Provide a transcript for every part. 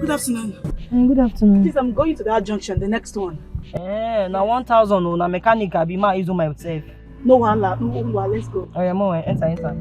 Good afternoon. Good afternoon. Please, I'm going to that junction, the next one. Now 1,000 on a mechanic, I'll be my use myself. No one, let's go. Oh, yeah, more, enter.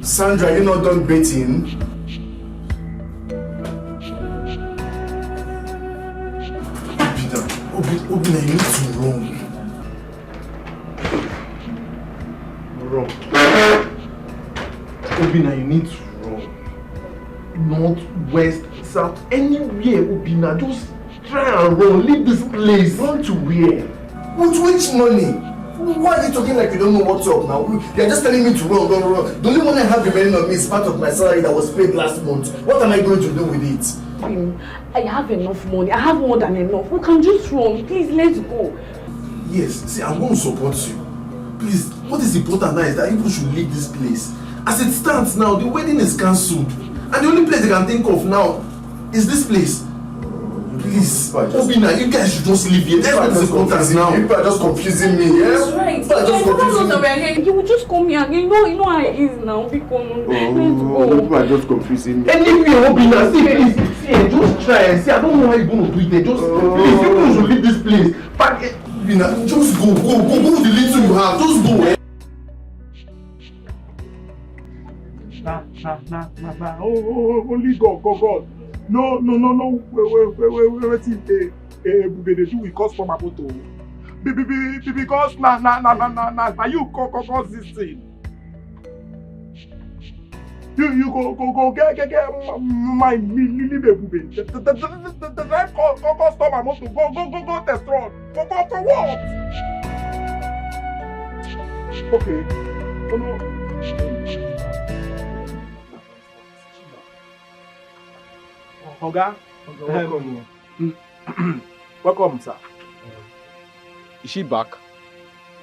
Sandra, you're not done baiting. Obina, you need to run. Obina, you need to run. North, west, south, anywhere, Obina. Just try and run. Leave this place. Run to where? With which money? Why are you talking like you don't know what's up now? You're just telling me to run. The only one I have remaining on me is part of my salary that was paid last month. What am I going to do with it? I have enough money. I have more than enough. We can just run. Please, let's go. Yes, see, I'm going to support you. Please, what is important now is that people should leave this place. As it stands now, the wedding is cancelled. And the only place they can think of now is this place. Please, Obina, you guys should just leave here. Everything is important now. People are just confusing me, yeah? That's right. You will just come here. You know how it is now. Let's go. People are just confusing me. Anyway, Obina, see, just try and see. I don't know how you're going to do it. Just, please, people should leave this place. But, Obina, just go with the little you have. Just go, eh? Only God. No. Wait. They do with customer photo. Because now you cause this thing. You go get my leave booby. The drive customer motor go test run. Go for what? Okay. Oh no. Oga, welcome. Welcome, sir. Is she back?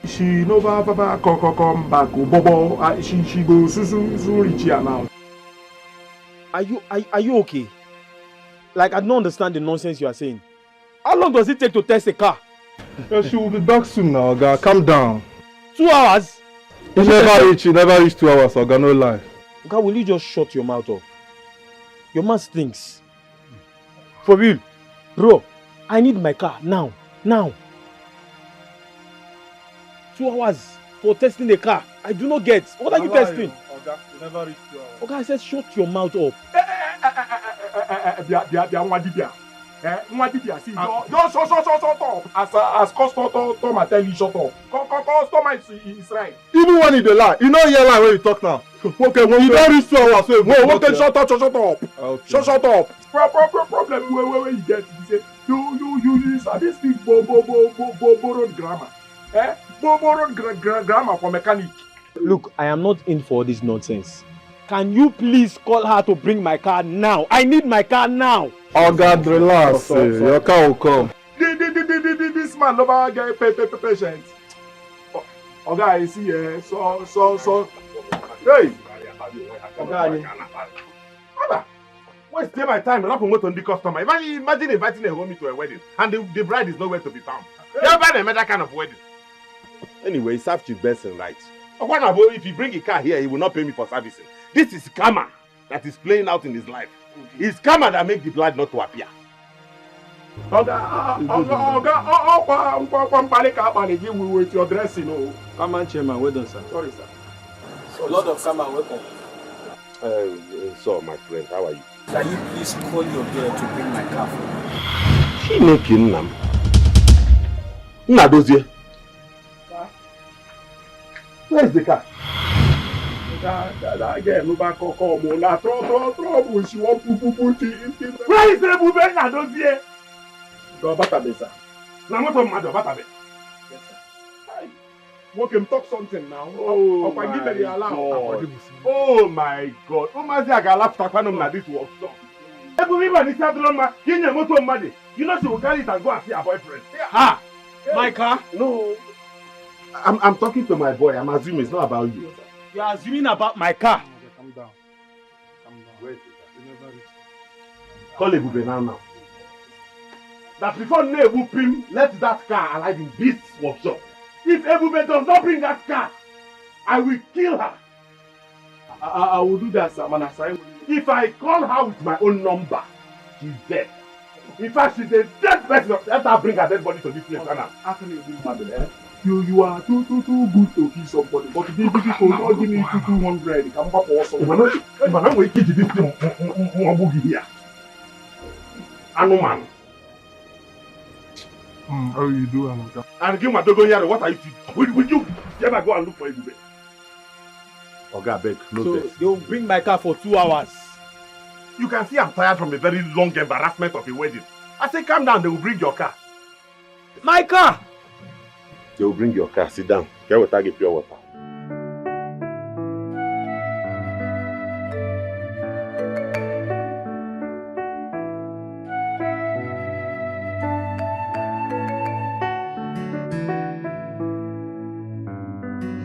She never come back. Bobo, she goes so rich here now. Are you okay? Like, I don't understand the nonsense you are saying. How long does it take to test a car? She will be back soon now, Oga. Calm down. 2 hours? You never reach 2 hours, Oga, no lie. Oga, will you just shut your mouth up? Your mouth stinks. For real. Bro, I need my car now. 2 hours for testing the car. I do not get. What are you testing? Oga, you never reach 2 hours. Oga, I said shut your mouth up. See, don't shut up. As customer tell you shut up. Customer is right. Even when you dey lie, you know hear lie when you talk now. Okay, when you don't reach 2 hours, Okay, shut up. Okay. Shut up. Problem where you get you say you sabi speak borrowed grammar. Borrowed grammar for mechanic. Look, I am not in for this nonsense. Can you please call her to bring my car now? I need my car now. Oh God, relax. Your car will come. This man never get patient. Oh guy, see here. So. Hey. Waste my time not promote on the customer. Imagine inviting a homie to a wedding and the bride is nowhere to be found. You're buying another kind of wedding. Anyway, it's after best and right. If you bring a car here, he will not pay me for servicing. This is karma that is playing out in his life. It's karma that makes the blood not to appear. With your dressing. Come on, Chairman, well done, sir. Sorry, sir. So, Lord of Karma, welcome. So, my friend, how are you? Can you please call your girl to bring my car for me? She making them. Nadozie. Where's the car? That girl no back come on. Trouble. She want poo. Where is the movement? Nadozie? Go Batabe, sir. Now what of Mado Batabe? Yes, sir. Walk him talk something now. Oh my God. Oh my God. Oh my God. I love Takwanum na this workshop. Everybody start drama. You know she will carry it and go and see her boyfriend. Ha! My car? No. I'm talking to my boy. I'm assuming it's not about you. You are assuming about my car. Calm down. Where is it? Call Ebube now. That before Ne whoop him, let that car alive in this workshop. If Ebube does not bring that car, I will kill her. I will do that, sir. Man, If I call her with my own number, she's dead. In fact, she's a dead person. Let her bring her dead body to this place. How can you do that? You are too good to kill somebody. But if you don't give me 200, come back for somebody. If I'm going to kill this thing, here. Anuman. How you do, Amaka? And give my dogo here. What are you doing? Will you ever go and look for Ebube? Oga, beg, no So vex. they will bring my car for 2 hours. You can see I'm tired from a very long embarrassment of a wedding. I say, calm down, they will bring your car. My car! They will bring your car. Sit down. Get water, get pure water.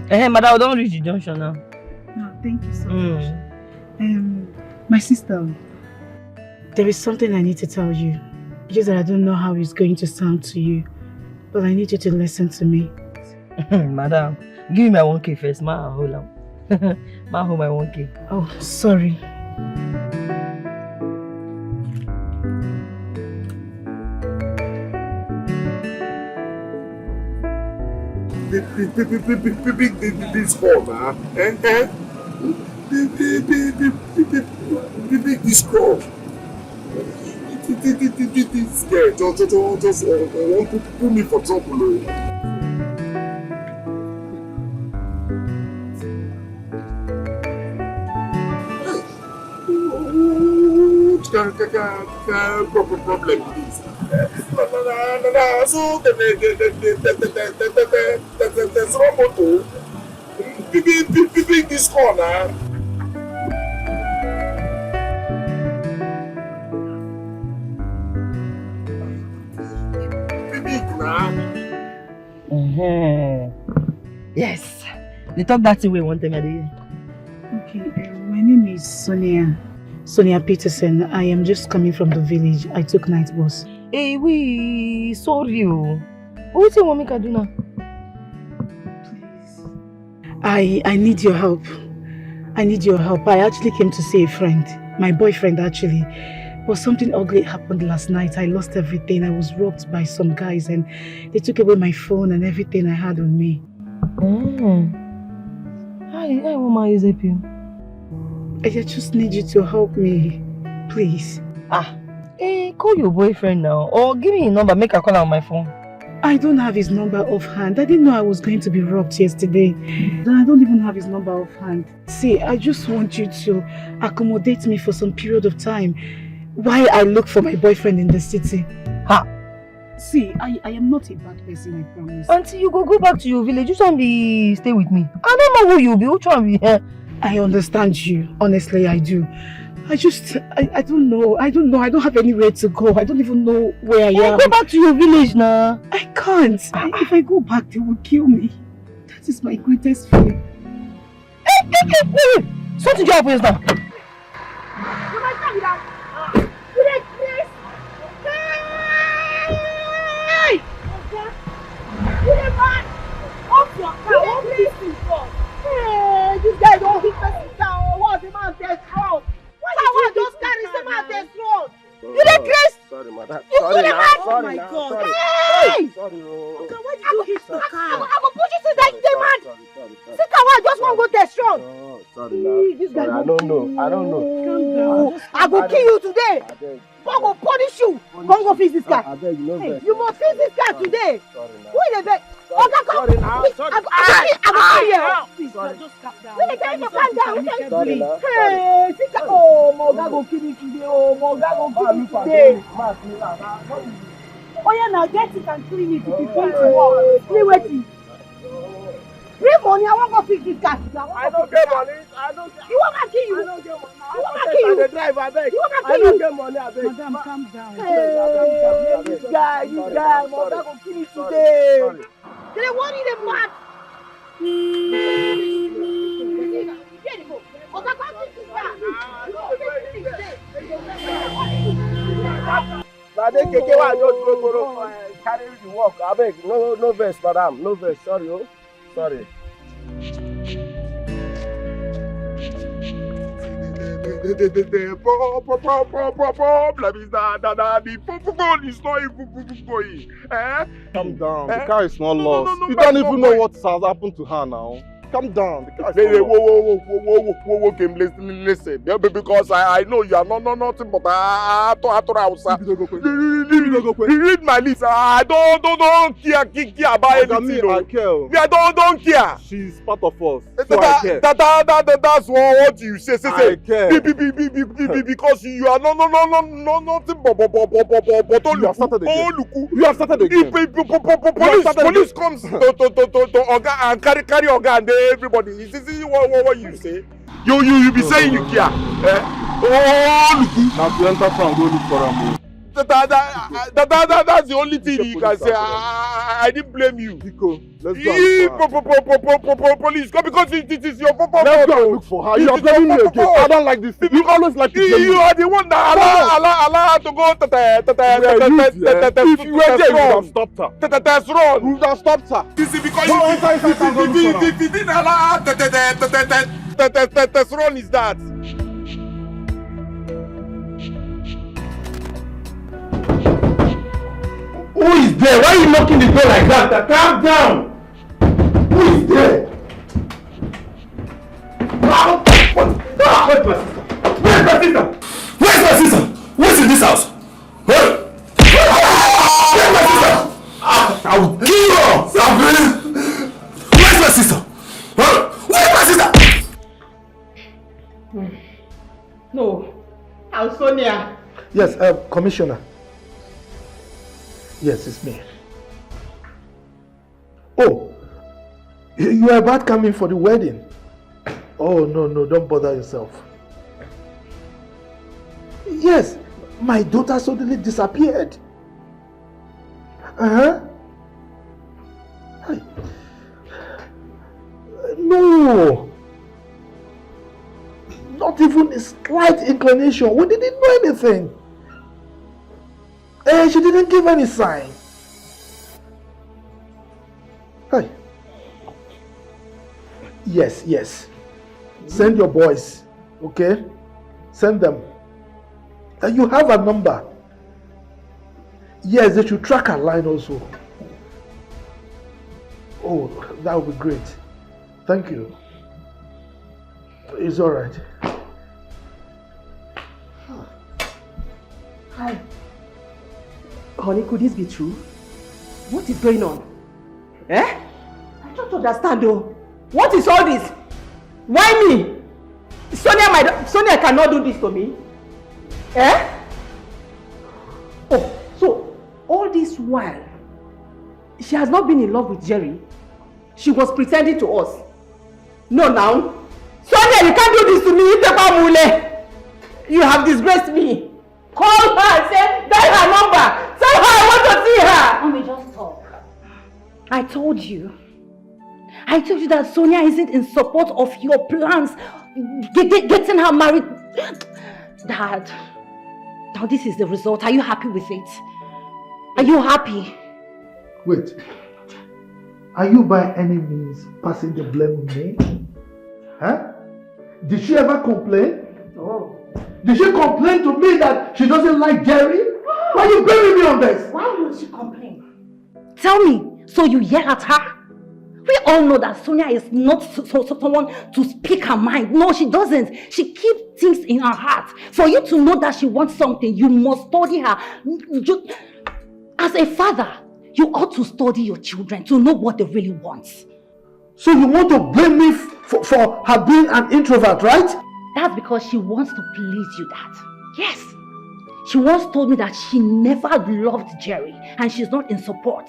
Hey, madam, don't reach the junction now. No, thank you so much. My sister, there is something I need to tell you. Just that I don't know how it's going to sound to you, but I need you to listen to me. Madam, give me my 1K first. Ma, hold on. Ma, hold my 1K. Oh, sorry. This call, man. This call. This guy just want to put me for trouble. What problem is this? So there's Roboto. Big this corner. Big now. Yes. They talk that way one time a day. Okay, my name is Sonia. Sonia Peterson. I am just coming from the village. I took night bus. Hey, we sorry. What do you want me to do now? Please. I need your help. I need your help. I actually came to see a friend. My boyfriend actually. But something ugly happened last night. I lost everything. I was robbed by some guys and they took away my phone and everything I had on me. I want to help you. I just need you to help me. Please. Call your boyfriend now. Or give me a number, make a call on my phone. I don't have his number offhand. I didn't know I was going to be robbed yesterday. I don't even have his number offhand. See, I just want you to accommodate me for some period of time while I look for my boyfriend in the city. See, I am not a bad person, I promise. Until you go back to your village, you can't stay with me. I don't know who you'll be. Which one be here? I understand you. Honestly, I do. I don't know. I don't have anywhere to go. I don't even know where I am. Go back to your village now. I can't. If I go back, they will kill me. That is my greatest fear. Wait. Something just happens now. You must tell me that. Please. Hey! Man! Off your car. Hey, this guy don't hit the car. What's the man test wrong? Why just carry some out test wrong? You dey crazy? Sorry, madam. You Sorry, dey now. mad? Sorry, Oh my now. God. Sorry. Hey! Sorry, no. Okay, why did you hit the car? I go push you to that Sorry, demand. sorry. See, I just want to go test wrong. Oh, sorry, now. This guy Sorry, I don't know. Calm down. I go kill you today. I beg. I go punish you. Come go fix this car. I beg, you know Hey, best. you must fix this car today. Sorry, now. Who is the best? Oga, come. Sorry, now. Please, Sorry. I go kill you. Please, Sorry. just calm down. Wait, can you calm down? Sorry, now. Hey, see, oh, Moga go kill me today. Oh, Moga go kill me today. Oh yeah, now get it and clean it. If you going to work, clean waiting. Bring money, I want to go fix this car. I don't get money. I don't get. You want to kill you? I don't get money. You want to kill you? The driver, I beg. You want to I kill don't you? get money, I beg. Madam, calm down. Hey, this guy, Mother go kill you today. Sorry. They want you the mad. Now they keke wa just go carry the work. I beg, no verse, madam, no verse. Sorry, oh, sorry. The problem is that the phone is not even going. Calm down. The car is not lost. You don't even know what has happened to her now. Calm down. The car is not lost. Whoa, Kim, listen. Because I know you are nothing but read my list. I don't care about anything. I care. I don't care. She's part of us. So I care. That's what you say. I care. Because you are nothing but You have started again. You have started again. Police comes to Oga and carry Oga and everybody. Is this what you say? You be saying you care. Now to enter town, go look for him. That's the only thing you can say. I didn't blame you. Nico, let's go. Police, come because it is your fault. Let's go and look for her. You are blaming me again. I don't like this. You always like to blame me. You are the one that allow to go If you were there, you would have stopped her. That's wrong. You would have stopped her. You see, because if you didn't allow that's wrong is that. Who is there? Why are you knocking the door like that? Calm down. Who is there? Where's my sister? Where's my sister? Who's in this house? Where's my sister? I will kill her. Where's my sister? Where's my sister? No. How's Sonia? Yes, Commissioner. Yes, it's me. Oh, you are about coming for the wedding? Oh, no, don't bother yourself. Yes, my daughter suddenly disappeared. No. Not even a slight inclination. We didn't know anything. She didn't give any sign. Hey. Yes. Send your boys, okay? Send them. You have a number. Yes, they should track her line also. Oh, that would be great. Thank you. It's all right. Hi. Honey, could this be true? What is going on? I don't understand though. What is all this? Why me? Sonia cannot do this to me. Oh, so all this while, she has not been in love with Jerry. She was pretending to us. No, now. Sonia, you can't do this to me. You have disgraced me. Call her and say, dial her number. Tell her I want to see her. Mommy, just talk. I told you that Sonia isn't in support of your plans. Getting her married. Dad, now this is the result. Are you happy with it? Are you happy? Wait. Are you by any means passing the blame on me? Huh? Did she ever complain? No. Did she complain to me that she doesn't like Jerry? Why are you blaming me on this? Why would she complain? Tell me, so you yell at her? We all know that Sonia is not someone to speak her mind. No, she doesn't. She keeps things in her heart. For you to know that she wants something, you must study her. As a father, you ought to study your children to know what they really want. So you want to blame me for her being an introvert, right? That's because she wants to please you, Dad. Yes. She once told me that she never loved Jerry and she's not in support.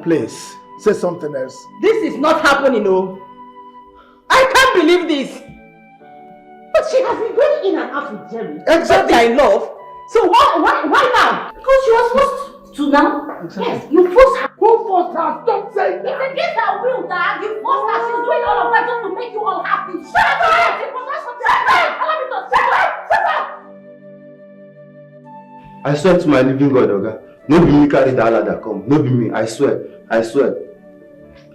Please, say something else. This is not happening, no. I can't believe this. But she has been going in and out with Jerry. Exactly. They're in love. So why now? Because she was forced to now. Exactly. Yes, you forced her. Who forced her? Stop saying that. It's against her will, Dad. You forced her. She's doing all of that just to make you all happy. Shut up! Allow me to shut up! I swear to my living God, Oga. No be me carry that ladder come. No be me. I swear. I swear,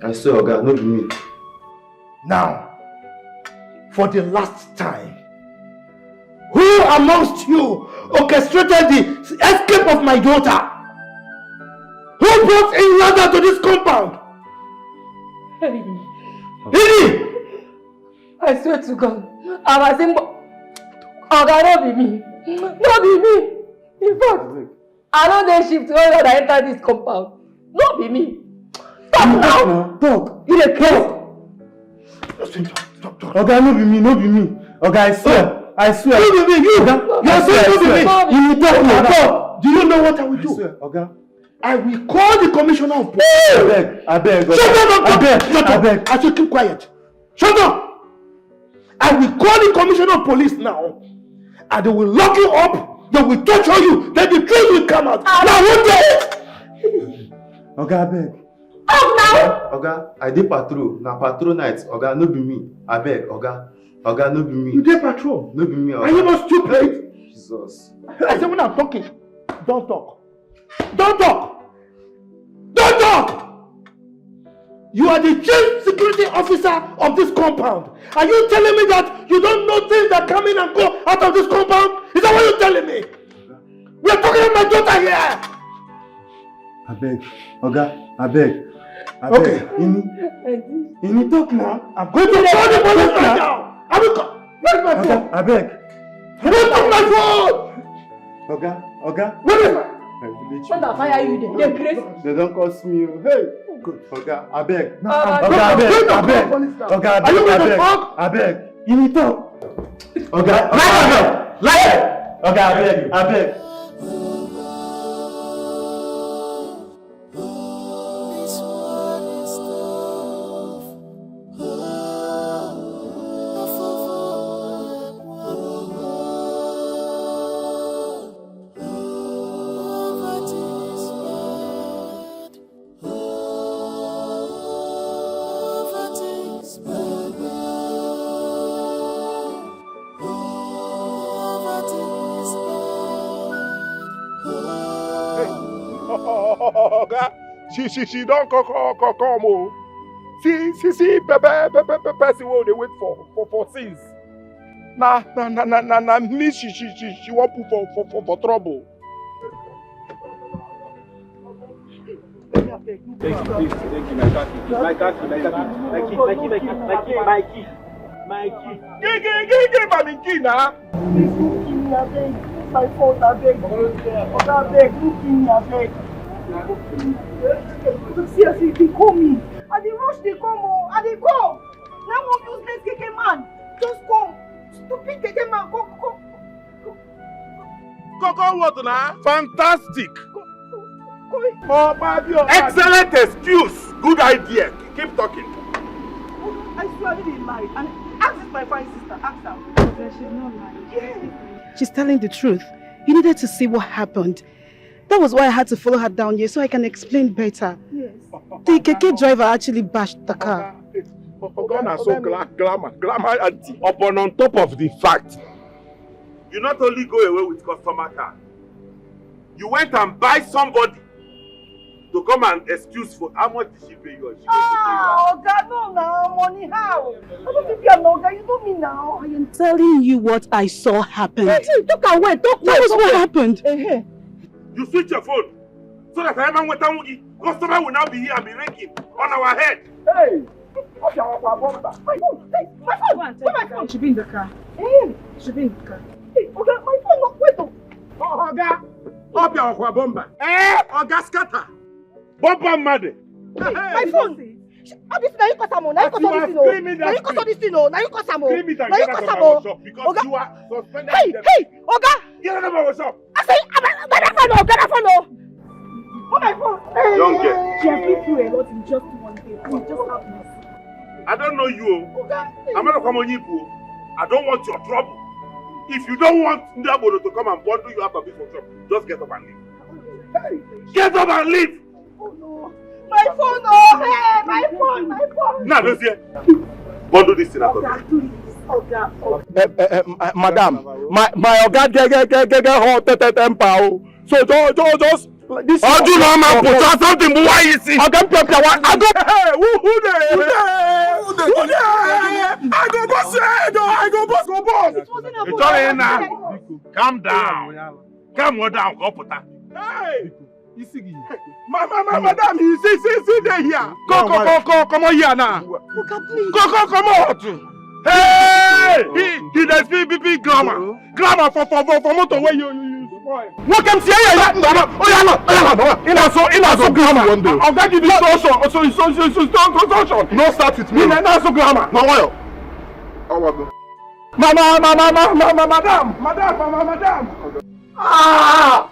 Oga. No be me. Now, for the last time, who amongst you orchestrated the escape of my daughter? Who brought in ladder to this compound? Ini! I swear to God, I'm a symbol. Oga, no be me. No be me. In fact, I don't dare shift when I enter this compound. No be me. Stop now! Talk. You dey crazy. Stop. Oga, no be me. Oga, I swear. No be me. You swear no be me. You talk now. Talk. Do you know what I will do? I swear, Oga. I will call the commissioner of police. I beg. Shut up. I should keep quiet. Shut up. I will call the commissioner of police now. And they will lock you up. They will torture you. Then the truth will come out. Now one day. Oga, I beg. Oga, I dey patrol. Na patrol night. Oga, no be me. I beg, Oga, no be me. You dey patrol? No be me, Oga. Are you not stupid? Jesus. I said when I'm talking, don't talk. You are the chief security officer of this compound. Are you telling me that you don't know things that come in and go out of this compound? Is that what you're telling me? We are talking about my daughter here. I beg, Oga, I beg. Okay. Ini talk now. I'm going to call the police right now. I will call. Where's my phone? I beg. Where's my phone? Oga. Where is my? When I fire you, they're crazy. They don't cost me. Hey. Good. Oga, I beg. Oga, I beg. Ini talk. Oga, I beg. She don't come oh. See, person wey dey wait for things. Na me she won't put for trouble. Thank you, my key. Give my key now. My phone, I beg. I beg, look in, I beg. Seriously, they call me. And they rush, they come, and they come. Now one useless Dikeh man. Just come. Stupid Dikeh man, come. Come what now? Fantastic. Excellent excuse. Good idea. Keep talking. I swear I didn't lie. And ask this my fine sister. Ask her. She's not lying. Yeah. She's telling the truth. You needed to see what happened. That was why I had to follow her down here so I can explain better. Yes. The Keke driver actually bashed the car. So glamour auntie. Upon on top of the fact, you not only go away with customer car, you went and buy somebody to come and excuse for how much did she pay you? God, no, now money how? I don't think you are no guy. You know me now. I am telling you what I saw happen. Hey, talk away. That was what happened. You switch your phone so that customer will now be here and be ringing on our head. Hey! My phone! Where my phone? She be in the car. She be in the car. Hey, okay, my phone no wait. Oga! Up your bomba. Oga scatter. Bomba mad. My phone! Obviously, now you cause am. Now you cause this thing. Now you cause this thing. Now you cause am. Scream it and get out of my workshop because you are suspended. Hey, Oga! Get out of my workshop. I say, get that phone. Oh my phone! Young girl. She has been through a lot in just one day. Please just have mercy. I don't know you. I'm not come on you. I don't want your trouble. If you don't want Ndabolo to come and bundle you out of this workshop, just get up and leave. Hey. Get up and leave! Oh no! My phone! Oh, hey! My phone! My phone! Now, don't see. Bundle this thing out of it. Madam, my oga get hot temper. So just this. Oh, do not man put out something, but why is it? I don't pay one. I go. Who there? I go boss. It's all in now. Calm down. Calm down. Go put that. Hey. Madam, you see there here. Come on here now. Come on. Hey! He does big grammar. Grammar for motor where you spoil. What can say? So grammar. I'll get you this so no start with me. No so grammar. No why? Madam. Ah!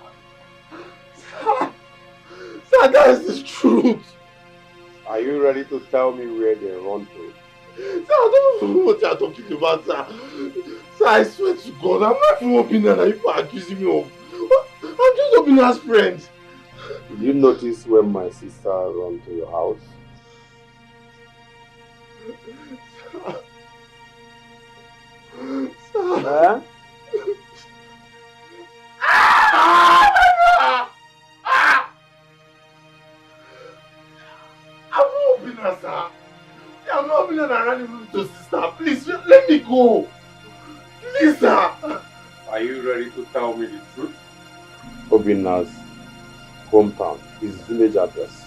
Sir, that is the truth. Are you ready to tell me where they run to? Sir, I don't know what you are talking about, sir. Sir, I swear to God, I'm not even Obinna that you are accusing me of. I'm just Obinna's friend. Did you notice when my sister ran to your house? Sir. Huh? I'm not Obinna, sir. I'm not Obinna that ran into your sister. Please, let me go. Please, sir. Are you ready to tell me the truth? Obinna's hometown, his village address.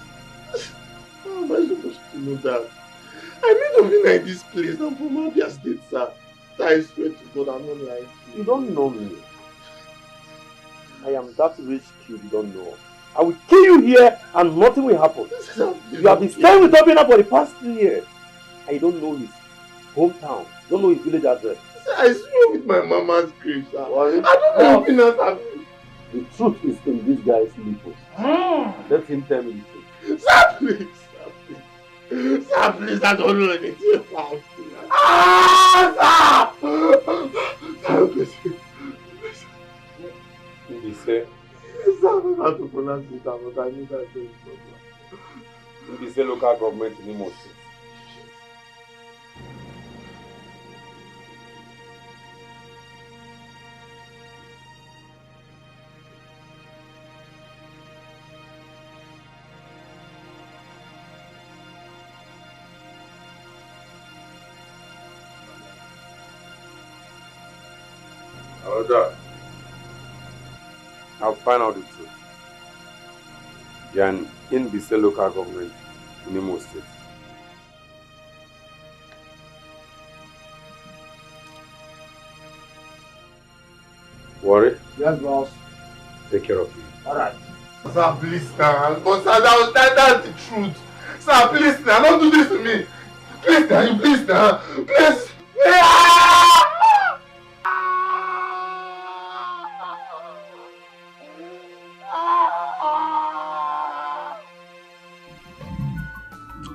How am I supposed to know that? I met Obinna in this place. I'm from Abia State, sir. Sir, I swear to God, I'm not lying to you. You don't know me. I am that rich kid you don't know. I will kill you here and nothing will happen. You have been staying with Obinna for the past 3 years. I don't know his hometown. Don't know his village address. Sir, I swear with my mama's grave, sir. I don't know Obinna's address. The truth is in this guy's lips. Let him tell me the truth. Sir, please. Sir, please, I don't know anything about it. Sir, please. He said, Sir, I don't know how to pronounce it, but I need that thing. he said local government in Imo State. I'll find out the truth. You're in Bise local government in Imo State. Worry? Yes, boss. Take care of you. Alright. Sir, please, now. But sir, that's the truth. Sir, please, now. Don't do this to me. Please, now. You please, now. Please.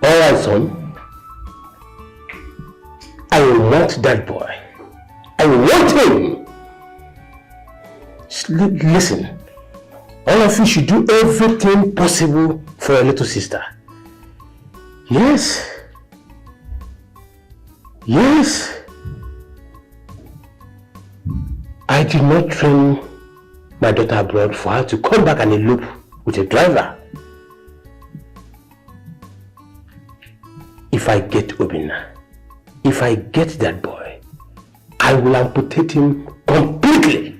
Alright, son. I want that boy. I want him. Listen, all of you should do everything possible for your little sister. Yes. Yes. I did not train my daughter abroad for her to come back and elope with a driver. If I get Obinna, if I get that boy, I will amputate him completely.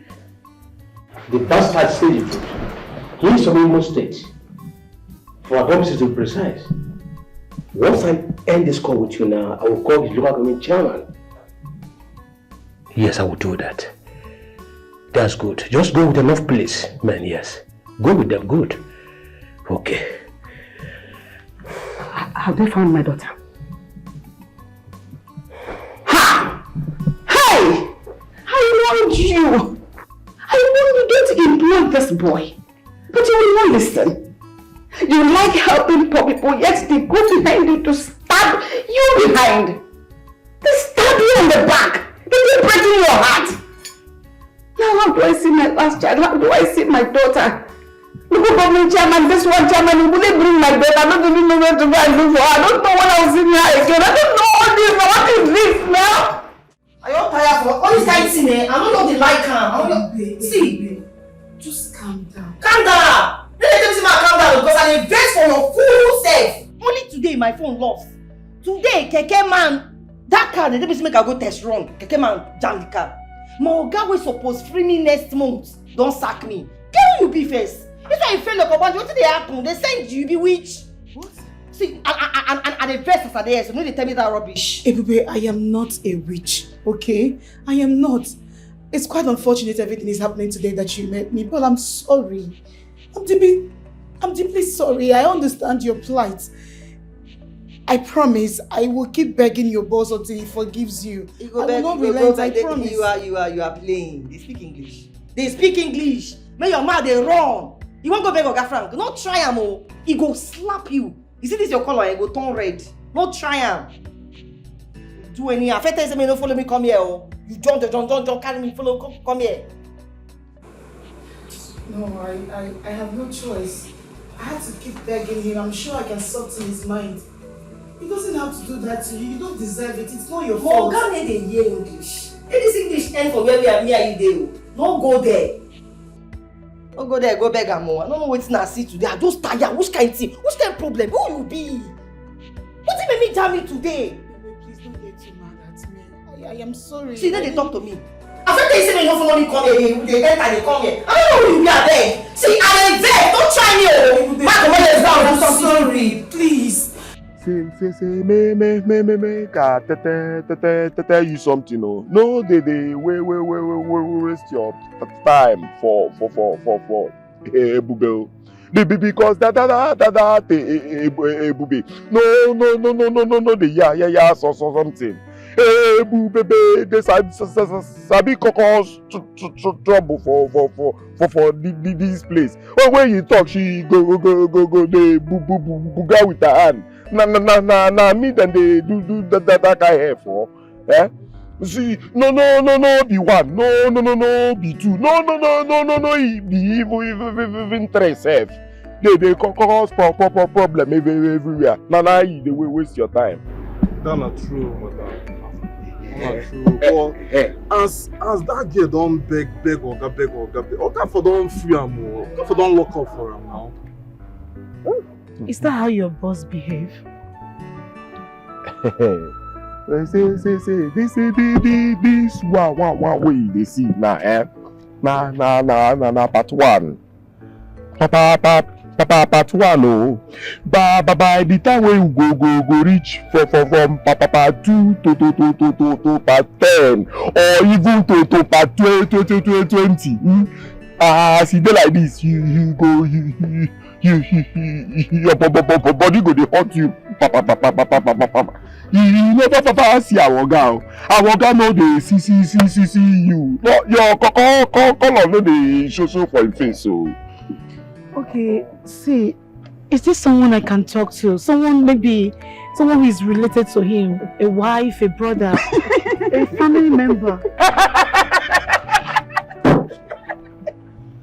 The bastard said it. He is from Imo State. For purposes to be precise. Once I end this call with you now, I will call his local government chairman. Yes, I will do that. That's good. Just go with enough police, man, yes. Go with them, good. Okay. Have they found my daughter? Ha! Hey! I warned you! I warned you, don't employ this boy. But you will not listen. You like helping poor people, yet they go behind you to stab you behind. They stab you in the back. They keep breaking your heart. Now how do I see my last child? How do I see my daughter? Look at government chairman, this one chairman, will they bring my daughter? I don't even know where to go and look for her. I don't know when I was in her again. I don't know all this. What is this now? Are you all tired for all this kind of thing, eh? I don't know the like calm. See, just calm down. Calm down! Let me tell you calm down because I invest for your full self. Only today my phone lost. Today, Keke man, that car, they make I go test run. Keke man jam the car. My oga was supposed free me next month. Don't sack me. Can you be first? That's why you feel like a bunch. What did they happen? They send you be witch. What? See, and the verses are there, so no, they tell me that rubbish. Ebube, I am not a witch, okay? I am not. It's quite unfortunate everything is happening today that you met me, but I'm sorry. I'm deeply sorry. I understand your plight. I promise I will keep begging your boss until he forgives you. I will not relent, I promise. You are playing. They speak English. They speak English. May your mouth they run. You won't go beg Oga Frank. Not try him, oh. He go slap you. You see this your color, he go turn red. Not try him. Do any. I tell you, no follow me, come here, oh. You don't carry me, follow, come here. No, I have no choice. I have to keep begging him. I'm sure I can soften his mind. He doesn't have to do that to you. You don't deserve it. It's not your fault. Oga need to hear English. Let this English end for where we are, me and you there. Don't go there. Don't go there, go beg am more. I don't know what I see today. I just tired. Which kind of thing? Which kind of problem? Who you be? What did make me jam me today? Please don't get too mad at me. I am sorry. See, then they talk to me. I said they say me no follow me come here. They enter, they come here. I don't know who you be abeg. See, I am there. Don't try me, oh. Back on my legs down. I'm sorry. Please. Say, me, tell you something, oh. No, they waste your time for Ebube. Because that Ebube. No, the yeah, so something. Ebube, they sabi cause trouble for this place. When you talk, she go, they booga with her hand. Na me then they do that I have for. Eh? See, no, be one. No, be two. No, be even three self. They cause problem everywhere. Nah, they will waste your time. That's not true, madam. True. As that girl don't beg Oga for don't free am more. Oga for don't lock up for him now. Is that how your boss behave? Say, this one way they see now, eh? Na part one. Papa part one, oh. By the time we go reach from part 2 to part 10 or even to part 20. See they like this, you go your body go dey hurt you. You never see our girl. Our girl no dey see you. Your color no dey show for your face, so. Okay, see, is this someone I can talk to? Someone who is related to him, a wife, a brother, a family member.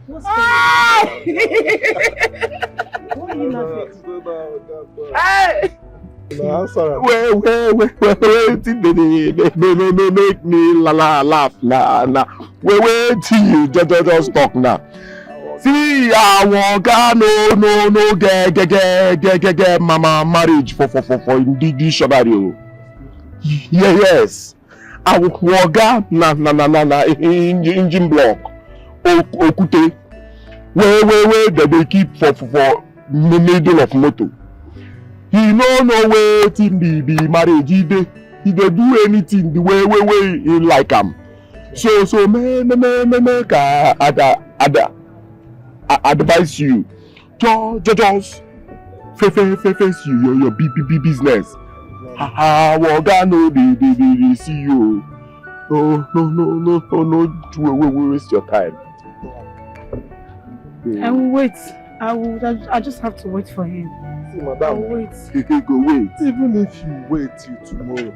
What's going on? Why are you laughing? No, I'm sorry. Well, they make me laugh now. Wait till you just talk now. See, I want no get mama marriage for this scenario. Yes. I want na engine block. Okute. Where they keep for middle of motor. He no waiting be marriage. He dey do anything the way he like him. So make I advise you, just face your business. Oga no they see you. No, waste your time. And wait, I just have to wait for him. See, madam, I'll wait. Go wait. Even if you wait till tomorrow,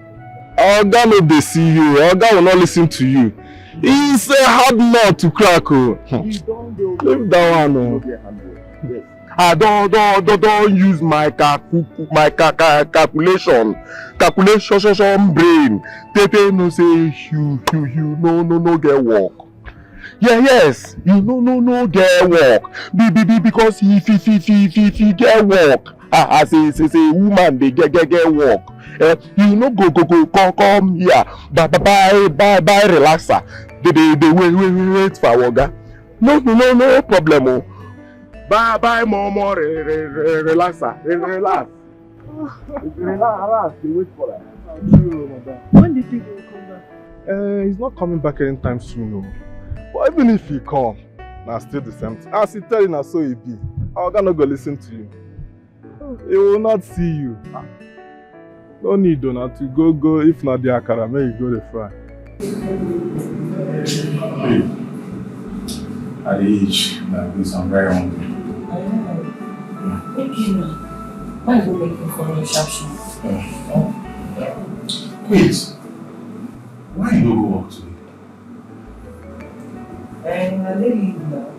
Oga no dey see you. Oga will not listen to you. It's a hard nut to crack. Oh. Leave that one. Oh. Yes. Don't use my calculation brain. Tete no say you no get work. Yes, you no get work. Because if get work, as a woman they get work. You no go come here. Buy relaxer. They wait for Oga. No problem. Oh. Buy more relaxer. Relax. They wait for that. When do you think he will come back? He's not coming back anytime soon. No. But even if he come, now still the same thing. As he tell you now, so he be. I'm gonna go listen to you. He will not see you. No need not to go. If not the akara, may you go the fry. At the age like this, I'm very hungry. Why are you making for me sharp? Wait, why you don't go work today? I didn't leave now.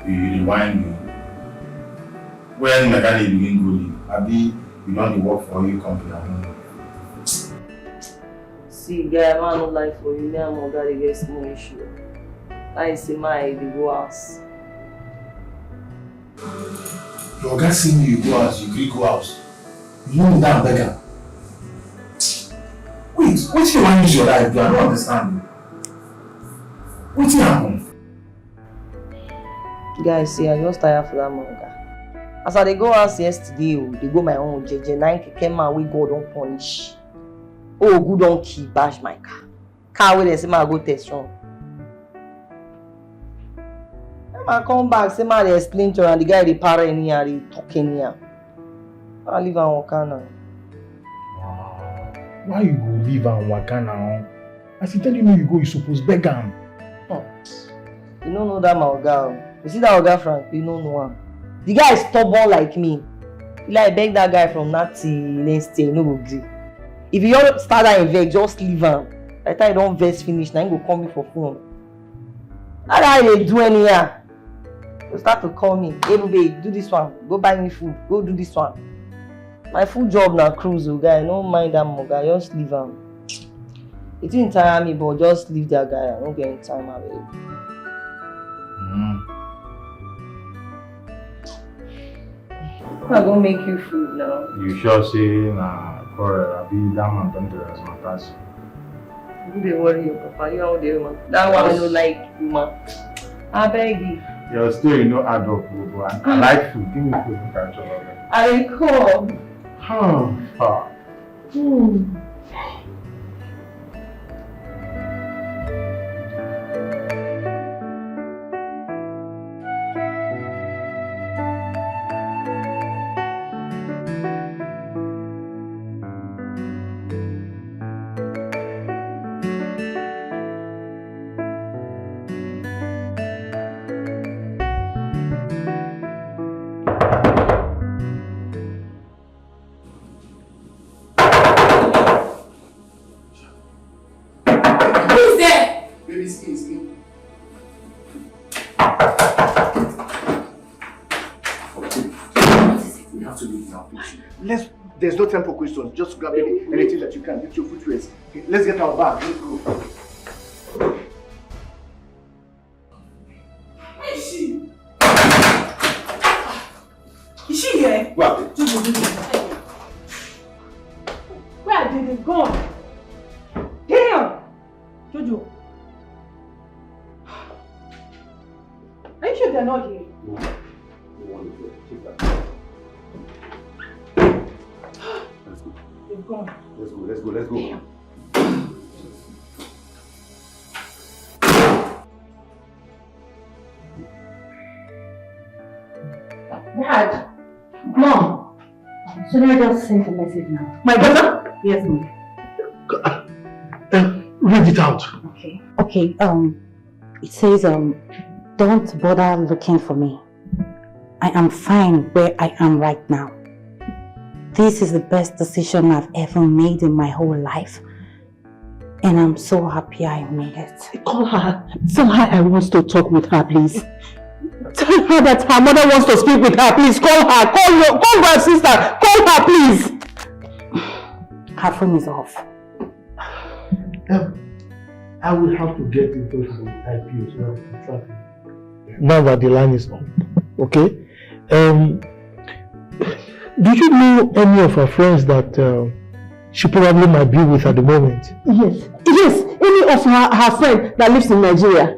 You rewind me. When mechanic begin go leave, Abi, you don't work for your company. See, guy, man, no life for you. Me and my guy get small issue. I say my the go house. Your guy see me, you go out, you agree go out. You know me that beggar. Wait, what you want to use your life? I don't understand. What's happened? Guys, see, I just tired for that manga. As I go house yesterday, they go my own JJ 9 keke man we God don't punish. Oh, good don't keep bash my car. Car where they say I go test run. I come back, say man they explain to her and the guy they para in here, they talking here. I leave and walk now. Why you go leave and walk now? As he tell you you go, you suppose beg him. You don't know that my girl. You see that guy Frank, you don't know him. The guy is stubborn like me. He like beg that guy from Natty, then stay, no go agree. If you don't start that in vex, just leave him. By the time you don't vex finish, now you go call me for phone. That guy they do anyhow. You start to call me, hey baby, do this one, go buy me food, go do this one. My full job now cruise, guy, no mind that guy, just leave him. It didn't tire me, but just leave that guy, I don't get any time available. I'm gonna make you food now. You sure say nah, for I be that man don't do as much as. You dey worry your papa, you know the man. That one no like you man. I beg you. Your story no add up, but I like food. Give me food, I can chop. I will come. Fuck. There's no time for questions. Just grab anything that you can. Get your footwears. Okay, let's get our bag. Let's go. Where is she? Is she here? What? Where did they go? Damn! Jojo. Are you sure they're not here? No. Wonderful. Take that. They've gone. Let's go. Damn. Dad! Mom! Sonia just sent a message now. My daughter? Yes, ma'am. Read it out. Okay. It says, Don't bother looking for me. I am fine where I am right now. This is the best decision I've ever made in my whole life. And I'm so happy I made it. Call her. Tell her I want to talk with her, please. Tell her that her mother wants to speak with her. Please call her. Call her sister. Call her, please. Her phone is off. I will have to get in touch with IP as well. Traffic. Now that the line is on, okay? Do you know any of her friends that she probably might be with at the moment? Yes, any of her friend that lives in Nigeria.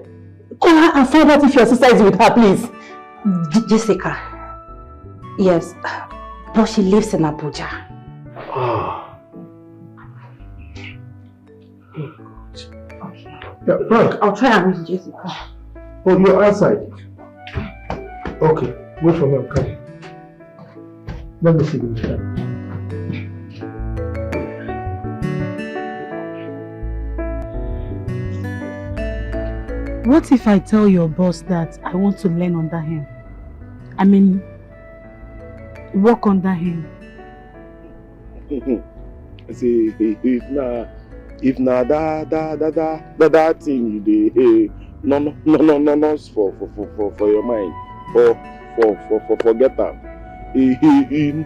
Call her and find out if your sister is with her, please. Jessica. Yes, but she lives in Abuja. Yeah, Frank. I'll try and reach Jessica. Oh, you're outside. Okay, wait for me, I'm coming. Let me see the time. What if I tell your boss that I want to learn under him? I mean, work under him. See, if na that thing you dey no for your mind for forget am.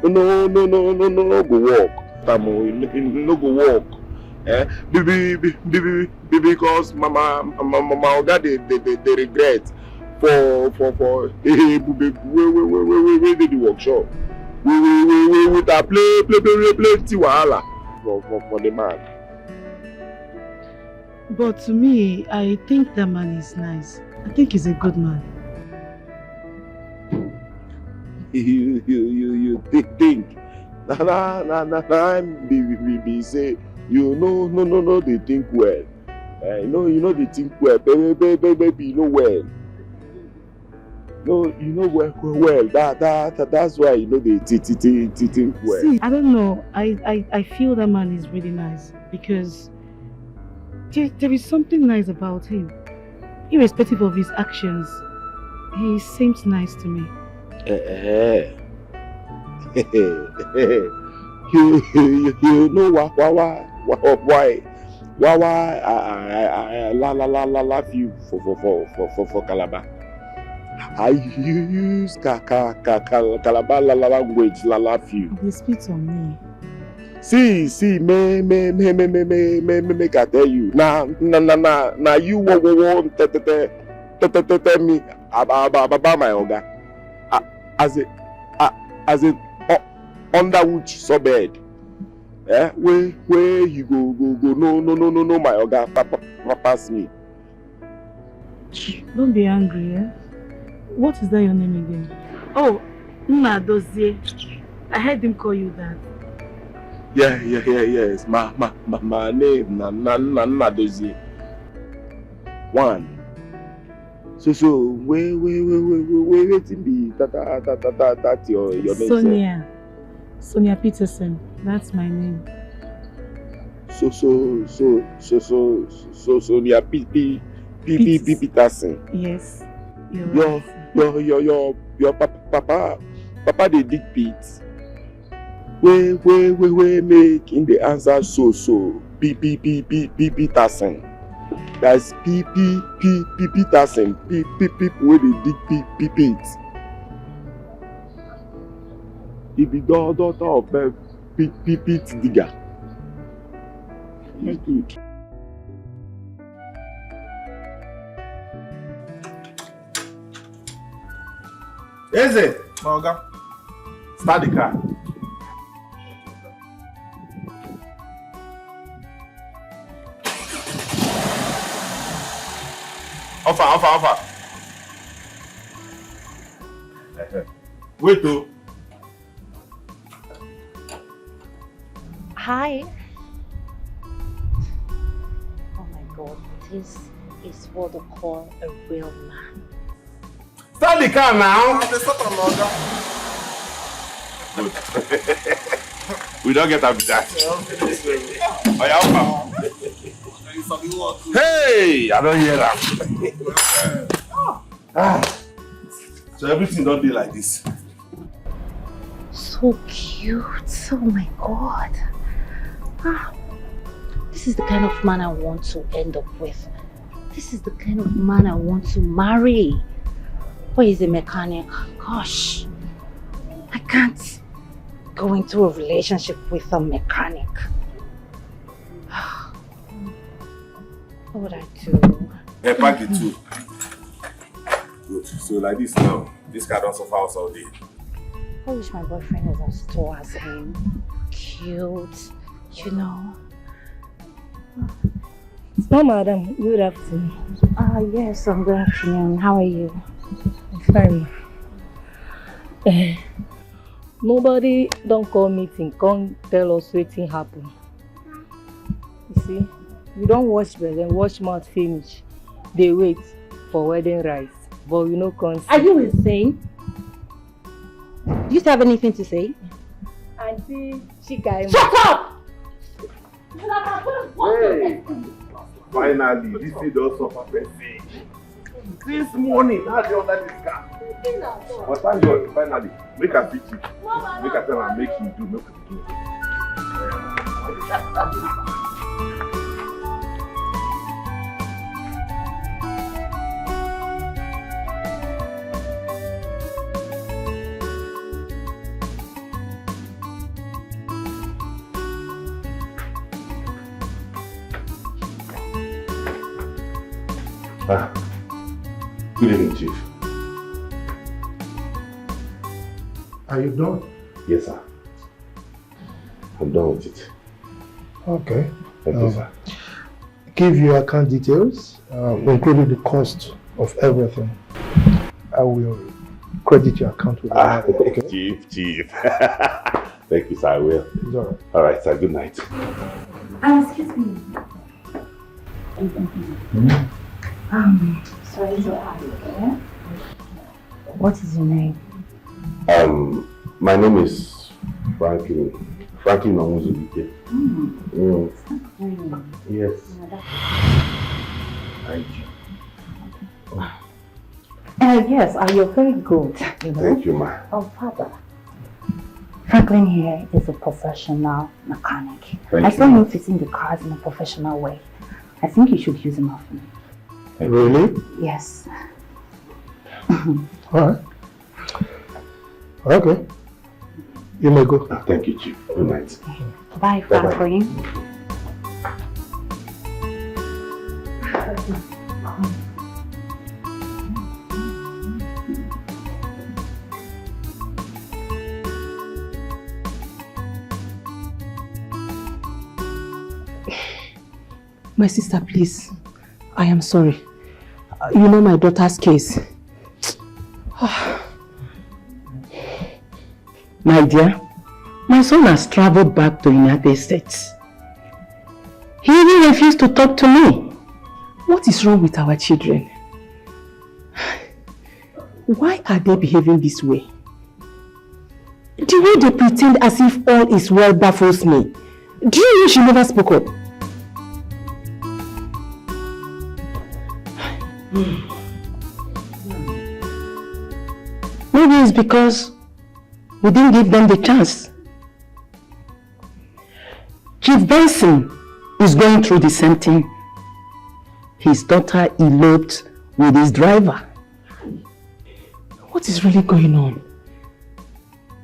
No go work. No go work. Because my oga they regret for where did the workshop. We play plenty wahala for the man. But to me, I think that man is nice. I think he's a good man. You think? Be say you no they think well. You know they think well. Baby, you know well. No, you know well. That's why you know they think well. See, I don't know. I feel that man is really nice because there is something nice about him. Irrespective of his actions, he seems nice to me. You know why I love you for Calabar. I use Calabar language love you. They spit on me. See, make I tell you. Now you won't tell me about my oga. As a Underwood suburb. Where you go no my oga pass me. Don't be angry, eh? What is that your name again? Oh, Nnadozie. I heard him call you that. Yes. My name Nnadozie. One. So waiting be that your name. Sonia Peterson. That's my name. So Sonia Peterson. Yes. Your papa they dig pits. We make in the answer so Peterson. That's Peterson. People where they dig pits. He be daughter of pit digger. He's good. Is it? Morgan. Start the car. Offer. Wait, though. Hi. Oh my God, this is what they call a real man. Start the car now. Good. We don't get up with that. Hey, I don't hear that. So everything don't be like this. So cute. Oh my God. This is the kind of man I want to end up with. This is the kind of man I want to marry. Where is a mechanic? Gosh, I can't go into a relationship with a mechanic. What would I do? Hey, pack it too. Good. So like this now, this car don't suffer us all day. I wish my boyfriend was as tall as him. Cute, you know. Oh, madam, good afternoon. Yes, good afternoon. How are you? Fine. Nobody don't call meeting, come tell us wetin happen. You see, we don't wash bread and wash mouth finish. They wait for wedding rice, but we no come. Are you insane? Do you have anything to say? Auntie Chika. Shut up! Hey! Finally, this is also perfect. This morning, now they under this car. But thank God, finally, make her fix it. Make her tell her, make you do, make her do. Good evening, Chief. Are you done? Yes, sir. I'm done with it. Okay. Thank you, sir. Give your account details, including the cost of everything. I will credit your account with that. Okay? Chief. Thank you, sir. I will. It's all right. All right, sir. Good night. Excuse me. Sorry to ask, okay? What is your name? My name is Franklin Dikeh. Yes. Thank you. Yes, you're very good. You know? Thank you, ma. Oh, Father. Franklin here is a professional mechanic. I saw him fixing the cars in a professional way. I think you should use him often. Really? Yes. Alright. Okay. You may go. Thank you, Chief. Good night. Bye, Franklin. My sister, please. I am sorry. You know my daughter's case. My dear, my son has traveled back to the United States. He even refused to talk to me. What is wrong with our children? Why are they behaving this way? The way they pretend as if all is well baffles me. Do you know she never spoke up? Maybe it's because we didn't give them the chance. Chief Benson is going through the same thing. His daughter eloped with his driver. What is really going on?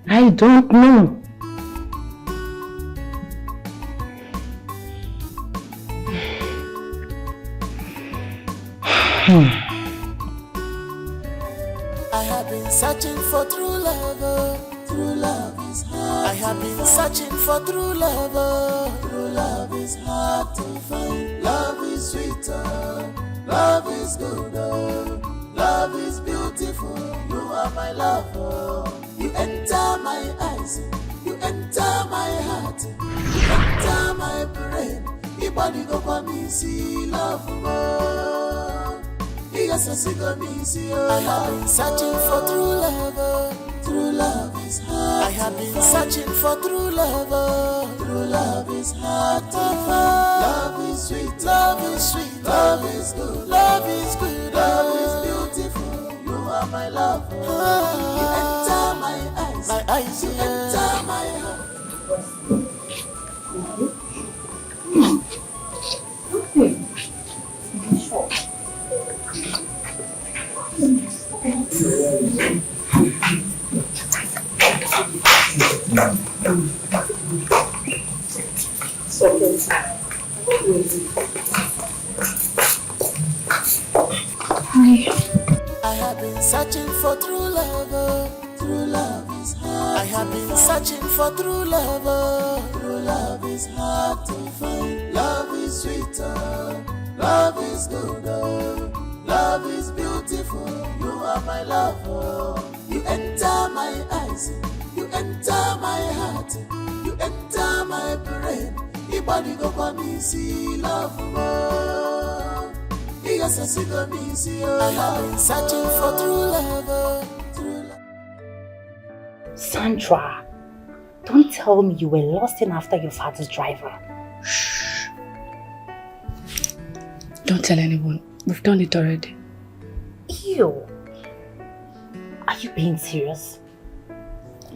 I don't know. I have been searching for true love. True love is hard. I have been searching for true love. True love is hard to find. Love is sweeter. Love is good. Love is beautiful. You are my lover. You enter my eyes. You enter my heart. You enter my brain. Your body go for me, see love more. I have been searching for true love. True love is hard. I have been searching for true love. True love is hard to find. Love is sweet. Love is sweet. Love is good. Love is good. Love is beautiful. love. You enter my eyes, you enter my heart. I have been searching for true love. True love is hard. I have been searching for true love. True love is hard to find. Love is sweeter. Love is good. Love is beautiful. You are my lover. You enter my eyes. You enter my heart. You enter my brain. Your body go for me, see love more. Yes, I see the me, see I have been searching for true love. True love. Sandra, don't tell me you were lost in after your father's driver. Shh. Don't tell anyone. We've done it already. Ew. Are you being serious?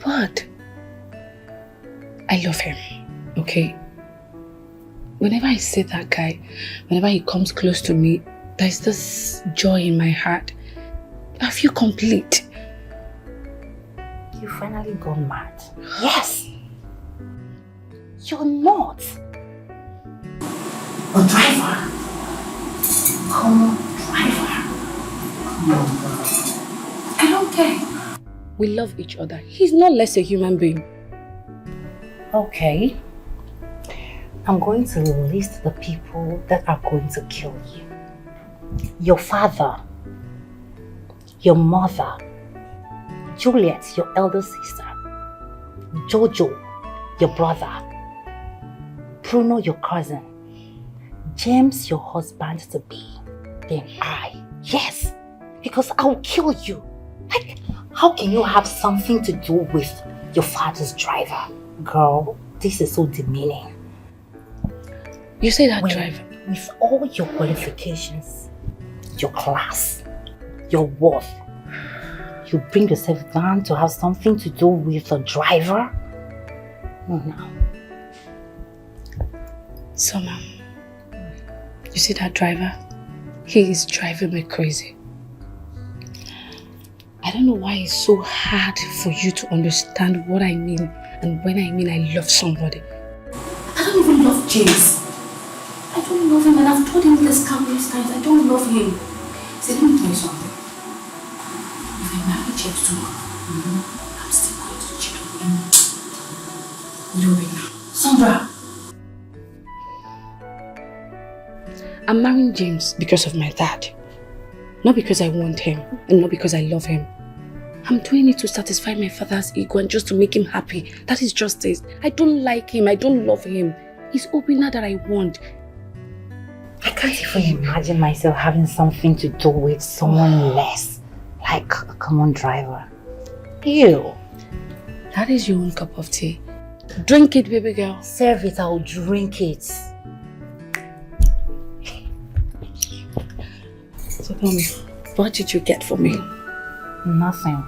What? I love him, okay? Whenever I see that guy, whenever he comes close to me, there's this joy in my heart. I feel complete. You finally gone mad. Yes! You're not. A driver. Common driver. I don't care. We love each other. He's not less a human being. Okay. I'm going to list the people that are going to kill you. Your father, your mother, Juliet, your elder sister, Jojo, your brother, Bruno, your cousin, James, your husband-to-be, then I. Yes, because I'll kill you. Like, how can you have something to do with your father's driver? Girl, this is so demeaning. You say that driver? With all your qualifications, your class, your worth, you bring yourself down to have something to do with a driver? No. Summer, you see that driver? He is driving me crazy. I don't know why it's so hard for you to understand what I mean, and when I mean I love somebody. I don't even love James. I don't love him, and I've told him this countless times. I don't love him. See, let me tell you something. If I marry James tomorrow, I'm still going to cheat on him. Leave it now. Sandra! I'm marrying James because of my dad. Not because I want him, and not because I love him. I'm doing it to satisfy my father's ego and just to make him happy. That is justice. I don't like him. I don't love him. He's Obina that I want. I can't even imagine myself having something to do with someone less, like a common driver. Ew. That is your own cup of tea. Drink it, baby girl. Serve it, I'll drink it. So tell me, what did you get for me? Nothing.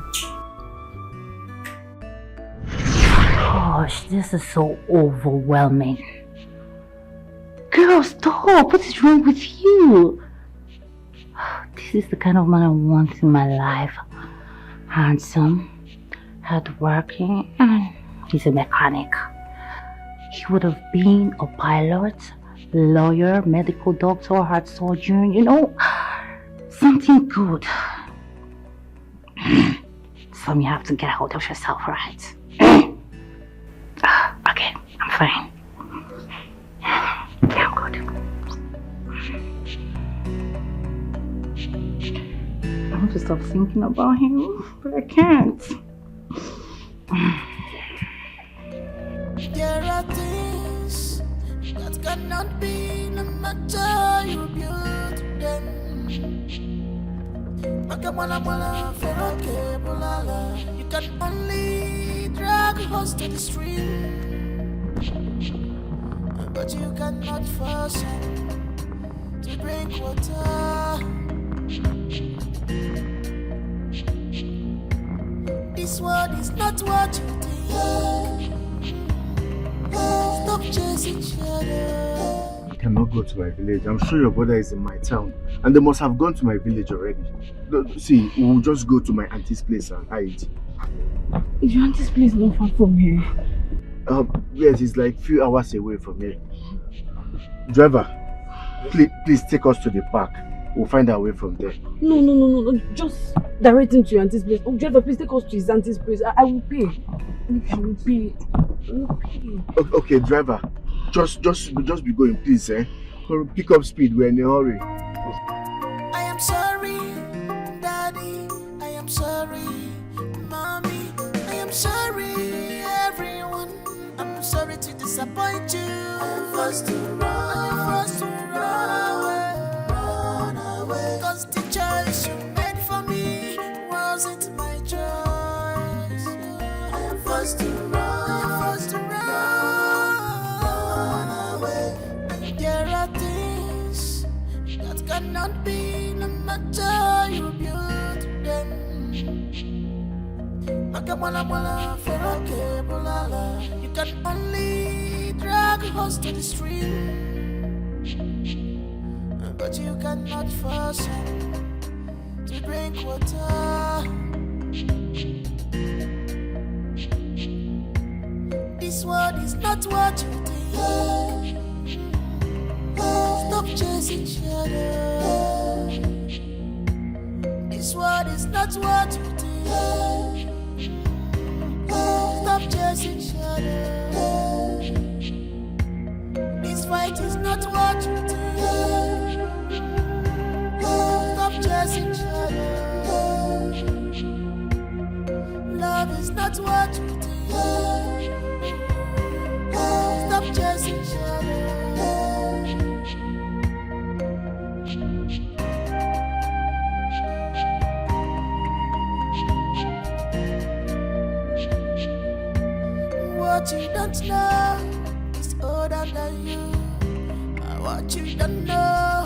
Gosh, this is so overwhelming. Girl, stop! What is wrong with you? This is the kind of man I want in my life. Handsome, hardworking, and he's a mechanic. He would have been a pilot, lawyer, medical doctor, heart surgeon, you know, something good. So you have to get hold of yourself, right? Okay, I'm fine. Yeah, I'm good. I want to stop thinking about him, but I can't. There are things that cannot be, no matter you build them. You can only drag us to the stream, but you cannot force him to drink water. This world is not what you think. Stop chasing shadows. I cannot go to my village. I'm sure your brother is in my town. And they must have gone to my village already. See, we'll just go to my auntie's place and hide. Your auntie's place is not far from here. Yes, it's like a few hours away from here. Driver, please take us to the park. We'll find our way from there. No. Just direct him to your auntie's place. Oh, driver, please take us to his auntie's place. I will pay. I will pay. Okay, driver. Just be going, please, eh? Pick up speed. We're in a hurry. I am sorry, Daddy. I am sorry, Mommy. I am sorry, everyone. I'm sorry to disappoint you. I'm forced to run away. Cause the choice you made for me wasn't my choice. I am forced to run away. And there are things that cannot be, no matter you build them. You can only drag a horse to the stream, but you cannot force him to drink water. This world is not what you think. Stop chasing shadows. This world is not what you think. Stop chasing shadows. This fight is not what you think. Stop chasing shadows. Love is not what you think. Stop chasing shadows. What you don't know is older than you. What you don't know,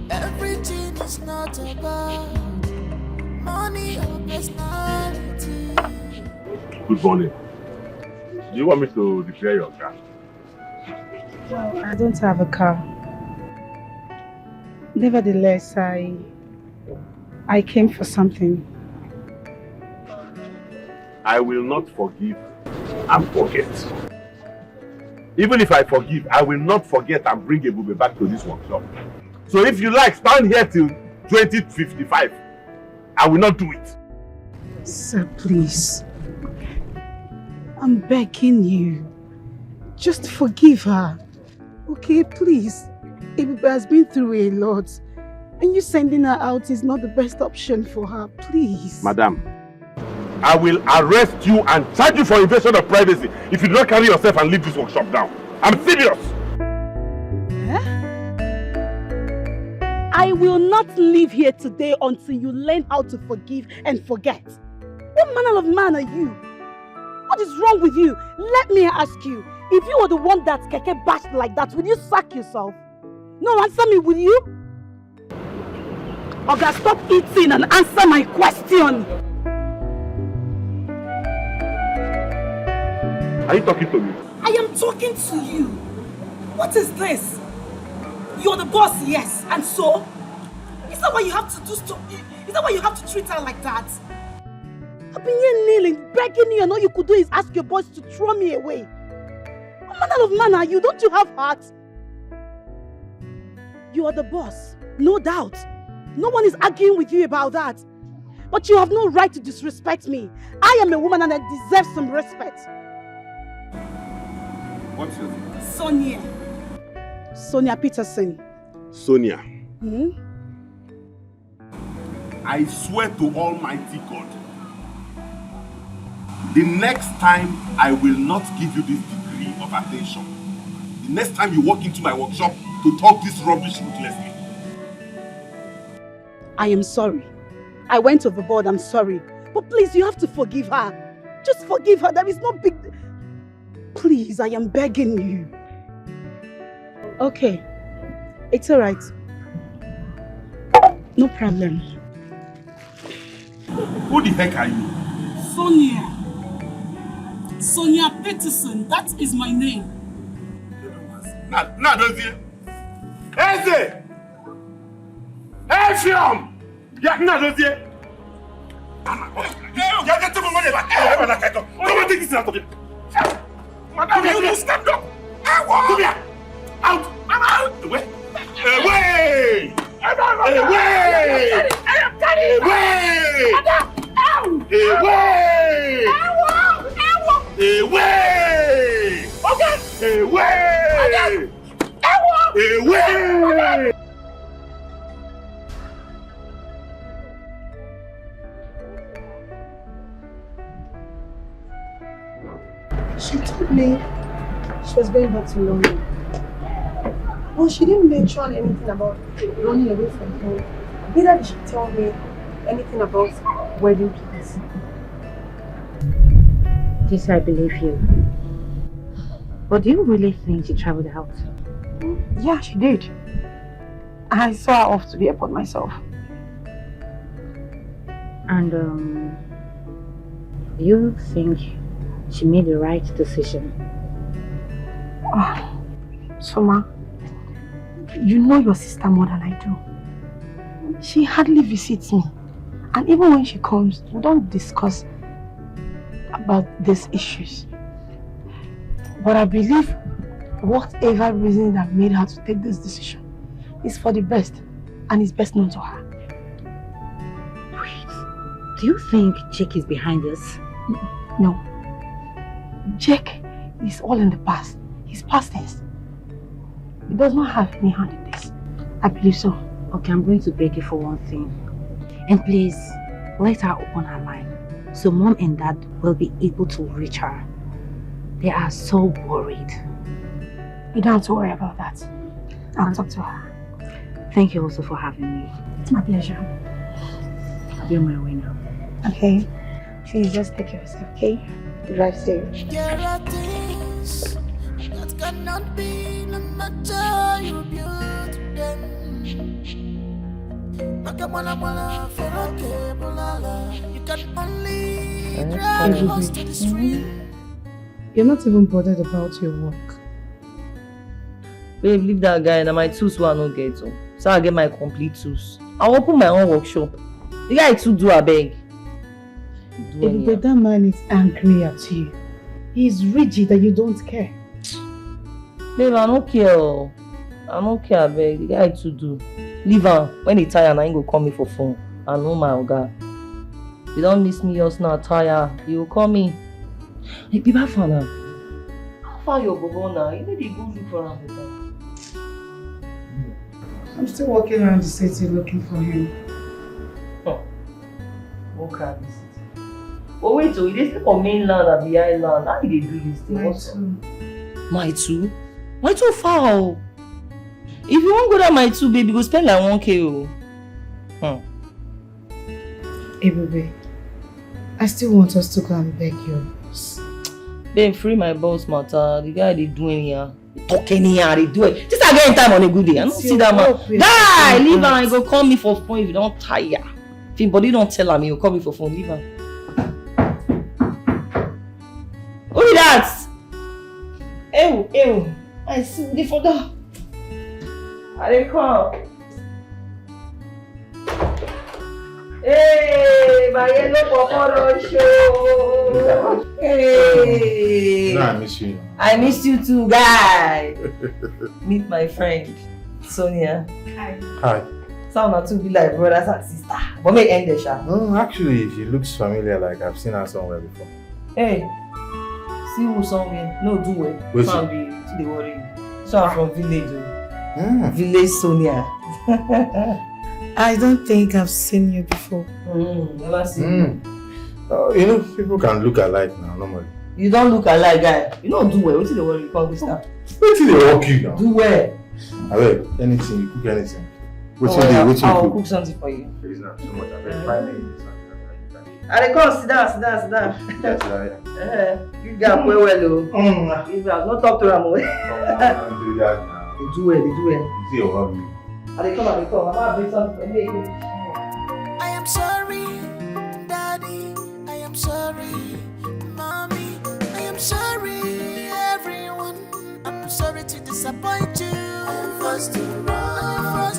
everything is not about money or personality. Good morning. Do you want me to repair your car? No, I don't have a car. Nevertheless, I came for something. I will not forgive and forget. Even if I forgive, I will not forget and bring Ebube back to this workshop. So if you like, stand here till 2055. I will not do it. Sir, please. I'm begging you. Just forgive her. Okay, please. Ebube has been through a lot. And you sending her out is not the best option for her. Please. Madam, I will arrest you and charge you for invasion of privacy if you do not carry yourself and leave this workshop down. I'm serious. I will not leave here today until you learn how to forgive and forget. What manner of man are you? What is wrong with you? Let me ask you, if you were the one that Keke bashed like that, would you sack yourself? No, answer me, will you? Oga, stop eating and answer my question. Are you talking to me? I am talking to you. What is this? You're the boss, yes, and so? Is that why you have to do stuff? Is that why you have to treat her like that? I've been here kneeling, begging you, and all you could do is ask your boys to throw me away. What manner of man are you? Don't you have heart? You are the boss, no doubt. No one is arguing with you about that. But you have no right to disrespect me. I am a woman and I deserve some respect. What's your name? Sonia. Sonia Peterson. Sonia. Hmm? I swear to Almighty God, the next time I will not give you this degree of attention. The next time you walk into my workshop to talk this rubbish ruthlessly. I am sorry. I went overboard, I'm sorry. But please, you have to forgive her. Just forgive her. There is no big... Please, I am begging you. Okay. It's alright. No problem. Who the heck are you? Sonia. Sonia Peterson, that is my name. Now, does he? Eze! Hey, Philmond! Yeah, now, does he? Come on, take this out of here. Madam, you stand up. Come here. Out. Away. Away. Away. She told me she was going back to London. Well, she didn't mention anything about running away from home. Neither did she tell me anything about wedding plans. Yes, I believe you. But do you really think she traveled out? Yeah, she did. I saw her off to the airport myself. And do you think she made the right decision? Oh, Soma, you know your sister more than I do. She hardly visits me. And even when she comes, we don't discuss about these issues. But I believe whatever reason that made her to take this decision is for the best and is best known to her. Do you think Jake is behind this? No. Jake is all in the past. He's past tense. He does not have any hand in this. I believe so. Okay, I'm going to beg you for one thing. And please, let her open her line so Mom and Dad will be able to reach her. They are so worried. You don't have to worry about that. I'll talk to her. Thank you also for having me. It's my pleasure. I'll be on my way now. Okay. Please just take care of yourself, okay? Drive safe. There are things that cannot be, no matter you build them. You can only drive us to the street. You're not even bothered about your work. Babe, leave that guy. Now my tools will not get to. So I'll get my complete tools. I'll open my own workshop. The guy too do a beg. But that man is angry at you. He's rigid that you don't care. Babe, I don't care. I don't care, beg. The guy too do. Leave him. When he tired, I go call me for phone. I know my oga. You don't miss me just now, tired. You will call me. Hey, be back for now. How far you go now? You know they go look for him. I'm still walking around the city looking for him. Oh. Walk around the city. But wait, so you stay for mainland and the island. How did they do this thing? My two? My two far. If you won't go down my two, baby, go spend like 1K. Hey, baby. I still want us to go and beg your boss. Babe, free my boss matter. The guy they do anyhow. Talk anyhow, they do it. Just again time on a good day. I don't see that man. Die! Leave him and go call me for phone if you don't tire. If your body don't tell him, he'll call me for phone. Leave him. Who is that? Ew. I see they forgot. I didn't come. Hey, my yellow photo show. Hey. No, I miss you. I miss you too, guy. Meet my friend, Sonia. Hi. Some not to be like brothers and sisters. But may end the show. No, actually, she looks familiar, like I've seen her somewhere before. Hey, see who somewhere? No, do it. Where's Can't be to the worry. So I'm from village. Village Sonia. I don't think I've seen you before. Never seen you. You know, people can look alike now, normally. You don't look alike, guy. You don't do well. What's the worry? You can't this now. Wait till they walk you now. Do well. I beg, anything, you cook anything. I'll cook something for you. Please not so much. I beg, 5 minutes. I come, sit down. You got well, if I not talk to them, do that now. They do well. You see your hobby. I come. I'm going to bring something for you. I am sorry that disappoint you. I'm forced to run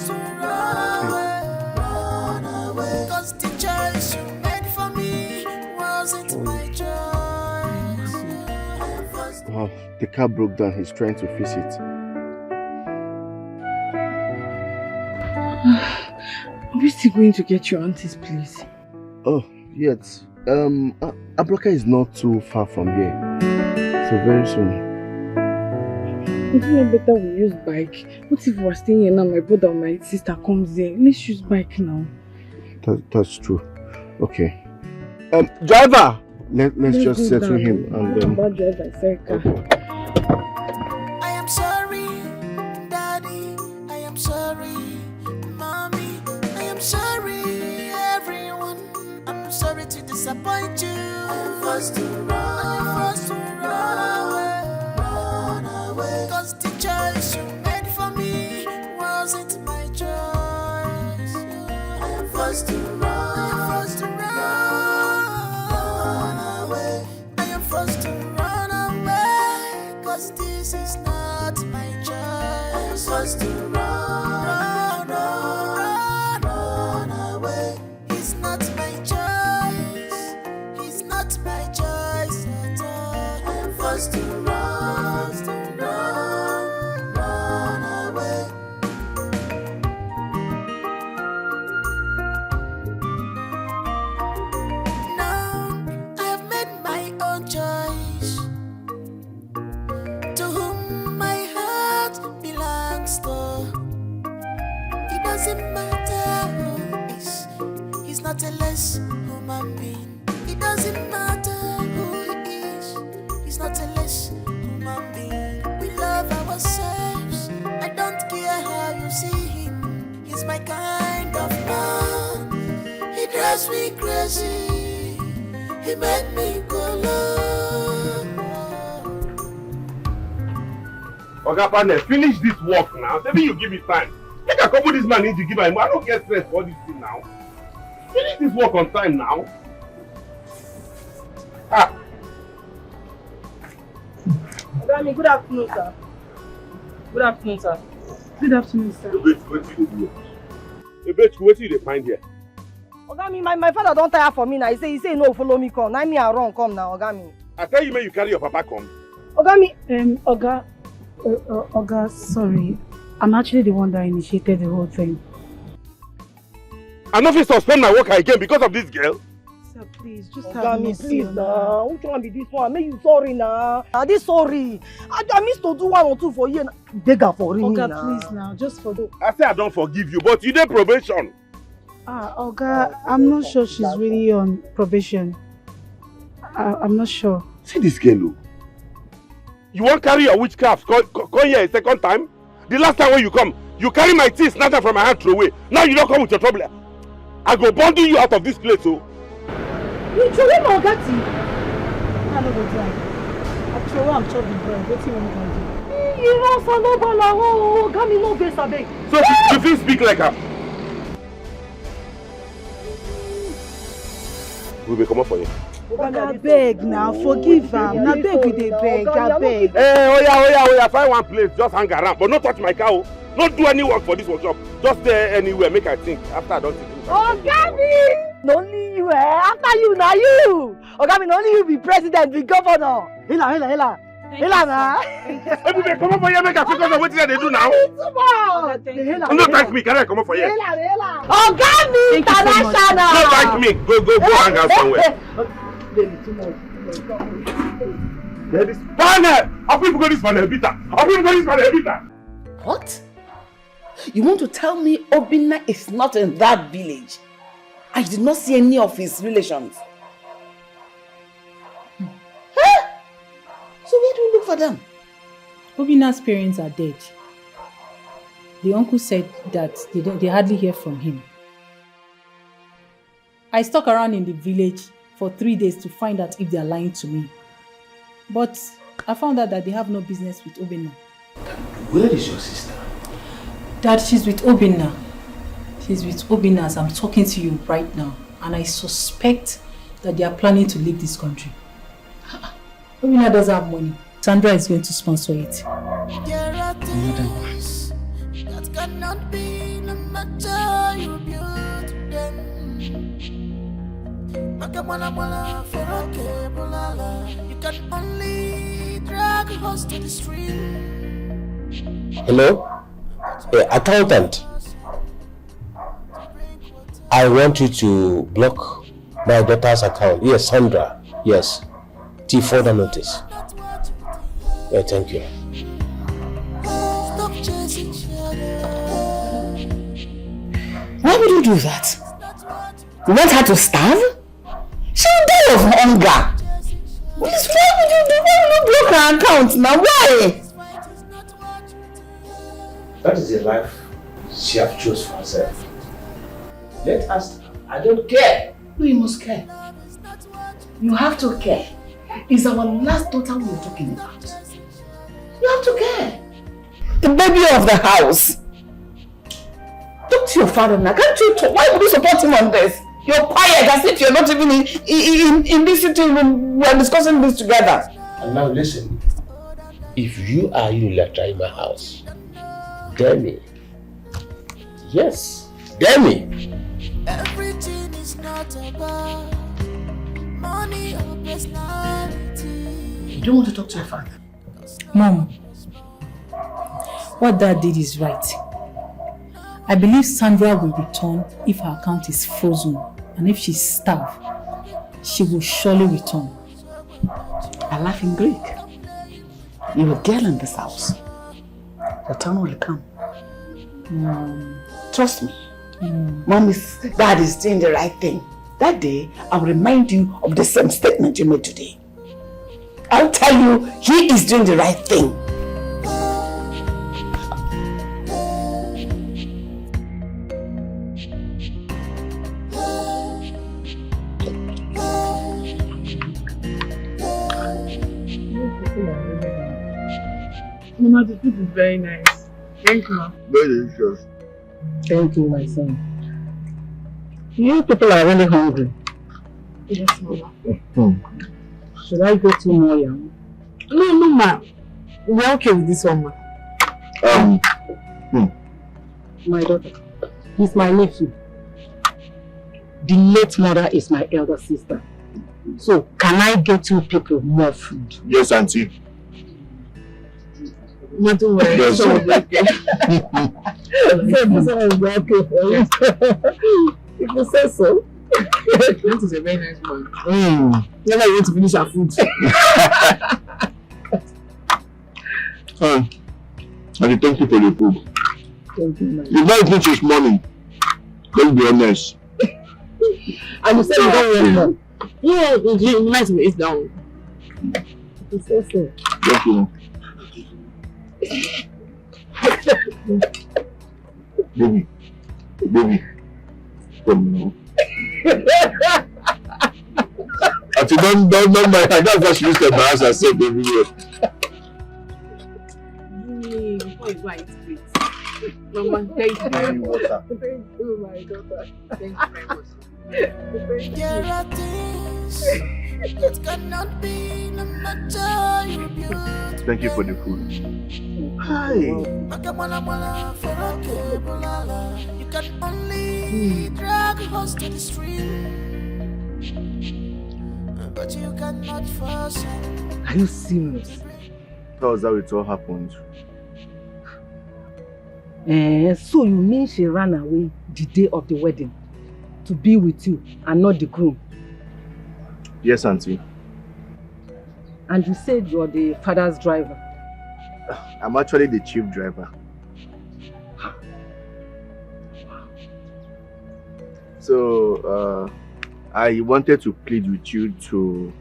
away. Cause the choice you made for me wasn't my choice. Wow, the car broke down. He's trying to fix it. Are we still going to get your auntie's place? Oh, yes. Abroka is not too far from here. So very soon. Isn't it better we use bike? What if we're staying here now, my brother or my sister comes here? Let's use bike now. That's true. Okay. Driver! Let's just settle him and then... I am sorry, Daddy. I am sorry, Mommy. I am sorry, everyone. I'm sorry to disappoint you. I'm forced to run away. Cause the choice you made for me wasn't my choice. I'm forced to run away. I am forced to run away. Cause this is not my choice. I'm forced to run away. It's not my choice. It's not my choice at all. I'm forced to run away. Now I have made my own choice. To whom my heart belongs to. It doesn't matter who is. He's not a less human being. It doesn't matter who he is. He's not a less human being. We love ourselves. I don't care how you see him. He's my kind of man. He drives me crazy. He made me go low. Oga partner, finish this work now. Maybe you give me time. Make I couple this man in to give him. I don't get stressed for this thing now. Finish this work on time now. Ogami, good afternoon, sir. Good afternoon, sir. Good afternoon, sir. What do you find here? Ogami, my father don't tire for me now. He say no follow me come. Now me I run come now, Ogami. I tell you, man, you carry your papa come. Ogami. Oga, sorry. I'm actually the one that initiated the whole thing. I'm not going to suspend my work again because of this girl. Sir, please, just Ogami, please now. Which one be this one? Make you sorry now. This sorry. I missed to do 1 or 2 for you. Bigger for me now. Oga, please now, just forgive. I say I don't forgive you, but you did probation. Oga, I'm not sure she's really on probation. I'm not sure. See this girl, you won't carry your witchcraft, come here a second time? The last time when you come, you carry my tea, snatch her from my hand, throw away. Now you don't come with your trouble. I go bundle you out of this place, oh. You throw away my Ogati? I don't go try. I throw away, I'm chopping bread. What do you want me to do? You know, son, no bala, oh, Ogami, no best, abeg. So you feel speak like her? We will come up for you. I beg now, forgive am. Now beg we dey beg, I beg. Hey, oya, find one place, just hang around, but not touch my cow. Not do any work for this workshop. Just stay anywhere, make I think. After I don't think. Ogami! Only you, after you, now you. Ogami, only you be president, be governor. Hila na. Everybody come up for here, make I focus on what they do now. Don't thank me, can I come up for here? Ogami International! Don't thank me, go hang out somewhere. There is panel! How people go this panel, Bita? How people go this panel, Bita? What? You want to tell me Obinna is not in that village? I did not see any of his relations. Huh? So where do we look for them? Obinna's parents are dead. The uncle said that they hardly hear from him. I stuck around in the village for 3 days to find out if they are lying to me. But I found out that they have no business with Obinna. Where is your sister? Dad, she's with Obinna. She's with Obinna as I'm talking to you right now. And I suspect that they are planning to leave this country. Obinna doesn't have money. Sandra is going to sponsor it. There are things another one. That cannot be no matter you build them. You can only drag us to the stream. Hello? Accountant. I want you to block my daughter's account. Yes, Sandra. Yes. Till further notice. Yeah, thank you. Stop chasing shadows. Why would you do that? You want her to starve? She will die of hunger. Please, why would you block her account now? Why? That is a life she has chosen for herself. Let us. I don't care. No, you must care. You have to care. It's our last daughter we are talking about. You have to care. The baby of the house. Talk to your father now. Can't you talk? Why would you support him on this? You're quiet as if you're not even in this sitting room. We're discussing this together. And now listen. If you are unilateral in my house, dare me. Yes, dare me. Everything is not about money or personality. You don't want to talk to your father? Mom, what Dad did is right. I believe Sandra will return if her account is frozen, and if she's starved, she will surely return. I laugh in Greek. You're a girl in this house. The time will come. Trust me. Dad is doing the right thing. That day, I'll remind you of the same statement you made today. I'll tell you, he is doing the right thing. Mama, the food is very nice. Thank you, Ma. Very delicious. Thank you, my son. You people are really hungry. Yes, Mama. Should I go to more yam? No, Ma. We're okay with this one, Ma. My daughter. He's my nephew. The late mother is my elder sister. So, can I get you people more food? Yes, Auntie. Not to worry. Yes, so okay. If you say so. That is a very nice one. Never you want to finish our food. And thank you for the food. Thank you, man. You've not eaten since morning. Let's be honest. And you said you don't want more. Yeah, you might as well eat down. If you say so. Thank you. Baby, come now. If you don't mind, that's why she used to embarrass herself everywhere. Before you go and eat, please. Mama, thank you. Thank you, water. Thank you, my daughter. Thank you very much. There are things that cannot be no matter you build. Thank you for the food. Hi. You can only drag us to the stream, but you cannot force it. Are you serious? That was how it all happened. So you mean she ran away the day of the wedding to be with you and not the groom? Yes, Auntie. And you said you're the father's driver? I'm actually the chief driver. So, I wanted to plead with you to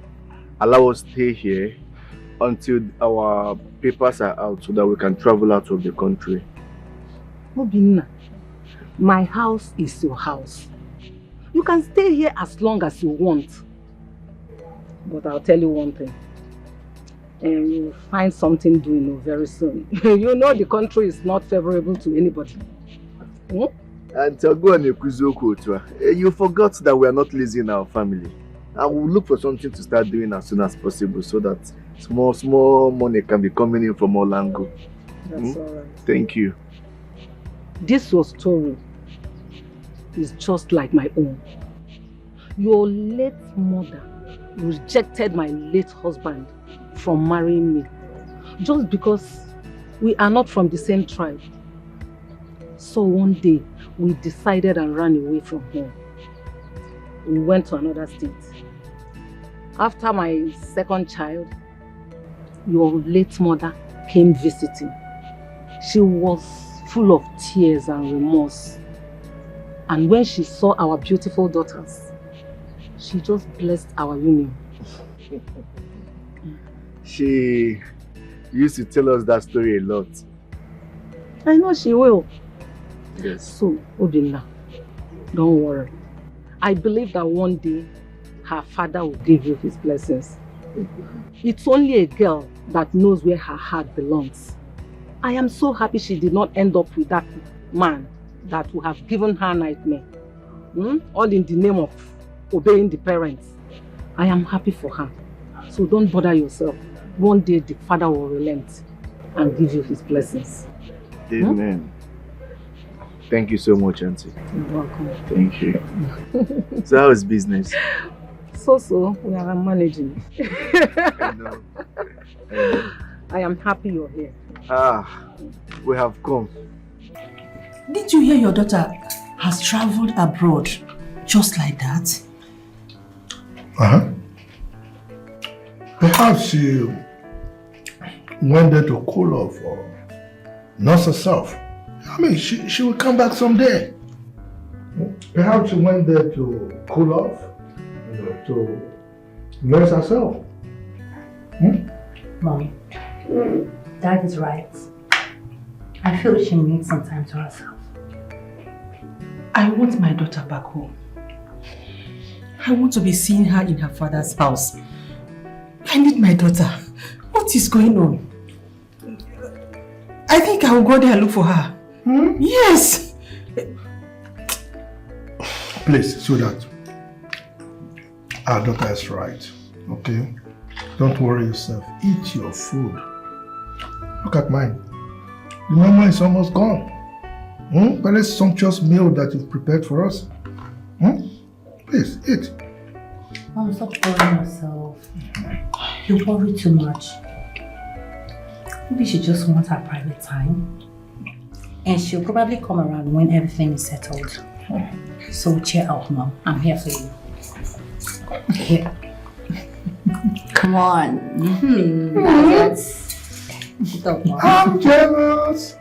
allow us to stay here until our papers are out so that we can travel out of the country. Obinna, my house is your house. You can stay here as long as you want. But I'll tell you one thing. And you'll find something doing very soon. You know the country is not favorable to anybody. And you forgot that we are not lazy in our family. I will look for something to start doing as soon as possible so that small money can be coming in from all angles. That's all right. Thank you. This your story is just like my own. Your late mother rejected my late husband from marrying me just because we are not from the same tribe. So one day we decided and ran away from home. We went to another state. After my second child, your late mother came visiting. She was full of tears and remorse. And when she saw our beautiful daughters, she just blessed our union. She used to tell us that story a lot. I know she will. Yes. So, Obinna, don't worry. I believe that one day her father will give you his blessings. It's only a girl that knows where her heart belongs. I am so happy she did not end up with that man that would have given her nightmare. All in the name of obeying the parents. I am happy for her. So don't bother yourself. One day the father will relent and give you his blessings. Amen. Thank you so much, Auntie. You're welcome. Thank you. So how is business? So, we are managing. I know. I am happy you're here. We have come. Did you hear your daughter has traveled abroad just like that? Perhaps she went there to cool off or nurse herself. I mean, she will come back someday. Perhaps she went there to cool off, to nurse herself. Mommy, Dad is right. I feel she needs some time to herself. I want my daughter back home. I want to be seeing her in her father's house. I need my daughter. What is going on? I think I will go there and look for her. Yes! Please, sweetheart. Our daughter is right, okay? Don't worry yourself. Eat your food. Look at mine. The mama is almost gone. Very sumptuous meal that you've prepared for us. Please, eat. Mom, stop worrying yourself. You worry too much. Maybe she just wants her private time. And she'll probably come around when everything is settled. So cheer out, Mom. I'm here for you. Here. Come on. Stop, Mom. I'm jealous.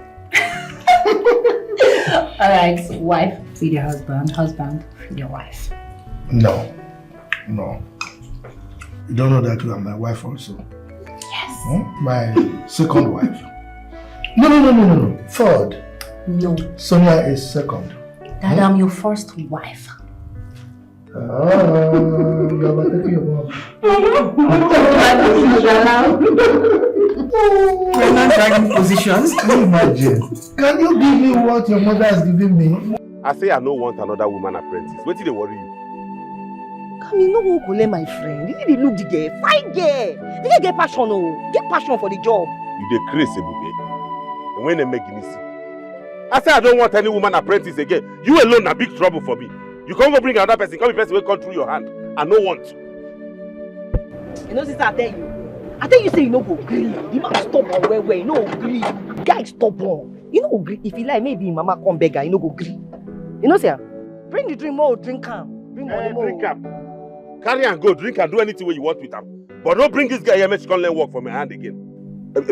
Alright, wife, feed your husband. Husband, feed your wife. No. You don't know that you are my wife also. Yes. My second wife. No. Third. No. Sonia is second. Dad, I'm your first wife. You are taking your mom. We're not dragging positions. Imagine. Can you give me what your mother has given me? I say I don't want another woman apprentice. What did they worry you? Come in, no one call my friend. You need to look the girl. Fine girl. You get passion, oh. Get passion for the job. You dey crazy, Ebube. And when they make it easy. I say I don't want any woman apprentice again. You alone are big trouble for me. You can't go bring another person. Come the person will come through your hand. I no want. You know, sister, I tell you, say you no go green. The man stubborn where you no go green. Guy stubborn. You no go green. If you like, maybe mama come beggar. You no go green. You know, sir. Bring the drink more, drink calm. Bring money more. Drink am. Carry and go, drink and do anything you want with them. But don't bring this guy here, make she come learn work for my hand again.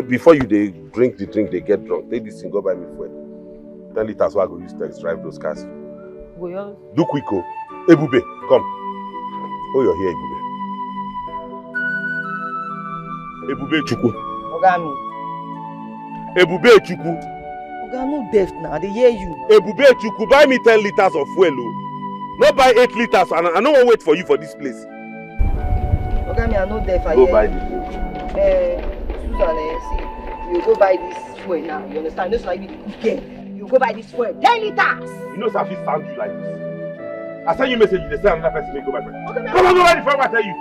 Before you they drink the drink, they get drunk. Take this thing, go buy me fuel. 10 liters so I go use to drive those cars. Do quick, oh. Ebube, come. Oh, you're here, Ebube. Ebube Chukwu. Ogami. Ebube Chukwu. Oga, no deaf now, they hear you. Ebube Chukwu, buy me 10 liters of fuel, oh. Not buy 8 liters, and I don't wait for you for this place. Ogami, I know deaf, I go hear buy you. Susan, see, you go buy this fuel now, you understand? This is like you go buy this fuel, 10 liters. You know, Safi sound you like this. I send you a message, they say another person may go back. Okay, come on, go buy the fuel, I tell you.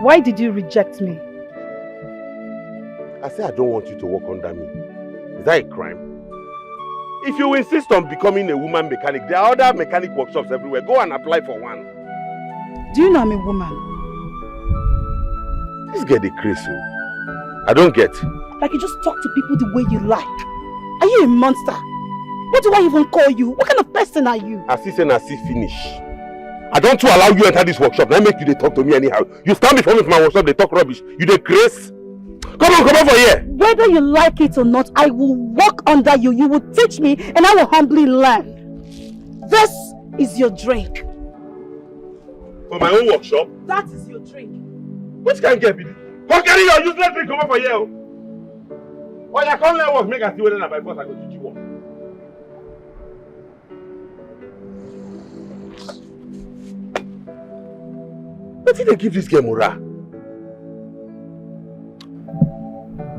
Why did you reject me? I say I don't want you to work under me. Is that a crime? If you insist on becoming a woman mechanic, there are other mechanic workshops everywhere. Go and apply for one. Do you know I'm a woman? This girl is crazy. I don't get. Like you just talk to people the way you like. Are you a monster? What do I even call you? What kind of person are you? Assistant and see finish. I don't to allow you enter this workshop. Now make you they talk to me anyhow. You stand before me for my workshop, they talk rubbish. You they grace. Come on for here. Whether you like it or not, I will walk under you. You will teach me and I will humbly learn. This is your drink. For my own workshop? That is your drink. Which can get me? How carry your useless drink come for here? Or you can't let work make us see whether by force I go teach you work. What did they give this girl morale?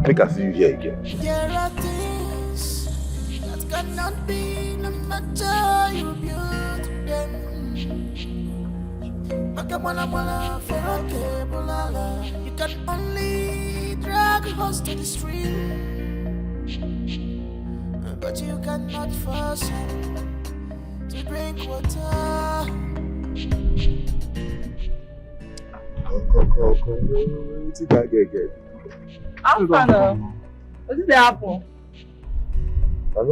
Make us see you here again. There are things that cannot be, no matter you build them. You can only drag us to the stream, but you cannot force him to drink water. I'm What did happen? I no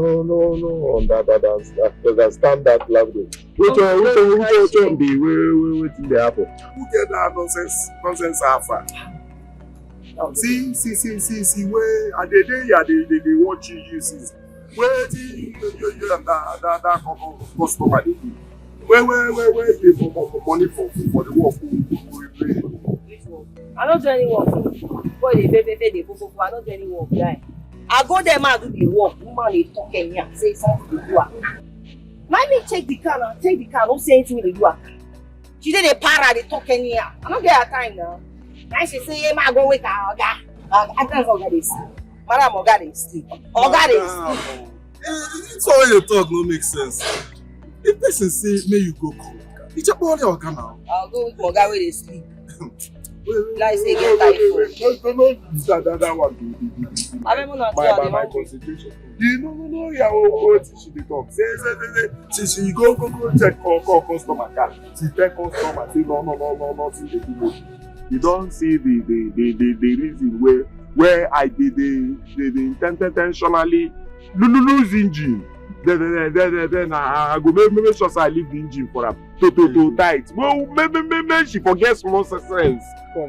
understand that language. Which one be waiting the apple? Who get that nonsense alpha? See where I they watch you uses. Where you and that customer they do. Where they for money for the work we play. I don't do any work. Boy, they I don't do any work, guy. I go there, man, do the work. Woman, they talk and yeah, say something to do. Let me take the car now. Take the car. Don't say anything to do. She did a para, they talk and yeah. I don't get her time now. Now she say, yeah, man, go wake up. I can't forget this. Madam, Oga, they sleep. Oga, they sleep. It's all you talk, no make sense. If person say, may you go cook, it's a body Oga now. I'll go with Oga where they sleep. Like say get typhoid. That one my concentration. You know, yeah, what she dey talk. Say, she go check call customer car. She tell customer say no, nothing dey do. You don't see the reason where I did intentionally lose engine. Then I go make sure I leave the engine for her to tight. Well, maybe she forgets more sense.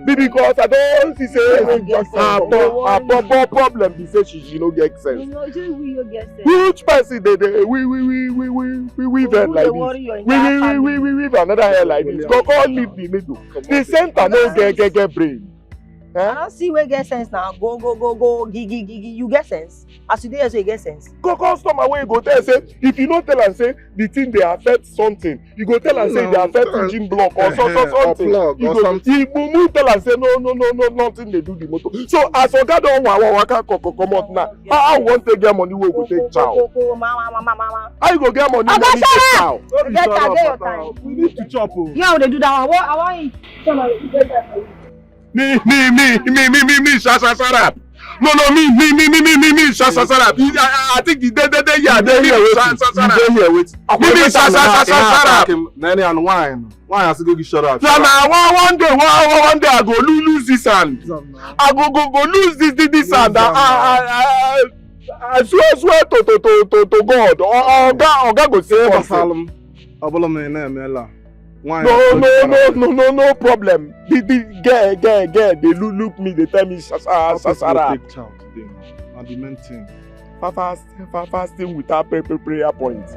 Because I don't see say her problem be say she no get sense. Which person we like this? We another hair like this. Go leave the middle. The center no get brain. I don't see where get sense now. Go, gigi. You get sense. As you dey so you get sense. Go customer where you go tell say if you don't tell and say the thing they affect something, you go tell and say they affect engine block or something. You go tell and say no, nothing they do the motor. So as Oga don waka come out now, how you want to get money we go take chow? Mama. How you go get money when you take chow? Get your time. We need to chop. Yeah, they do that one. I want eat. Me, shut up. No, me, shut up. I think the day, shut up. Nanny and wine has to go get shut up. One day I go lose this hand. I go lose this hand. I swear to God. Oga go save us. No problem. The girl, they look me, they tell me, Sasara. Fasting without prayer points.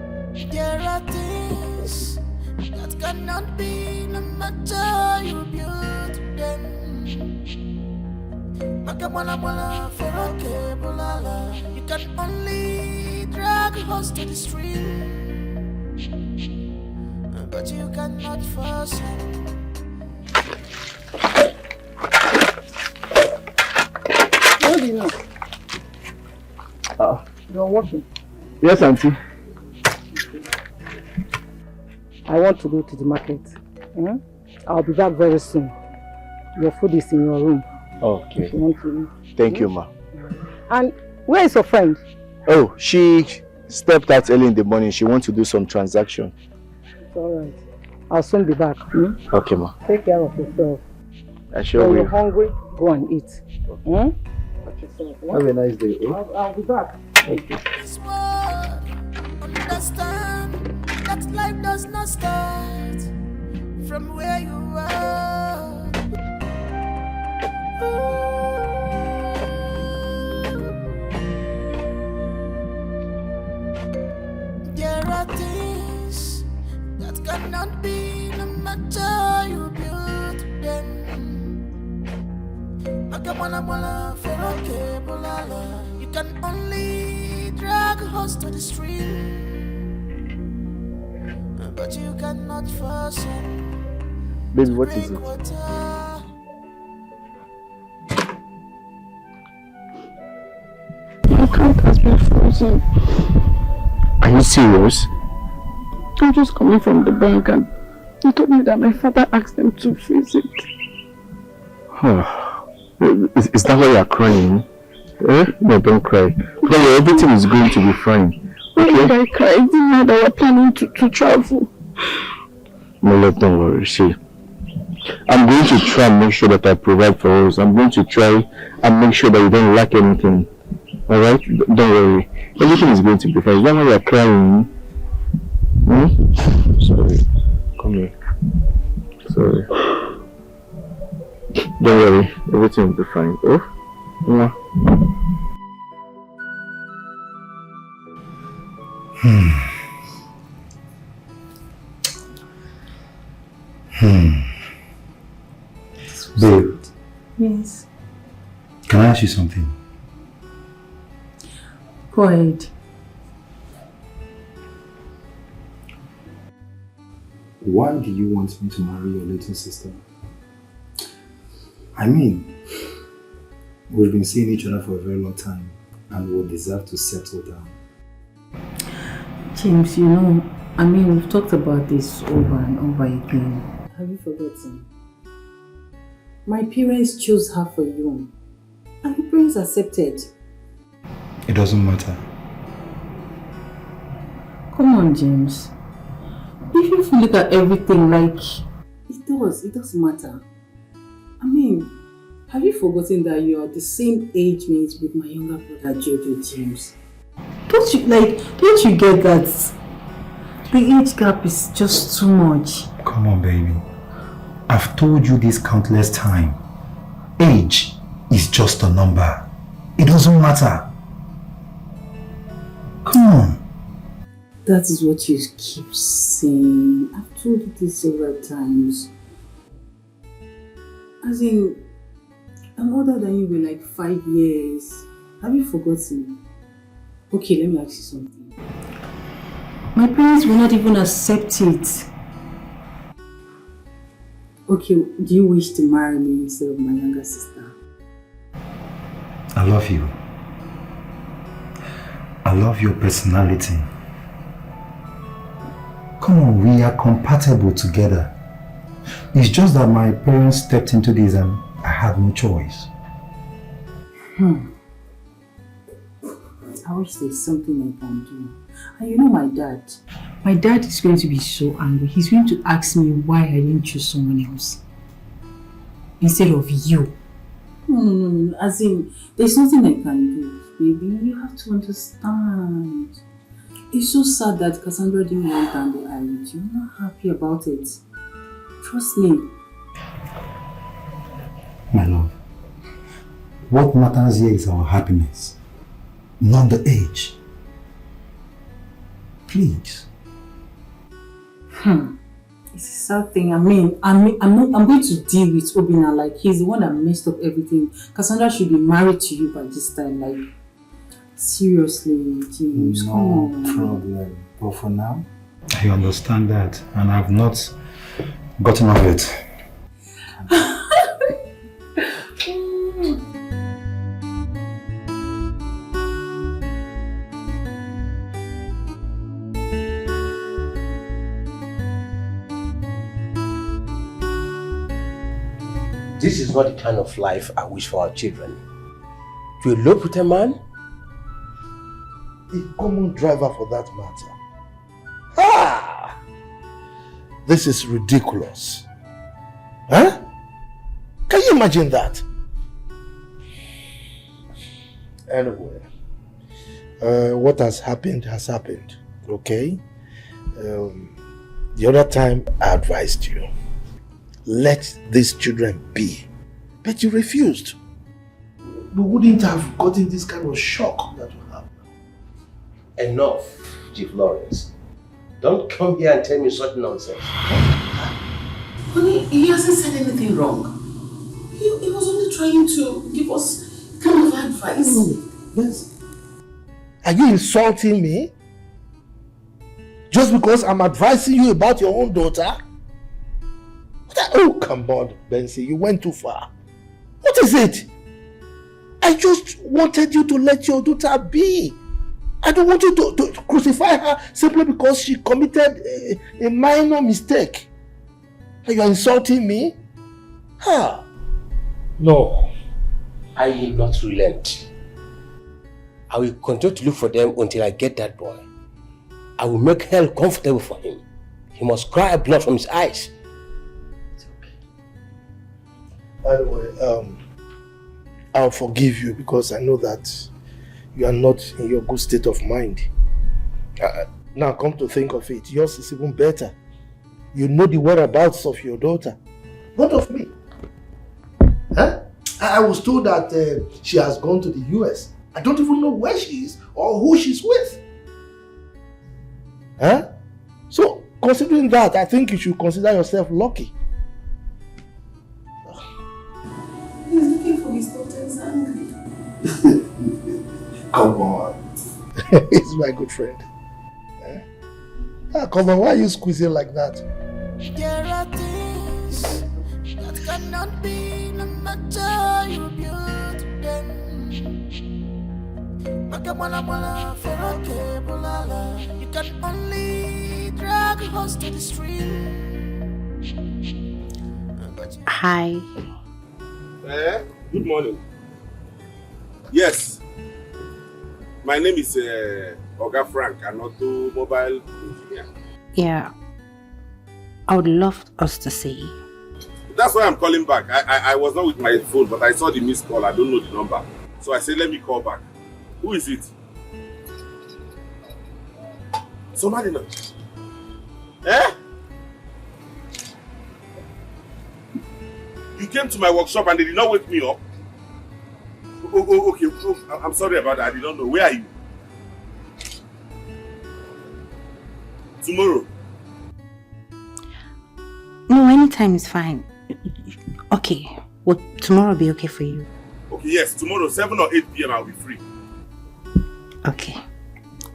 There are things that cannot be, no matter you build them. You can only drag us to the stream, but you cannot force him. What do you know? You're working. Yes, auntie. I want to go to the market. I'll be back very soon. Your food is in your room. Okay. If you want to eat. Thank you, ma. And where is your friend? Oh, she stepped out early in the morning. She wants to do some transaction. It's alright. I'll soon be back. Okay, ma. Take care of yourself. I sure When will. you're hungry, go and eat. Have a nice day. I'll be back. Okay. Understand that life does not start from where you are. There are things that cannot be, no matter how you build them. You can only drag a horse to the stream, but you cannot force him. Baby, what is it? My account has been frozen. Are you serious? I'm just coming from the bank and they told me that my father asked them to freeze it. Is that why you're crying? Eh? No, don't cry. Don't worry, everything is going to be fine. Why did I cry? I didn't know that we're planning to travel. No, love, don't worry. See, I'm going to try and make sure that I provide for us. I'm going to try and make sure that you don't lack anything. Alright? Don't worry. Everything is going to be fine. Is that why you're crying? Sorry. Come here. Sorry. Don't worry. Everything will be fine. Oh? Yeah. Babe, Yes. can I ask you something? Go ahead. Why do you want me to marry your little sister? I mean, we've been seeing each other for a very long time and we deserve to settle down. James, you know, I mean, we've talked about this over and over again. Have you forgotten? My parents chose her for you. And your parents accepted. It doesn't matter. Come on, James. If you look at everything like it does matter. I mean, have you forgotten that you are the same age mate with my younger brother Jojo, James? Don't you get that? The age gap is just too much. Come on, baby. I've told you this countless times. Age is just a number. It doesn't matter. Come on. That is what you keep saying. I've told you this several times. As in, I'm older than you by like 5 years. Have you forgotten? Okay, let me ask you something. My parents will not even accept it. Okay, do you wish to marry me instead of my younger sister? I love you. I love your personality. Come on, we are compatible together. It's just that my parents stepped into this and I had no choice. I wish there's something I can do. And you know my dad. My dad is going to be so angry. He's going to ask me why I didn't choose someone else instead of you. No. As in, there's nothing I can do, baby. You have to understand. It's so sad that Cassandra didn't want down the eye with you. I'm not happy about it. Trust me. My love, what matters here is our happiness, not the age. Please. It's a sad thing. I mean, I'm going to deal with Obina like he's the one that messed up everything. Cassandra should be married to you by this time. Like, seriously, James, come on. No problem. But for now, I understand that and I've not gotten over it. This is not the kind of life I wish for our children. To elope with a man? A common driver for that matter. Ah! This is ridiculous. Huh? Can you imagine that? Anyway, what has happened, okay? The other time I advised you, let these children be. But you refused. We wouldn't have gotten this kind of shock that we have. Enough, Chief Lawrence. Don't come here and tell me such nonsense. Honey, he hasn't said anything wrong. He was only trying to give us kind of advice. Yes. Are you insulting me? Just because I'm advising you about your own daughter? Oh, come on, Bensi, you went too far. What is it? I just wanted you to let your daughter be. I don't want you to crucify her simply because she committed a minor mistake. Are you insulting me? Huh? No, I will not relent. I will continue to look for them until I get that boy. I will make hell comfortable for him. He must cry blood from his eyes. It's okay. By the way, I'll forgive you because I know that you are not in your good state of mind. Now come to think of it, yours is even better. You know the whereabouts of your daughter. Not of me. Huh? I was told that she has gone to the US. I don't even know where she is or who she's with. Huh? So, considering that, I think you should consider yourself lucky. He's looking for his daughter's angry. Come on. He's my good friend. Huh? Come on, why are you squeezing like that? There are things that cannot be, no matter you build them. You can only drag a horse to the stream. Hi. Good morning. Yes. My name is Oga Frank, an automobile engineer. Yeah. I would love us to see. That's why I'm calling back. I was not with my phone, but I saw the missed call. I don't know the number. So I said, let me call back. Who is it? Somebody. Eh? You came to my workshop and they did not wake me up? Oh, okay. Oh, I'm sorry about that. I did not know. Where are you? Tomorrow. No, anytime is fine. Okay. Will tomorrow be okay for you? Okay, yes. Tomorrow, 7 or 8 p.m. I'll be free. Okay.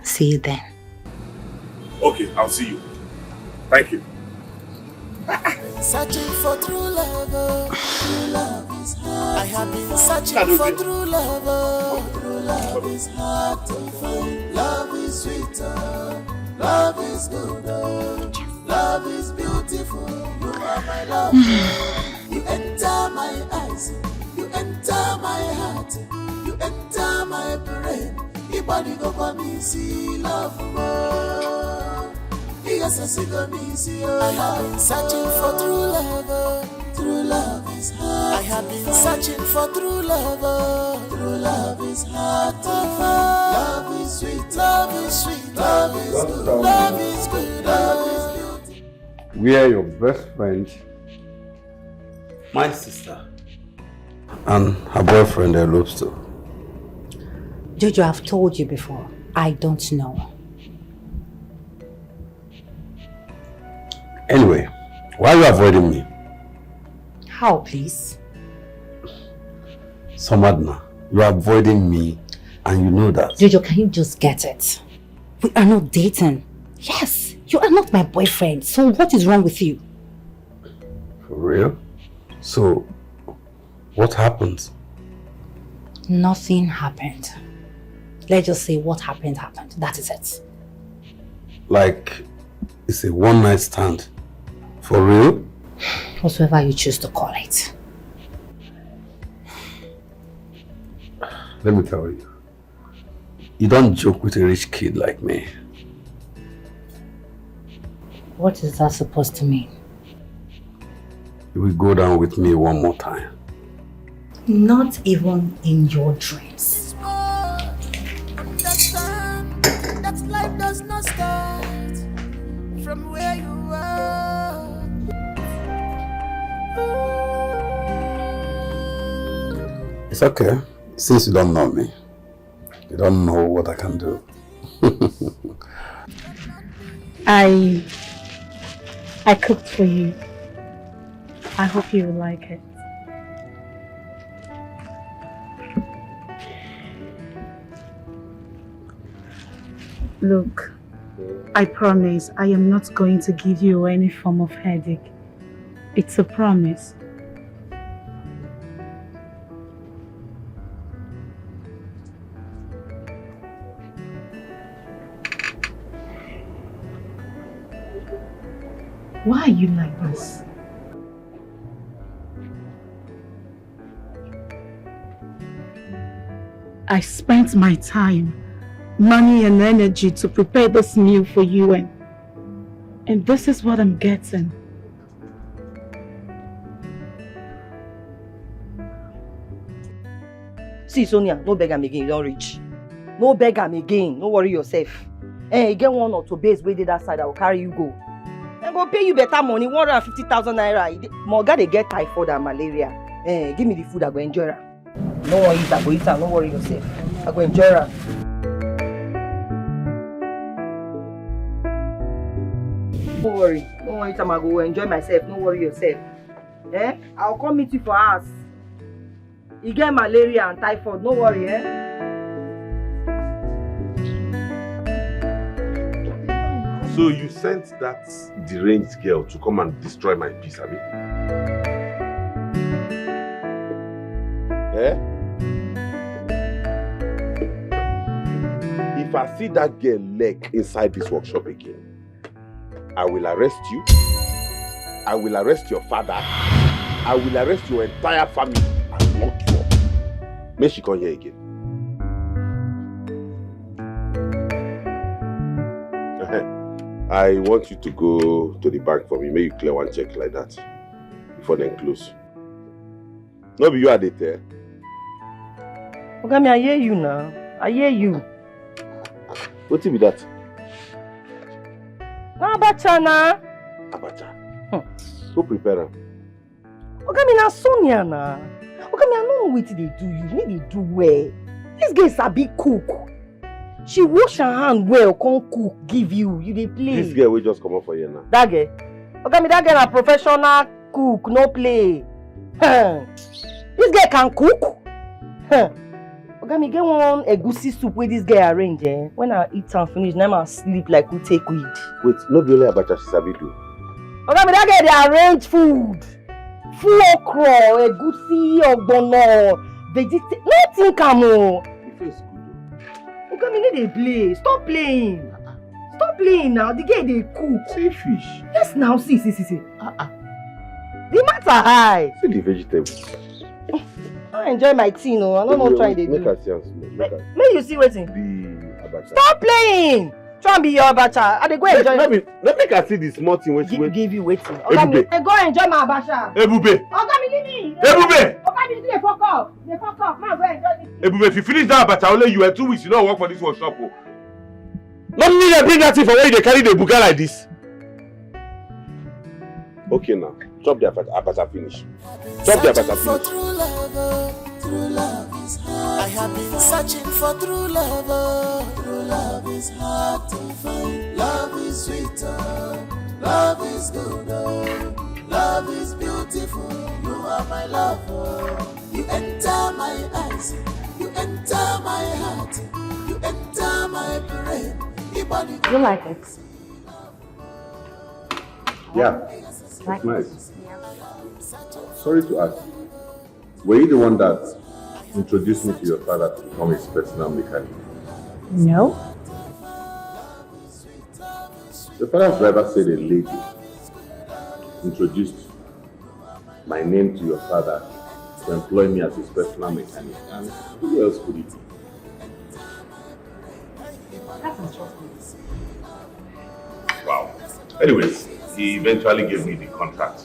See you then. Okay, I'll see you. Thank you. Searching for true love, true love is hard. I have been searching for true love, true love is hard to find. Love is sweeter, love is good, love is beautiful. You are my love. You enter my eyes, you enter my heart, you enter my brain. Anybody go for me, see love more. Yes, I see go me, see your love. I have been searching for true love is hard. I have been searching for true love is hard to find. Love is sweet, love is sweet, love is good, love is good, love is beautiful. We are your best friends. My sister. And her boyfriend elopes too. Jojo, I've told you before. I don't know. Anyway, why are you avoiding me? How, please? Samadna, you are avoiding me and you know that. Jojo, can you just get it? We are not dating. Yes, you are not my boyfriend. So what is wrong with you? For real? So, what happened? Nothing happened. Let's just say what happened, happened. That is it. Like, it's a one-night stand. For real? Whatsoever you choose to call it. let me tell you. You don't joke with a rich kid like me. What is that supposed to mean? You will go down with me one more time. Not even in your dreams. Understand that life does not start from where you are. It's okay. Since you don't know me, you don't know what I can do. I cooked for you. I hope you will like it. Look, I promise I am not going to give you any form of headache. It's a promise. Why are you like this? I spent my time, money and energy to prepare this meal for you and this is what I'm getting. See, Sonia, no beg am again, you don't reach. No beg am again, no worry yourself. You get one or two base where that side, I will carry you go. I go pay you better money, 150,000 naira. Moga they get typhoid and malaria. Give me the food, I go enjoy it. No one eat, I go eat, no worry yourself. I go enjoy it. Don't worry, I go enjoy myself, no worry yourself. I'll come meet you for us. You get malaria and typhoid, no worry, So you sent that deranged girl to come and destroy my peace, Abi? If I see that girl leg inside this workshop again, I will arrest you. I will arrest your father. I will arrest your entire family and lock you up. May she come here again. I want you to go to the bank for me. May you clear one check like that before then close. No be you are there. Ogami, I hear you now. I hear you. What be that? Na abacha na. Abacha. Go prepare am. Ogami, na Sonia na. Ogami, I don't know what they do. You need to do well. This girl is a big cook. She wash her hand well, come cook, give you. You dey play. This girl will just come up for you now. That girl? Okay, that girl a professional cook, no play. This girl can cook. Okay, me get one egusi soup where this girl arrange. When I eat and finish, now I sleep like we take weed. Wait, no be only abacha she sabi do. Okay, me that girl they arrange food. Full okra, egusi, ogbono, vegetable. Nothing come on. Come in, they play. Stop playing. Stop playing now. The girl they cook. See fish. Yes, now see. The matter high. See the vegetables. I enjoy my tea, no. I don't know trying to do. Make her see and smell. May you see waiting. The abacha. Stop playing. Try and be your abacha. I go enjoy. Let make her see the small thing when she give you waiting. Ebube. I go enjoy my abacha. Ebube. Ogami, leave me. Ebube. Ogami, they fuck up. They fuck up. Man, go enjoy this. Ebube, if you finish that abacha, only you 2 weeks, you don't work for this workshop. Not me that bring that thing for where they carry the buga like this. Okay now, chop the abacha finish. Chop the abacha finish. True love is hard. I have been searching for true love. True love is hard to find. Love is sweeter. Love is good. Love is beautiful. You are my lover. You enter my eyes. You enter my heart. You enter my brain. You like it? Yeah, it's nice. Sorry to ask, were you the one that introduced me to your father to become his personal mechanic? No. Your father's driver said a lady introduced my name to your father to employ me as his personal mechanic, and who else could it be? That's interesting. Wow. Anyways, he eventually gave me the contract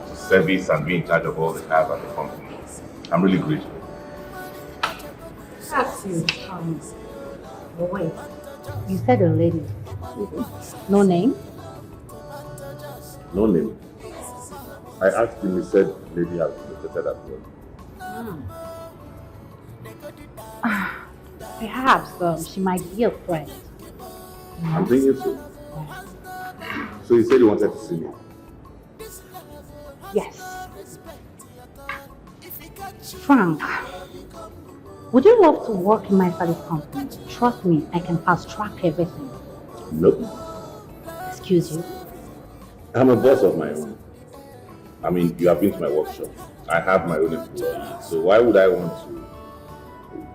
to service and be in charge of all the cars at the company. I'm really grateful. That's you. But wait, you said a lady. No name? No name. I asked him, he said lady has located at work. Perhaps she might be a friend. I'm thinking so. So he said he wanted to see me. Yes. Frank, would you love to work in my father's company? Trust me, I can fast track everything. Nope. Excuse you? I'm a boss of my own. I mean, you have been to my workshop. I have my own employees. So why would I want to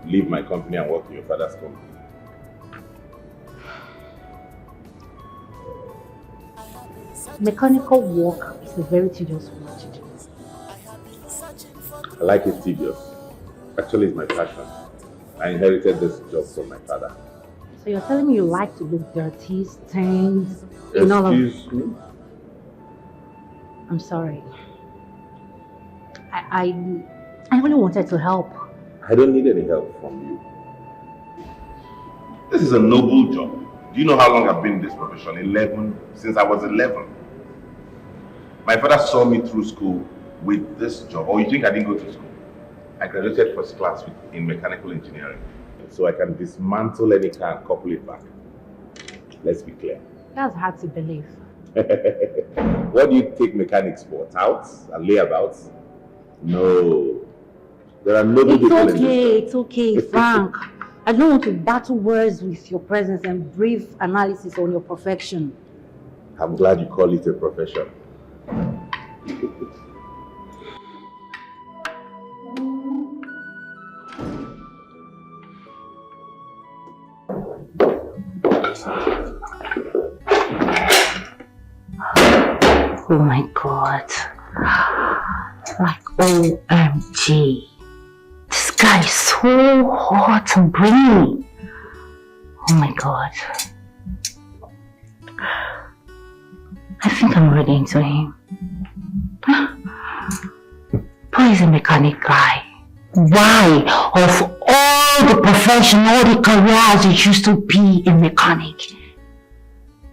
leave my company and work in your father's company? Mechanical work is a very tedious work to do. I like it tedious. Actually, it's my passion. I inherited this job from my father. So you're telling me you like to look dirty, stains, and all of... Excuse me? I'm sorry. I only wanted to help. I don't need any help from you. This is a noble job. Do you know how long I've been in this profession? Since I was 11. My father saw me through school with this job. Or you think I didn't go to school? I graduated first class in mechanical engineering. So I can dismantle any car and couple it back. Let's be clear. That's hard to believe. What do you take mechanics for? Touts and layabouts? No. There are no people in this job. It's okay, Frank. I don't want to battle words with your presence and brief analysis on your perfection. I'm glad you call it a profession. Oh my God. Like OMG. This guy is so hot and brainy. Oh my God. I think I'm ready into him. Boy is a mechanic guy. Why, of all the professions, all the careers, it used to be a mechanic?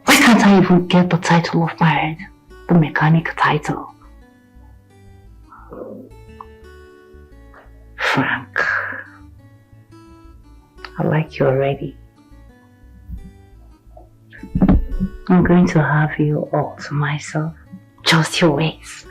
Why can't I even get the title of my head? The mechanic title. Frank, I like you already. I'm going to have you all to myself. Just your ways.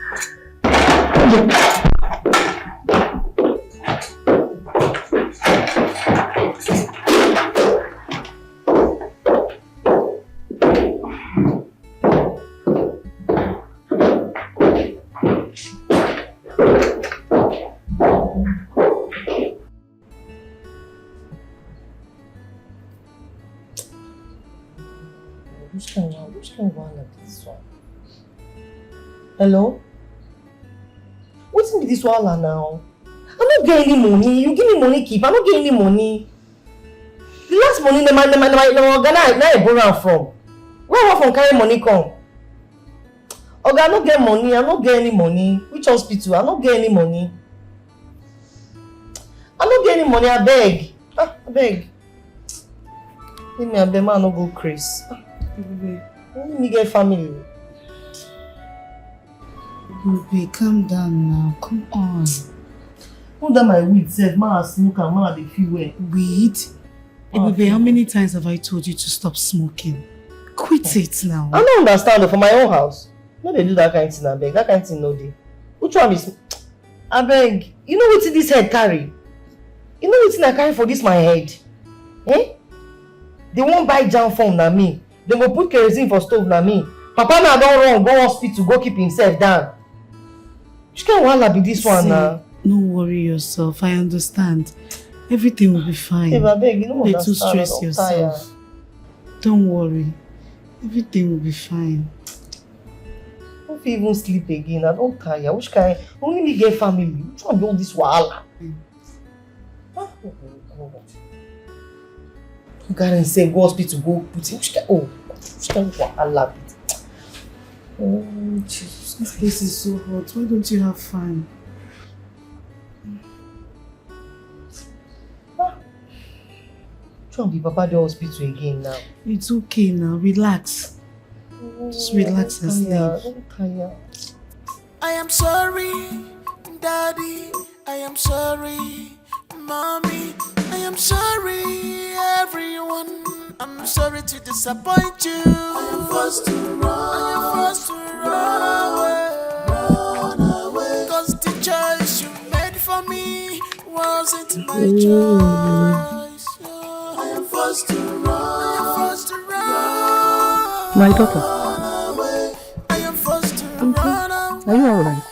Which kind of one like this one? Hello? What's be this one now? I'm not getting any money. You give me money, keep. I'm not getting any money. The last money the man I borrow from. Where from carry money come? Oga, I don't get money. I don't get any money. Which hospital? I don't get any money. I don't get any money. I beg. I beg. Let me have the man no go crazy. Let me get family. Baby, calm down now. Come on. Under my weed, self, man, smoke and man, they feel well. Weed? Baby, how many times have I told you to stop smoking? Quit it now. I don't understand for my own house. No, they do that kind of thing, I beg. That kind of thing, no, they. Which one is. I beg. You know what's this head carry? You know what's I carry for this my head? Eh? They won't buy jam phone na me. They go put kerosene for stove na me. Papa now don't run, go hospital, go keep himself down. Which kind of wahala be this one now? Don't worry yourself, I understand. Everything will be fine. Hey, I beg, you don't Don't understand. stress yourself. Don't worry. Everything will be fine. I'm don't even sleep again. I don't tire. Which kind? Only me get family. Which one be all this wahala? Oh God. You gotta say go hospital, go put in. Which kind wahala? Oh Jesus. This place is so hot. Why don't you have fun? Try and be Papa the hospital again now. It's okay now. Relax. Just relax and sleep. Don't tire. I am sorry, Daddy. I am sorry, Mommy. I am sorry, everyone. I'm sorry to disappoint you. I am forced to run. I am forced to run away. Cause the choice you made for me wasn't my choice. I am forced to run. I am forced to run. My daughter. I am forced to run away. Are you alright?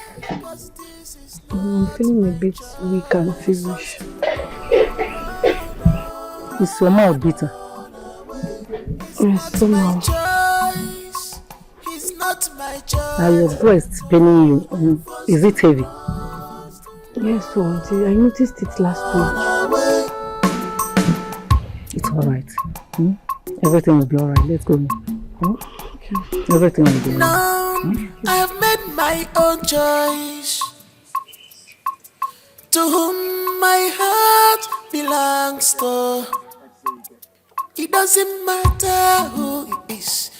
I'm feeling a bit weak and feverish. Is your mouth bitter? Yes, somehow. Are your breasts paining you? Is it heavy? Yes, so auntie, I noticed it last week. It's alright. Everything will be alright. Let's go. Okay. Everything will be No, alright. I have made my own choice. To whom my heart belongs to. It doesn't matter who he is.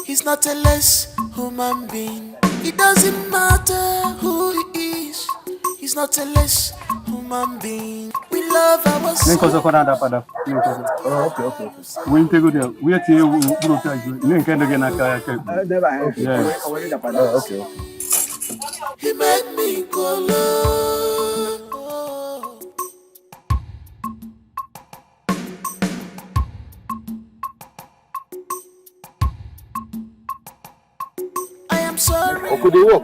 He's not a less human being. It doesn't matter who he is. He's not a less human being. We love ourselves. Oh, okay. When you go there, we are to you. You can't again. Okay. He made me go low. I am sorry. Could you walk?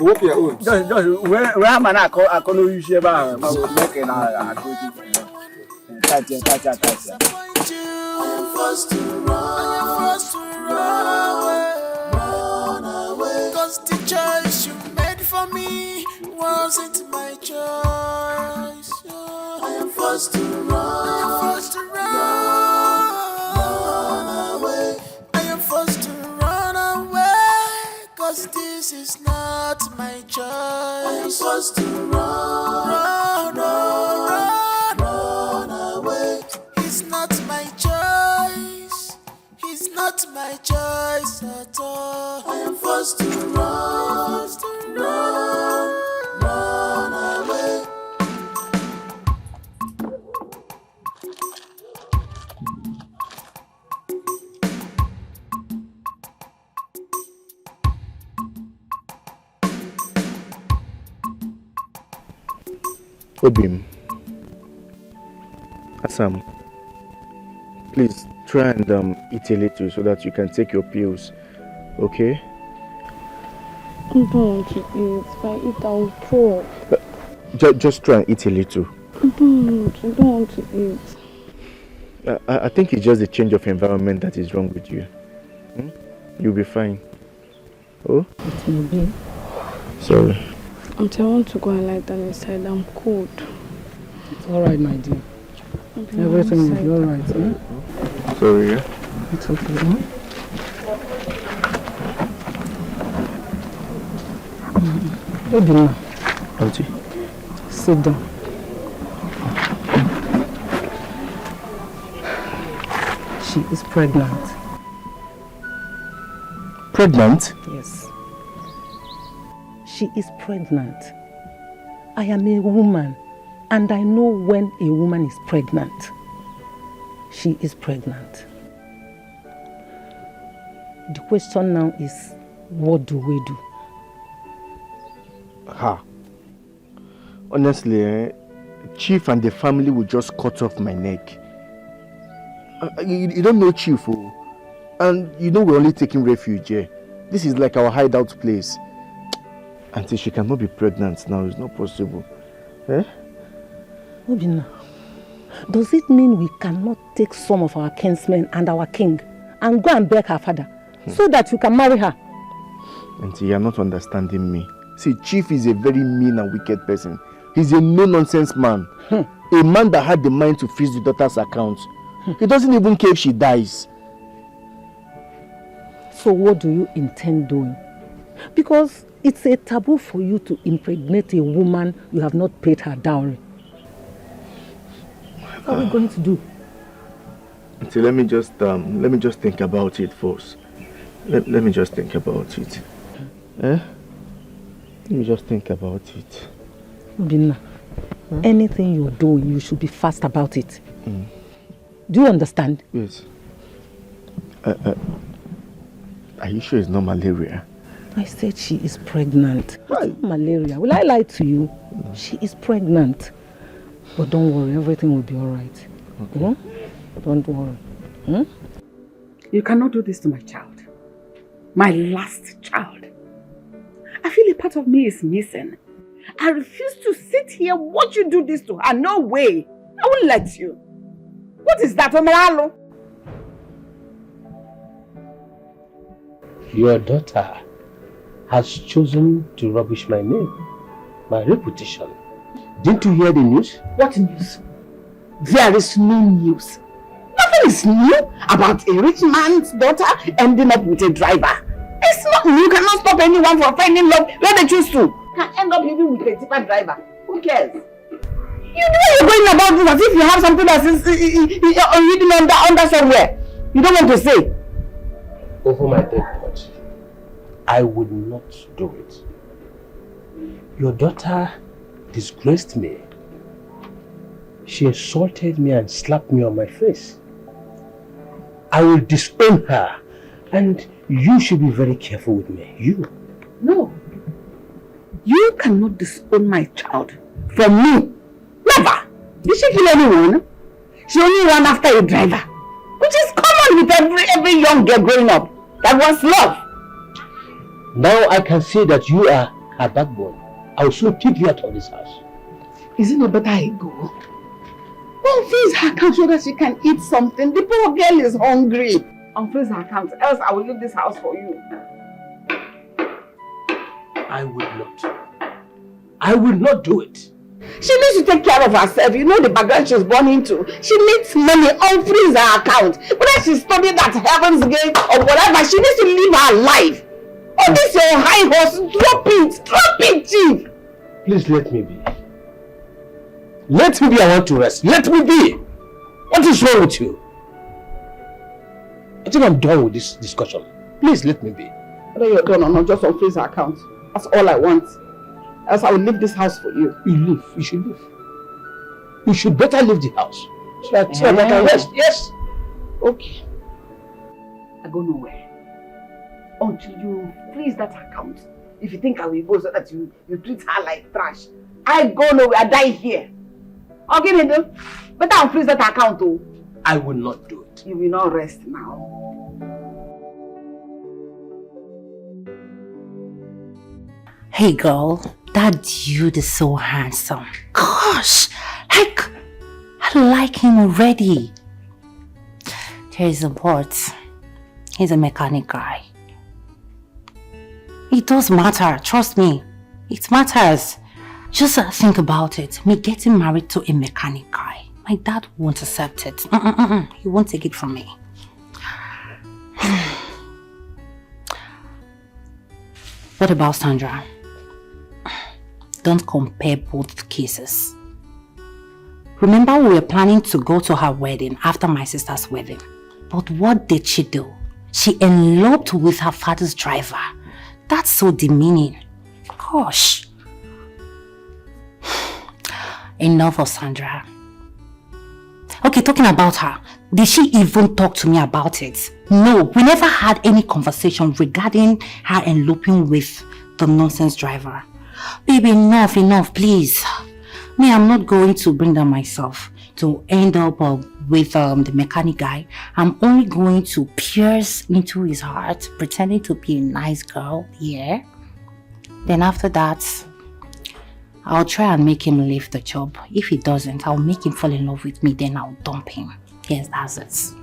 Walk your own. Just where am I? I can't use your bar. I'm working. I am forced to run away. Cause the choice you made for me wasn't my choice. I am forced to run. I am forced to run away. I am forced to run away. Cause this is not my choice. I am forced to run away. It's not my choice. It's not my choice at all. I am forced to run away. Obim, Assam, please try and eat a little so that you can take your pills, okay? I don't want to eat. If I eat, I'll throw up. Just try and eat a little. I don't want to eat. I think it's just the change of environment that is wrong with you. You'll be fine. Oh? It will be. Sorry. I want to go and lie down inside. I'm cold. It's alright, my dear. Everything will be alright. Sorry, yeah? It's okay. Obinna. Auntie? Sit down. She is pregnant. Pregnant? Yes. She is pregnant. I am a woman and I know when a woman is pregnant. She is pregnant. The question now is, what do we do? Honestly, Chief and the family will just cut off my neck. You don't know Chief, and you know we're only taking refuge here. This is like our hideout place. Auntie, she cannot be pregnant now. It's not possible. Eh? Obinna, does it mean we cannot take some of our kinsmen and our king and go and beg her father so that you can marry her? Auntie, you're not understanding me. See, Chief is a very mean and wicked person. He's a no-nonsense man. A man that had the mind to freeze the daughter's account. He doesn't even care if she dies. So what do you intend doing? Because it's a taboo for you to impregnate a woman you have not paid her dowry. What are we going to do? Auntie, let me just think about it first. Let me just think about it. Let me just think about it. Obinna, anything you're doing, you should be fast about it. Do you understand? Yes. Are you sure it's not malaria? I said she is pregnant. It's not malaria. Will I lie to you? No. She is pregnant. But don't worry, everything will be alright. Okay. Don't worry. You cannot do this to my child. My last child. I feel a part of me is missing. I refuse to sit here watch you do this to her. No way. I won't let you. What is that, Omeralo? Your daughter has chosen to rubbish my name, my reputation. Didn't you hear the news? What news? There is no news. Nothing is new about a rich man's daughter ending up with a driver. It's not new. You cannot stop anyone from finding love where they choose to. Can end up living with a tipper driver. Who cares? You know you're going about this as if you have something that is hidden under somewhere. You don't want to say. Over my dead body, I would not do it. Your daughter disgraced me. She insulted me and slapped me on my face. I will disown her, and you should be very careful with me. You. No. You cannot disown my child from me. Never. Did she kill anyone? She only ran after a driver, which is common with every young girl growing up that wants love. Now I can see that you are her backbone. I will soon kick you out of this house. Is it not better I go? Unfreeze her account so that she can eat something. The poor girl is hungry. Unfreeze her account, else I will leave this house for you. I will not. I will not do it. She needs to take care of herself. You know the background she was born into. She needs money. Unfreeze her account. Whether she studied at Heaven's Gate or whatever, she needs to live her life. Oh, this your high horse. Drop it, Chief. Please let me be. Let me be. I want to rest. Let me be. What is wrong with you? I think I'm done with this discussion. Please let me be. Whether you're done or not, just unfreeze her account. That's all I want. Else I will leave this house for you. You leave. You should leave. You should better leave the house. So I can rest. Yes. Okay. I go nowhere until you freeze that account. If you think I will go so that you treat her like trash, I go nowhere. I die here. Okay, Nendo. Better unfreeze that account, though. I will not do it. You will not rest now. Hey girl, that dude is so handsome. Gosh, I like him already. There is a but. He's a mechanic guy. It does matter, trust me. It matters. Just think about it. Me getting married to a mechanic guy. My dad won't accept it. He won't take it from me. What about Sandra? Don't compare both cases. Remember we were planning to go to her wedding after my sister's wedding. But what did she do? She eloped with her father's driver. That's so demeaning. Gosh. Enough of Sandra. Okay, talking about her. Did she even talk to me about it? No, we never had any conversation regarding her eloping with the nonsense driver. Baby, enough, please. Me, I'm not going to bring down myself to end up with the mechanic guy. I'm only going to pierce into his heart, pretending to be a nice girl, yeah? Then after that, I'll try and make him leave the job. If he doesn't, I'll make him fall in love with me, then I'll dump him. Yes, that's it.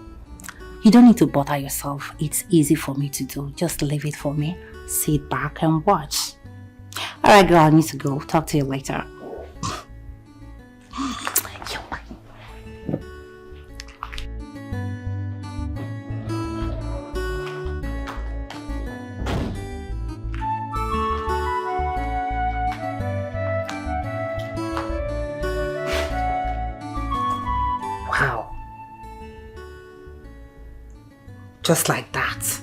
You don't need to bother yourself. It's easy for me to do. Just leave it for me. sit back and watch. Alright girl, I need to go. Talk to you later. Wow. Just like that.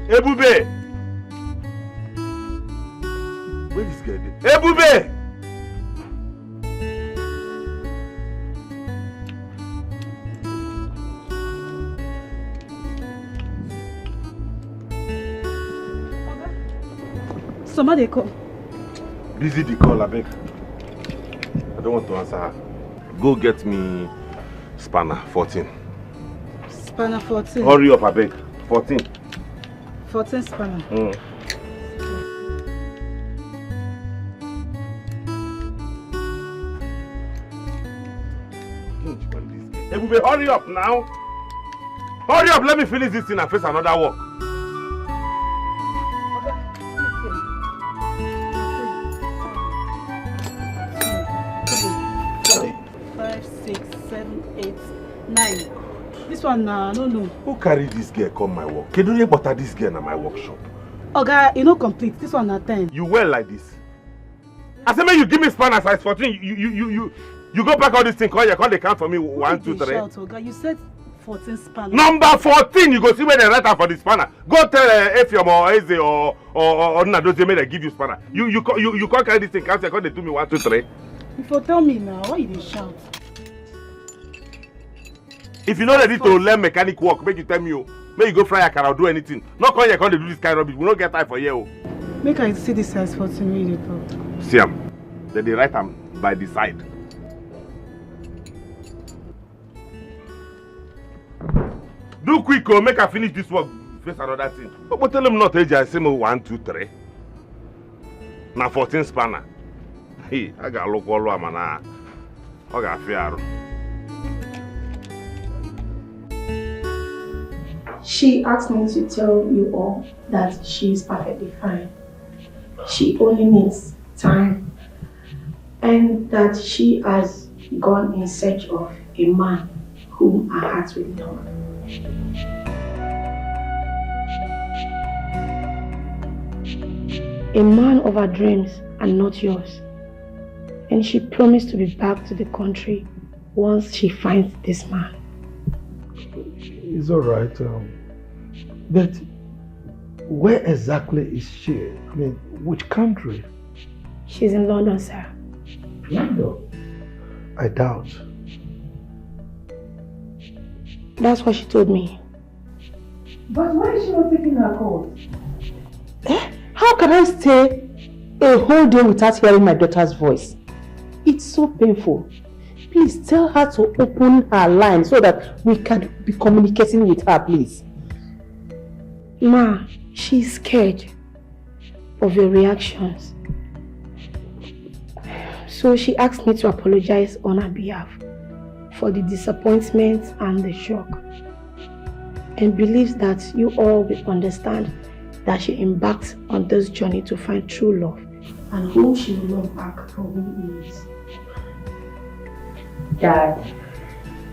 Ebube! Where is this girl? Ebube! Somebody call. Busy the call, I beg. I don't want to answer her. Go get me spanner 14. Spanner 14. Hurry up, I beg. 14. 14 spanner. Ebube, hurry up now. Hurry up, let me finish this thing and face another work. Five, 6, 7, 8, 9. This one, no. Who carried this girl come my work? Can you butter this girl in my workshop? Okay, you know complete. This one, 10. You well like this? I said, man, you give me spanner size 14. You go back all this thing. Call they count for me. 1, 2, 3. Shout, Oga. You said 14 spanner. Number 14. You go see where they write out for the spanner. Go tell Efiom or Eze or Nadoze may they give you spanner. You can't carry this thing. Can't say they do me 1, 2, 3. If you tell me now, why you shout? If you're not ready to learn mechanic work, make you tell me, make you go fry a car or do anything. Not come here, come to do this kind of rubbish. We don't get time for you. Make I see this size 14 when you talk. See them. Then they write them by the side. Do quick, make I finish this work. Face another thing. But tell them not age. I say 1, 2, 3. Now 14 spanner. Hey, I got look all over, man. I got fear. She asked me to tell you all that she is perfectly fine. She only needs time. And that she has gone in search of a man whom her heart will love. A man of her dreams and not yours. And she promised to be back to the country once she finds this man. It's all right. But where exactly is she? I mean, which country? She's in London, sir. London? I doubt. That's what she told me. But why is she not taking her calls? How can I stay a whole day without hearing my daughter's voice? It's so painful. Please tell her to open her line so that we can be communicating with her, please. Ma, she's scared of your reactions. So she asked me to apologize on her behalf for the disappointment and the shock. And believes that you all will understand that she embarked on this journey to find true love and whom she will love back for who he is. Dad,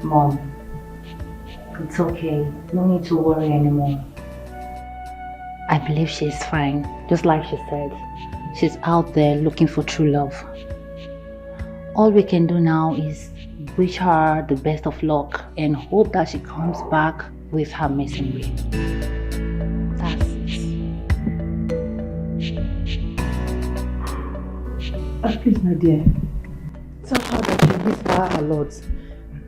Mom, it's okay. No need to worry anymore. I believe she's fine. Just like she said, she's out there looking for true love. All we can do now is wish her the best of luck and hope that she comes back with her missing ring. That's it. Please, my dear, tell her that we miss her a lot.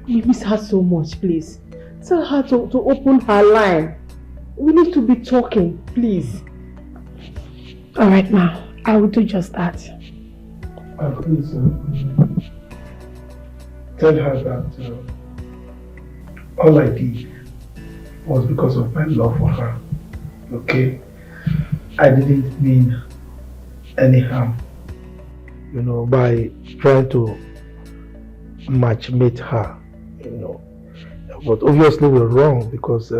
We miss her so much, please. Tell her to open her line. We need to be talking, please. Alright, ma. I will do just that. Please, tell her that all I did was because of my love for her. Okay? I didn't mean any harm. You know, by trying to matchmate her, you know. But obviously we're wrong because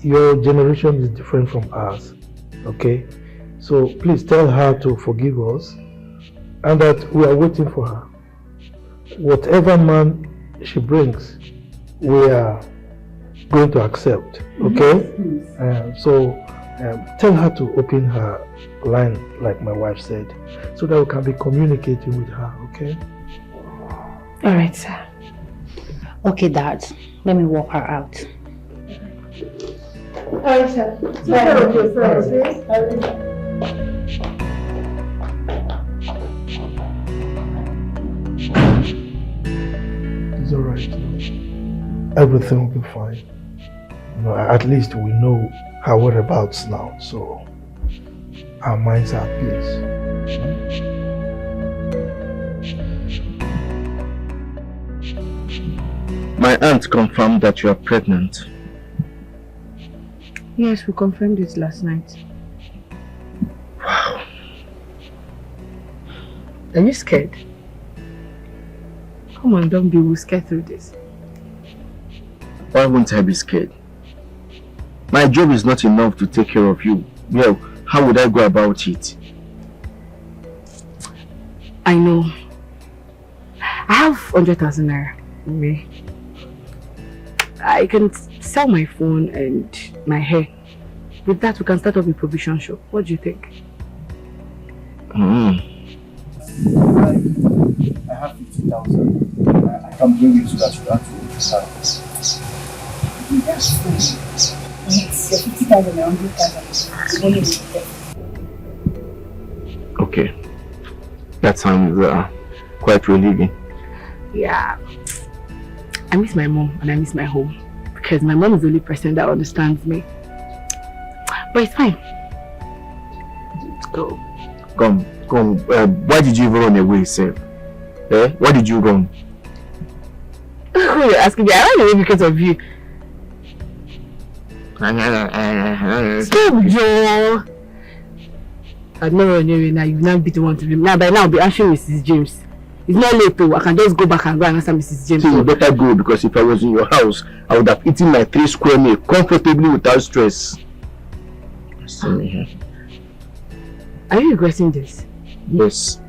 your generation is different from ours. Okay? So please tell her to forgive us and that we are waiting for her. Whatever man she brings, we are going to accept. Okay? Yes, tell her to open her line like my wife said, so that we can be communicating with her. Okay? Alright, sir. Okay, Dad. Let me walk her out. Alright, sir. It's alright. Everything will be fine. You know, at least we know her whereabouts now, so our minds are at peace. My aunt confirmed that you are pregnant. Yes, we confirmed it last night. Wow. Are you scared? Come on, don't be, we'll get through this. Why won't I be scared? My job is not enough to take care of you. Well, how would I go about it? I know. I have 100,000 naira in me. I can sell my phone and my hair. With that, we can start up a provision shop. What do you think? I have 50,000. I can bring it so that you have to start. That's fine. It's 50,000 and 100,000. Okay. That sounds quite relieving. Yeah. I miss my mom and I miss my home. Because my mom is the only person that understands me. But it's fine. Let's go. Come. Why did you even run away, sir? Eh? Why did you run? You're asking me. I ran away because of you. Stop, Joe. I'd not run away now. You've now be the one to be. Now, by now, I'll be answering Mrs. James. It's not late though. I can just go back and go and answer Mrs. James. So you better go, because if I was in your house, I would have eaten my 3 square meal comfortably without stress. Are you regretting this? Yes.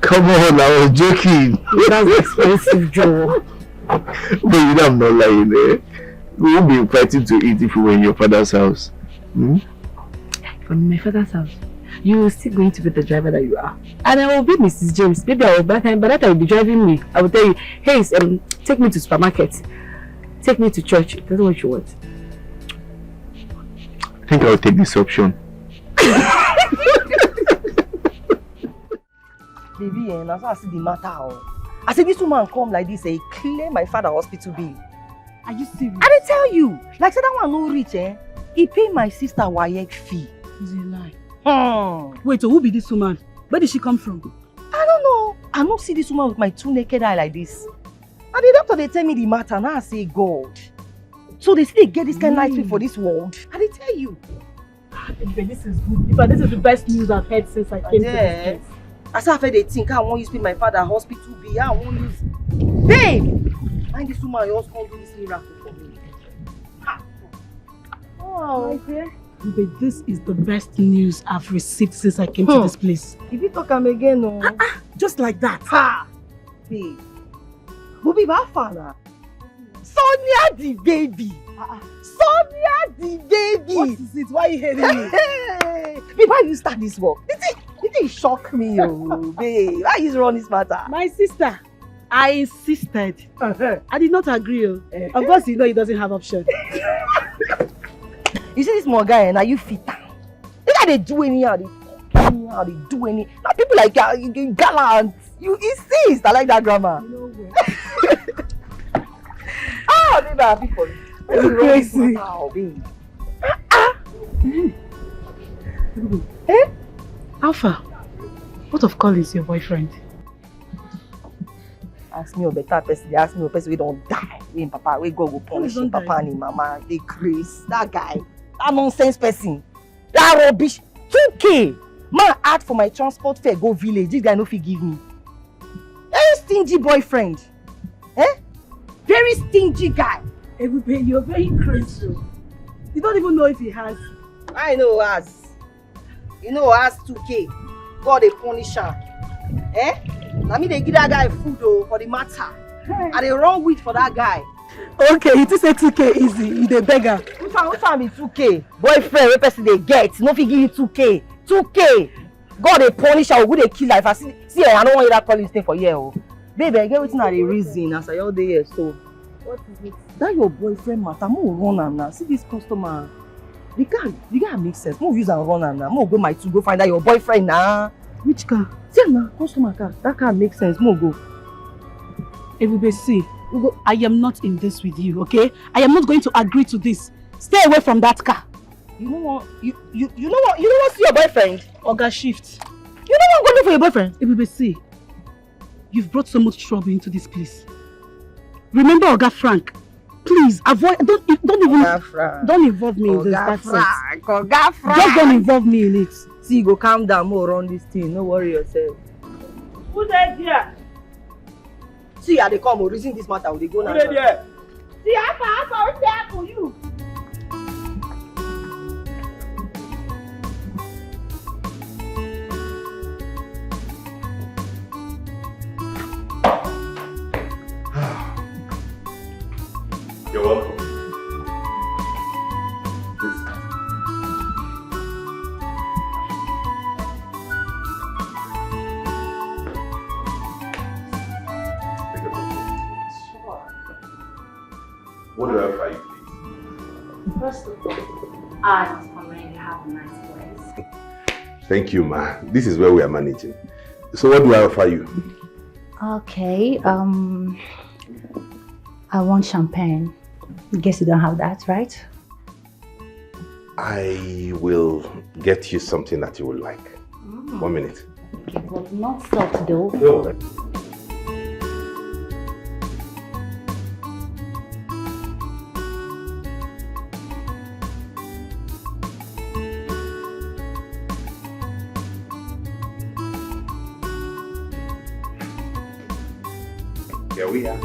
Come on, I was joking. That's expensive, Joe. But you know I'm not lying there. We won't be invited to eat if we were in your father's house. From my father's house? You are still going to be the driver that you are. And I will be Mrs. James. Maybe I will by that time you'll be driving me. I will tell you, hey, take me to supermarket. Take me to church. That's what you want. I think I'll take this option. Baby, that's how I see the matter. I said this woman come like this, clear my father hospital bill. Are you serious? I didn't tell you. Like said that one no rich, He pay my sister YX fee. It's a lie. Wait, so who be this woman? Where did she come from? I don't know. I don't see this woman with my 2 naked eye like this. And the doctor they tell me the matter, now I say God. So they still get this kind of life for this world. I didn't tell you. This is good. But this is the best news I've heard since I came to this place. As I they think I won't use pay my father hospital bill. I won't use. Babe! Mind this woman you also can't do this miracle for me. Oh, my but this is the best news I've received since I came to this place. If you talk him again, no. Just like that. Babe. Who be my father? Sonia the baby. Sonia the baby. What is it? Why are you hating me? Before you start this work, it shock me, babe. Why you run this matter? My sister, I insisted. I did not agree. Of course, you know he doesn't have option. You see this small guy, now you fit down. They guy they do anyhow, they talk anyhow, they do any. Now people like gallant. You insist. I like that grammar. You know where? Baby, I'm happy for you. You're crazy. Wow, babe. Eh? Alpha, what of call is your boyfriend? Ask me a better person. They ask me a person we don't die. We papa, we go punish him, papa and him, mama. They crazy. That guy, that nonsense person, that rubbish. 2K. Man, ask for my transport fare, go village. This guy no fit give me. Very stingy boyfriend. Eh? Very stingy guy. Everybody, you're very crazy. You don't even know if he has. I know has. You know has 2K. God they punish her. Eh? Now me they give that guy food though for the matter. Are they wrong with for that guy? Okay, you just say 2K easy. You the beggar. Who found me 2K? Boyfriend, what person they get? No fit give you 2K. 2K. God they punish her. Who they kill her? If I see, I don't want you that calling thing for here. Oh. Baby, I get what's not the reason as I all day here. So what is it? That your boyfriend matter. More run am now. See this customer. The guy makes sense. More use and run am now. More go my to go find out your boyfriend now. Which car? See now, customer car. That car makes sense. More go. Everybody see. I am not in this with you, okay? I am not going to agree to this. Stay away from that car. You know what? You know what? You know what's your boyfriend? Oga shift. You know what I'm going for your boyfriend? Everybody see. You've brought so much trouble into this place. Remember Oga Frank. Please avoid. Don't involve me in this. Oga Frank. Just don't involve me in it. See, go calm down more on this thing. No worry yourself. Who's there? See, they come or reason this matter. They go now. Who's there? See, Alpha, what's there for you? You're welcome. What do I have for you, please? First of all, I must already have a nice place. Thank you, ma. This is where we are managing. So what do I offer you? Okay, I want champagne. Guess you don't have that, right? I will get you something that you will like. 1 minute. Okay, but not soft though. No. Here we are.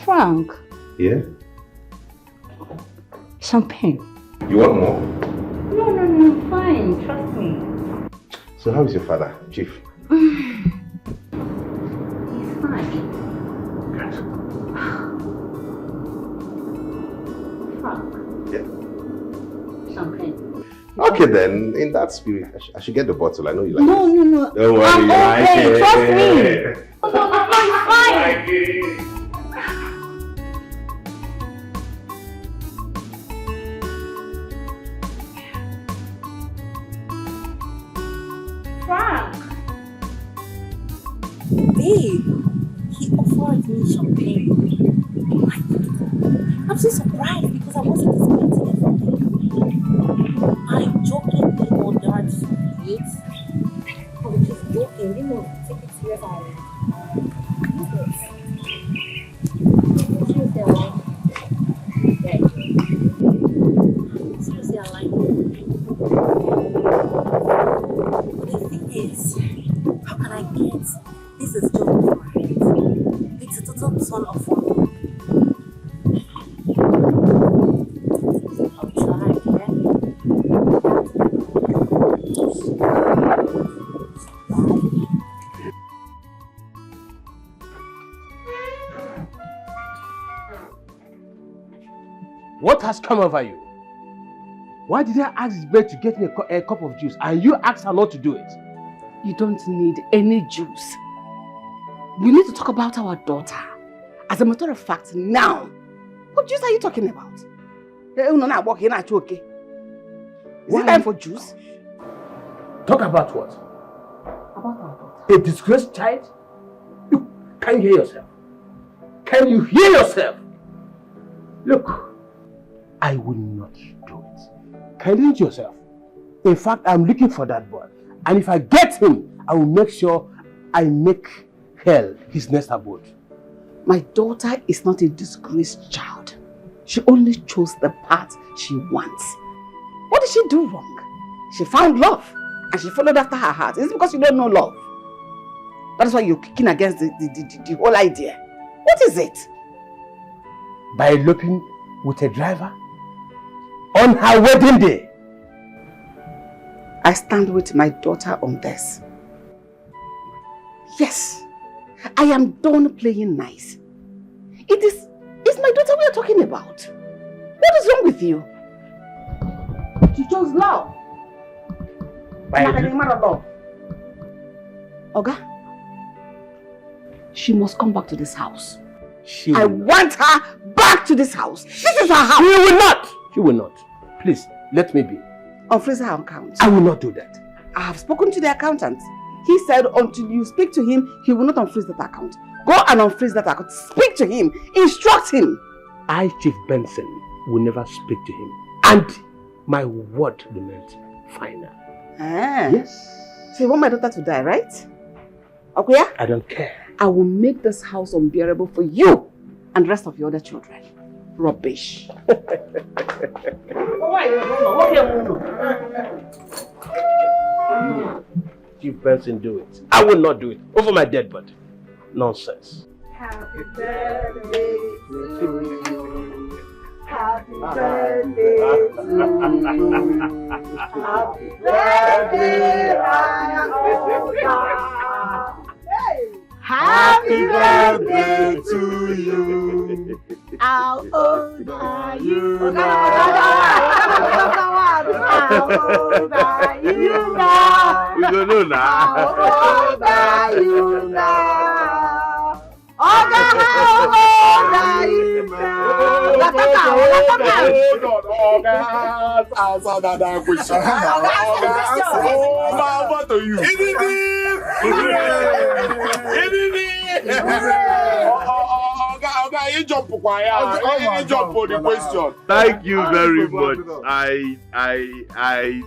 Frank. Yeah? Champagne. You want more? No, fine, trust me. So how is your father, Chief? He's fine. Frank. Yeah. Champagne. Okay then, in that spirit, I should get the bottle. I know you like it. No. Don't worry, I'm you like okay, it. trust me. No, it's fine. Frank. Babe, he offered me champagne. Oh my God. I'm so surprised because I wasn't expecting it from him. I jokingly ordered some plates. I was just joking, take it serious. Seriously, I like it. Seriously, I like it. But the thing is, how can I get this is just right? It's a total turn off for me. I'll try, yeah? What has come over you? Why did I ask this bird to get me a cup of juice and you asked her not to do it? You don't need any juice. We need to talk about our daughter. As a matter of fact, now. What juice are you talking about? Is it time for juice? Talk about what? About our daughter. A disgraced child? Can you hear yourself? Can you hear yourself? Look, I will not do it. Can you hear yourself? In fact, I'm looking for that boy. And if I get him, I will make sure I make hell his next abode. My daughter is not a disgraced child. She only chose the path she wants. What did she do wrong? She found love and she followed after her heart. Is it because you don't know love? That is why you're kicking against the whole idea. What is it? By eloping with a driver on her wedding day. I stand with my daughter on this. Yes, I am done playing nice. It's my daughter we are talking about. What is wrong with you? She chose love. Oga, she must come back to this house. I want her back to this house. This is her house. She will not. She will not. Please, let me be. Unfreeze her account. I will not do that. I have spoken to the accountant. He said until you speak to him, he will not unfreeze that account. Go and unfreeze that account. Speak to him. Instruct him. I, Chief Benson, will never speak to him. And my word remains final. Ah. Yes. So you want my daughter to die, right? Okay? I don't care. I will make this house unbearable for you and the rest of your other children. Rubbish. Chief Benson, do it. I will not do it. Over my dead body. Nonsense. Happy birthday to you. Happy birthday to you. Happy birthday, Happy birthday to you. How old are you now? How old are you now? We don't know now. How old are you now? How old are you now? Answer that question. What are you? You jump on the question. Thank you very much. I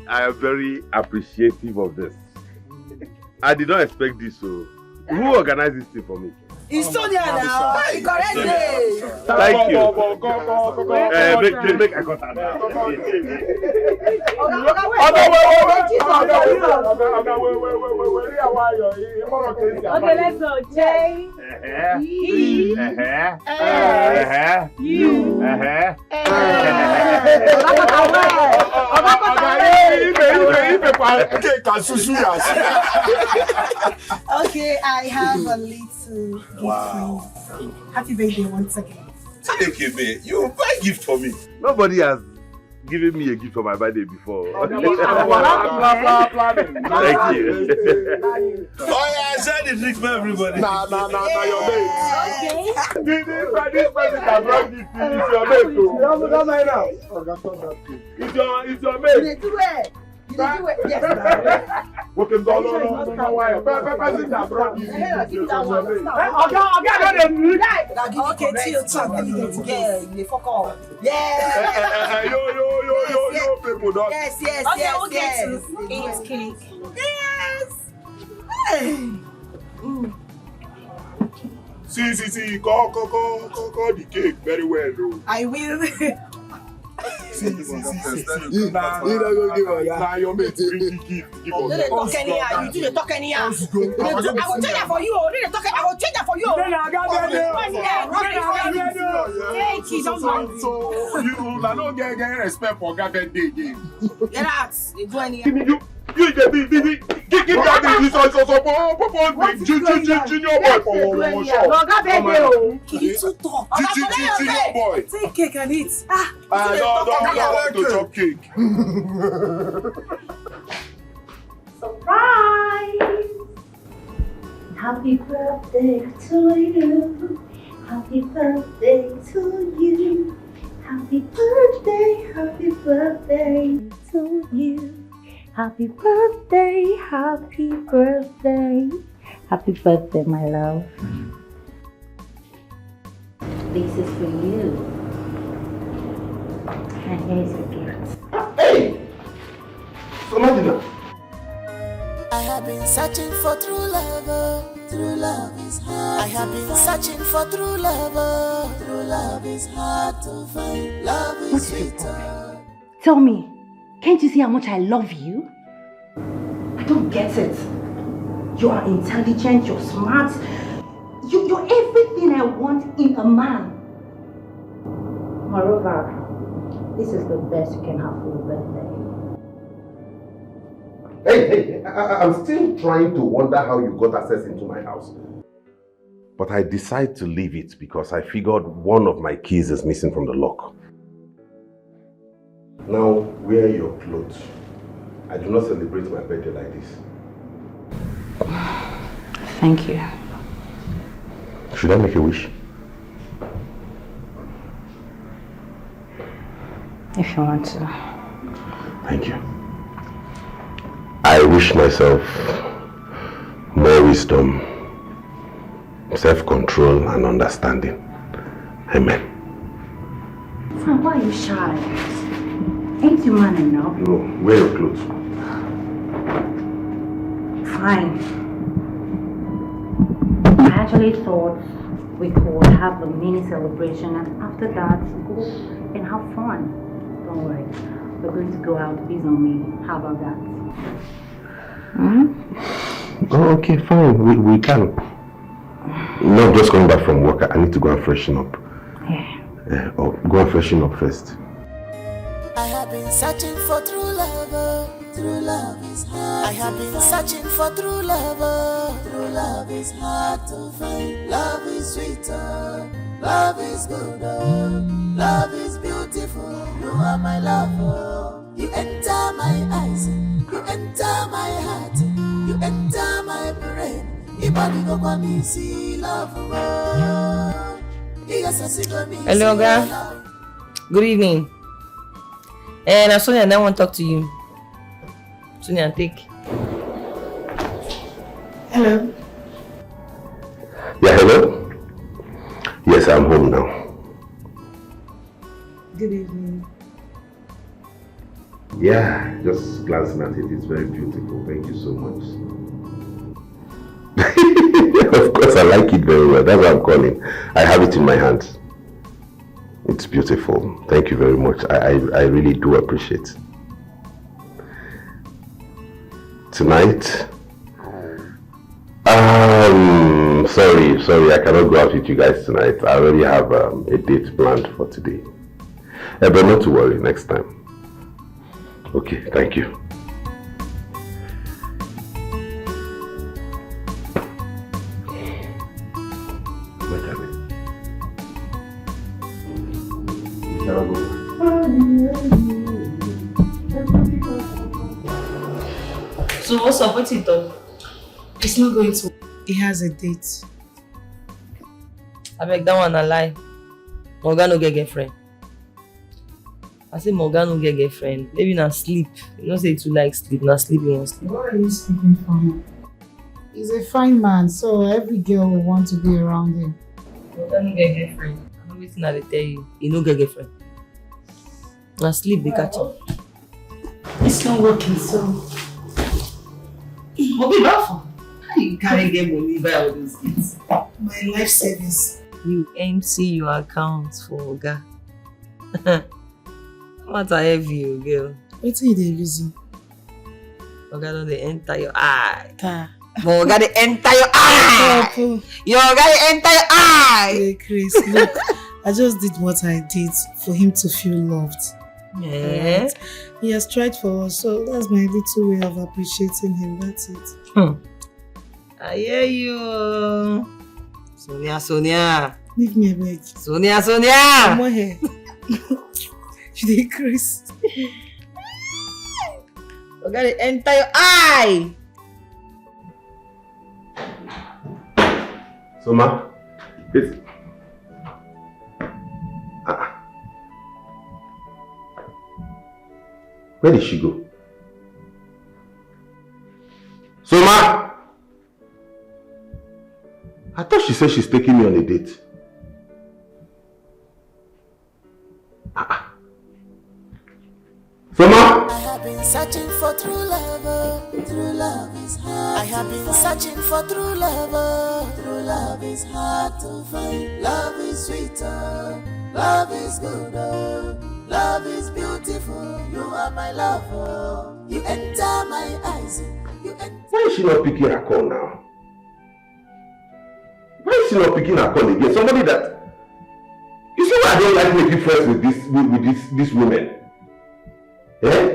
am very appreciative of this. I did not expect this, so who organized this thing for me? It's Sonia now. Correct me. Thank you. Make a contact. Okay, let's go. J E U Okay, I have a little gift for you. Happy birthday once again. Thank you, man. You buy a gift for me. Nobody has given me a gift for my birthday before. Thank you. Oh yeah, share the drink for everybody. Nah, your mate. Okay. This person that brought this thing is your mate too. It's your mate. You do it. You do it. Yes. Okay, no. Why? Person that brought this thing is your mate. Okay, chill. Let me get together. You fuck off. Yeah. Yo, people don't. Yes. Okay. Eat cake. Yes. See. Call the cake very well, though. I will. See. You not gonna give her. Nah, your mate bring the gift. Give us. You talk anyhow. You do the talk anyhow. I will change that for you. I will change that for you. Thank you so much. So you don't get respect for Gavin Day again. Get out. You do anyhow. Give that this junior boy for sure. Junior boy. Take cake and eat. Don't to chop cake. Surprise! Happy birthday to you. Happy birthday to you. Happy birthday to you. Happy birthday, happy birthday. Happy birthday, my love. This is for you. And here's your gift. Hey! Sonia! I have been searching for true love. True love is hard. I have been searching for true love. True love is hard to find. Love is sweeter. Tell me, can't you see how much I love you? I don't get it. You are intelligent, you're smart. You're everything I want in a man. Moreover, this is the best you can have for your birthday. Hey, I'm still trying to wonder how you got access into my house. But I decided to leave it because I figured one of my keys is missing from the lock. Now, wear your clothes. I do not celebrate my birthday like this. Thank you. Should I make a wish? If you want to. Thank you. I wish myself more wisdom, self-control and understanding. Amen. Sam, why are you shy? Ain't you man enough? No, wear your clothes. Fine. I actually thought we could have a mini celebration and after that go and have fun. Don't worry. We're going to go out based on me. How about that? Oh, okay, fine. We can. No, I'm just coming back from work. I need to go and freshen up. Yeah. Go and freshen up first. I have been searching for true love. True love is hard. I have been searching for true love. True love is hard to find. Love is sweeter. Love is good. Love is beautiful. You are my lover. You enter my eyes. You enter my heart. You enter my brain. Ibadi go kwa mi si love. Hello, Oga. Good evening. And Sonia, I want to talk to you. Sonia, take. Hello. Yeah, hello? Yes, I'm home now. Good evening. Yeah, just glancing at it. It's very beautiful. Thank you so much. Of course, I like it very well. That's what I'm calling. I have it in my hands. It's beautiful. Thank you very much. I really do appreciate it. Tonight? Sorry, I cannot go out with you guys tonight. I already have a date planned for today. But not to worry, next time. Okay, thank you. So what's up? What's it up? It's not going to. He has a date. I beg that one a lie. Morgan no get girlfriend. I say Morgan no get girlfriend. Maybe not sleep. You don't say you like sleep. Not sleep you want sleep. What are you speaking for him? He's a fine man, so every girl will want to be around him. Morgan no get girlfriend. I know wetin I dey tell you. He no get girlfriend. Not sleep they catch him. It's not working, so. What be that for? How you carry get money buy all those things? My life savings. You empty your account for Oga. What a heavy girl. What's the reason? Oga don't they enter your eye. Ta. But Oga they enter your eye. Your Oga they enter your eye. Hey Chris, look, I just did what I did for him to feel loved. Yeah. Right? He has tried for us, so that's my little way of appreciating him. That's it. I hear you. Sonia. Leave me a bit. Sonia. Come on here. You did Chris. Oga they enter your eye. Soma, it's... Where did she go? Soma! I thought she said she's taking me on a date. Soma! I have been searching for true love. True love is hard. I have been searching for true love. True love is hard to find. Love is sweeter. Love is good. Love is beautiful. You are my lover. You enter my eyes. You enter. Why is she not picking her call now? Why is she not picking her call again? Somebody that... You see why I don't like making friends with this woman? Eh?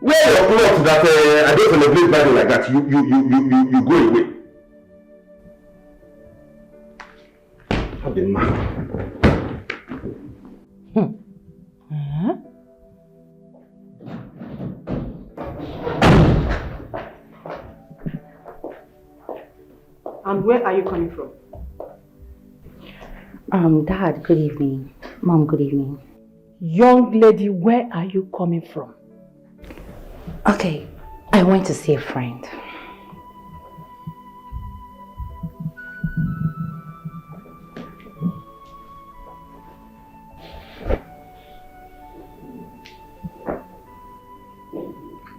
Wear your clothes that I don't celebrate Bible like that. You go away. I've been mad. And where are you coming from? Dad, good evening. Mom, good evening. Young lady, where are you coming from? Okay, I went to see a friend.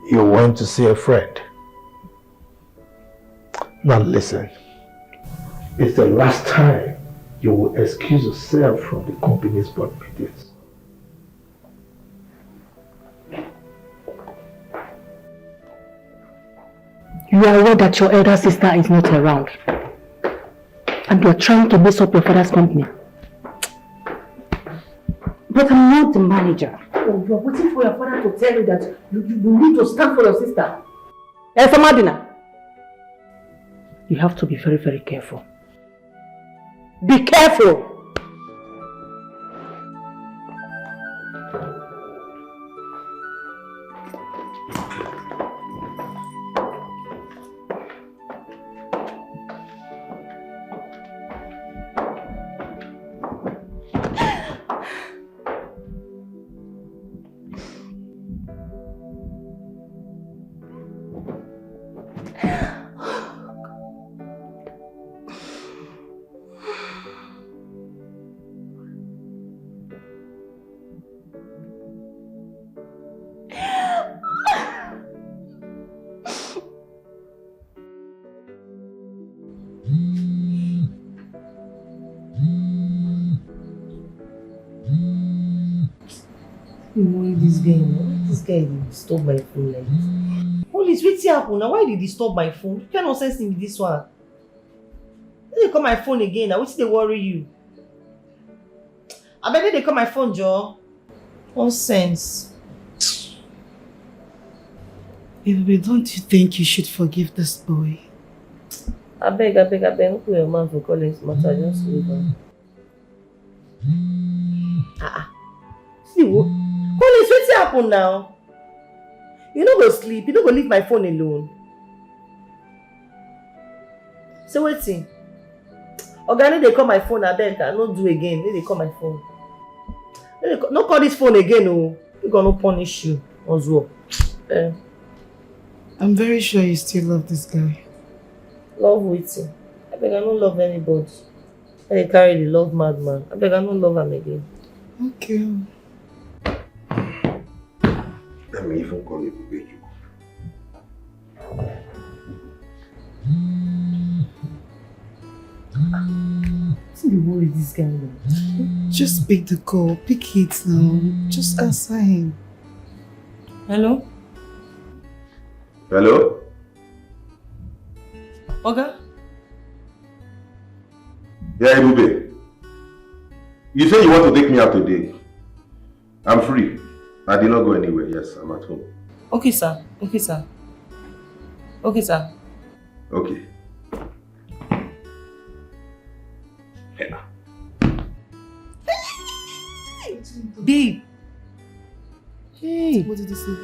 You went to see a friend? Now listen, it's the last time you will excuse yourself from the company's board meetings. You are aware that your elder sister is not around. And you are trying to mess up your father's company. But I'm not the manager. Oh, you are waiting for your father to tell you that you need to stand for your sister. Madina, you have to be very, very careful. Be careful! This guy stole my phone like this. Holy, what's happened now? Why did he stop my phone? You can't nonsense him with this one. They call my phone again now. What's they worry you? I bet they call my phone, Joe. Nonsense. Baby, don't you think you should forgive this boy? I beg. Don't put your man for calling this matter. Just leave him. See what? Holy, what's happened now? You don't go sleep. You don't go leave my phone alone. So waiting. Organic, they call my phone. I beg. I don't do again. They call my phone. No call this phone again. Oh, we're gonna punish you as well. I'm very sure you still love this guy. Love waiting. I beg. I don't love anybody. I carry the love madman. I beg. I don't love him again. Okay. Let me even call you baby. What's the worry this guy now? Just pick the call. Pick it now. Just answer him. Hello? Hello? Okay? Yeah, Ebube. You say you want to take me out today. I'm free. I did not go anywhere. Yes, I'm at home. Okay, sir. Okay, sir. Okay, sir. Okay. Babe. Hey. What did you say?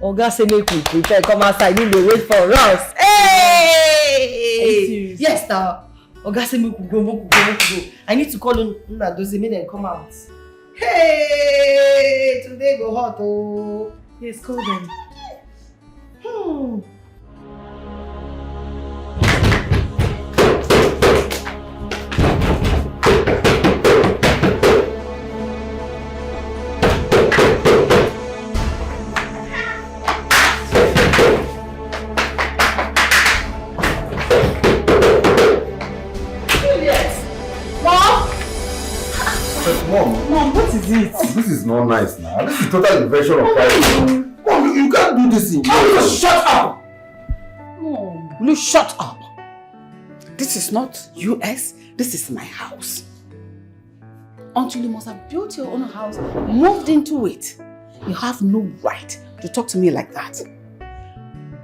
Oga say make we prepare, come outside, you dey wait for us. Hey! Yes, now. Oga say make we go. I need to call Una Dozie, make them come out. Hey! Today go hot, oh. Yes, call them. Mom, what is it? This is not nice now. This is total invasion of privacy. Mom, you can't do this in here. Shut up! Mom, will you shut up? This is not US, this is my house. Until you must have built your own house, moved into it, you have no right to talk to me like that.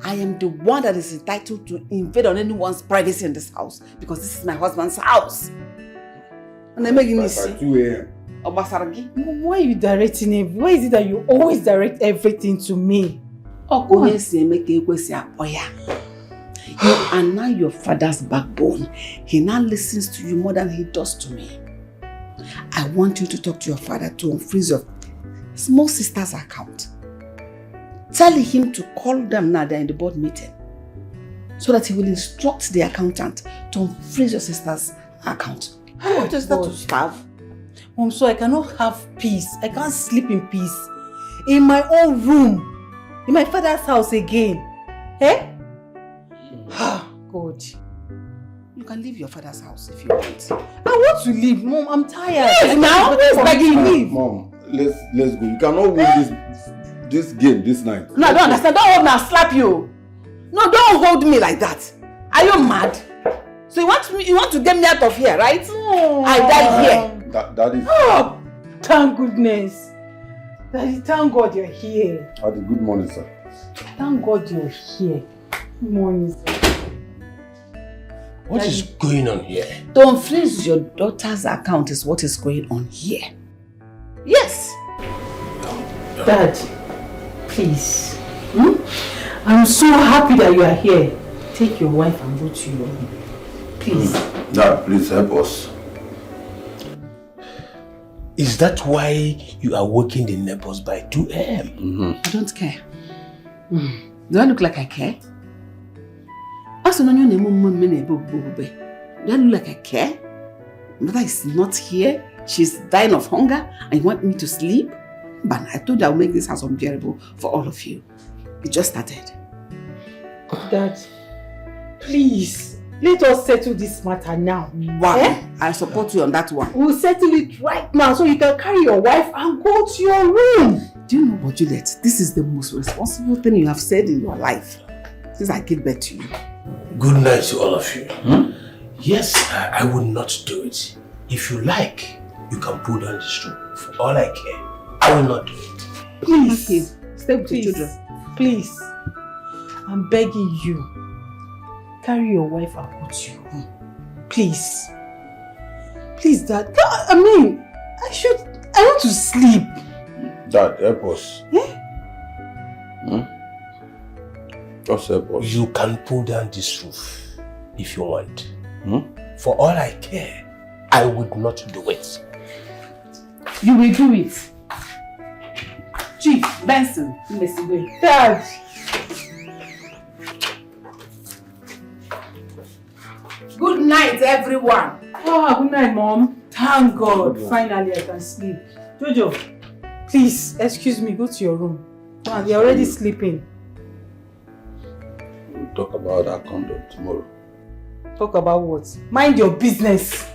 I am the one that is entitled to invade on anyone's privacy in this house because this is my husband's house. And I'm making this. 2 a.m. Why are you directing it? Why is it that you always direct everything to me? You are now your father's backbone. He now listens to you more than he does to me. I want you to talk to your father to unfreeze your small sister's account. Tell him to call them now, they're in the board meeting, so that he will instruct the accountant to unfreeze your sister's account. You want your sister to starve? Mom, so I cannot have peace. I can't sleep in peace. In my own room. In my father's house again. Eh? God. You can leave your father's house if you want. I want to leave, Mom. I'm tired. Yes, now? Let's begging leave. Mom, let's go. You cannot win this game this night. No, I don't understand. Don't hold me, I'll slap you. No, don't hold me like that. Are you mad? So you want to get me out of here, right? No. I die here. Daddy. Oh, thank goodness. Daddy, thank God you're here. Daddy, good morning, sir. Thank God you're here. Good morning, sir. What is going on here? Don't freeze your daughter's account is what is going on here. Yes. Dad, please. I'm so happy that you are here. Take your wife and go to your room. Please. Dad, please help us. Is that why you are waking the neighbors by 2 a.m.? I don't care. Do I look like I care? Do I look like I care? Mother is not here. She's dying of hunger and you want me to sleep? But I told you I'll make this house unbearable for all of you. It just started. Dad, please. Let us settle this matter now. Wow. Eh? I support you on that one. We'll settle it right now so you can carry your wife and go to your room. Do you know what, Juliet? This is the most responsible thing you have said in your life since I gave birth to you. Good night to all of you. Yes, I will not do it. If you like, you can pull down this room. For all I care, I will not do it. Please. Okay. Stay with your children. Please. I'm begging you. Carry your wife and go to your room. Please. Please, Dad. I want to sleep. Dad, help us. Just help us. You can pull down this roof if you want. For all I care, I would not do it. You will do it. Chief, Benson, Dad. Good night, everyone. Oh, good night, Mom. Thank God. Finally, I can sleep. Jojo, please, excuse me. Go to your room. Man, you're already sleeping. We'll talk about our conduct tomorrow. Talk about what? Mind your business.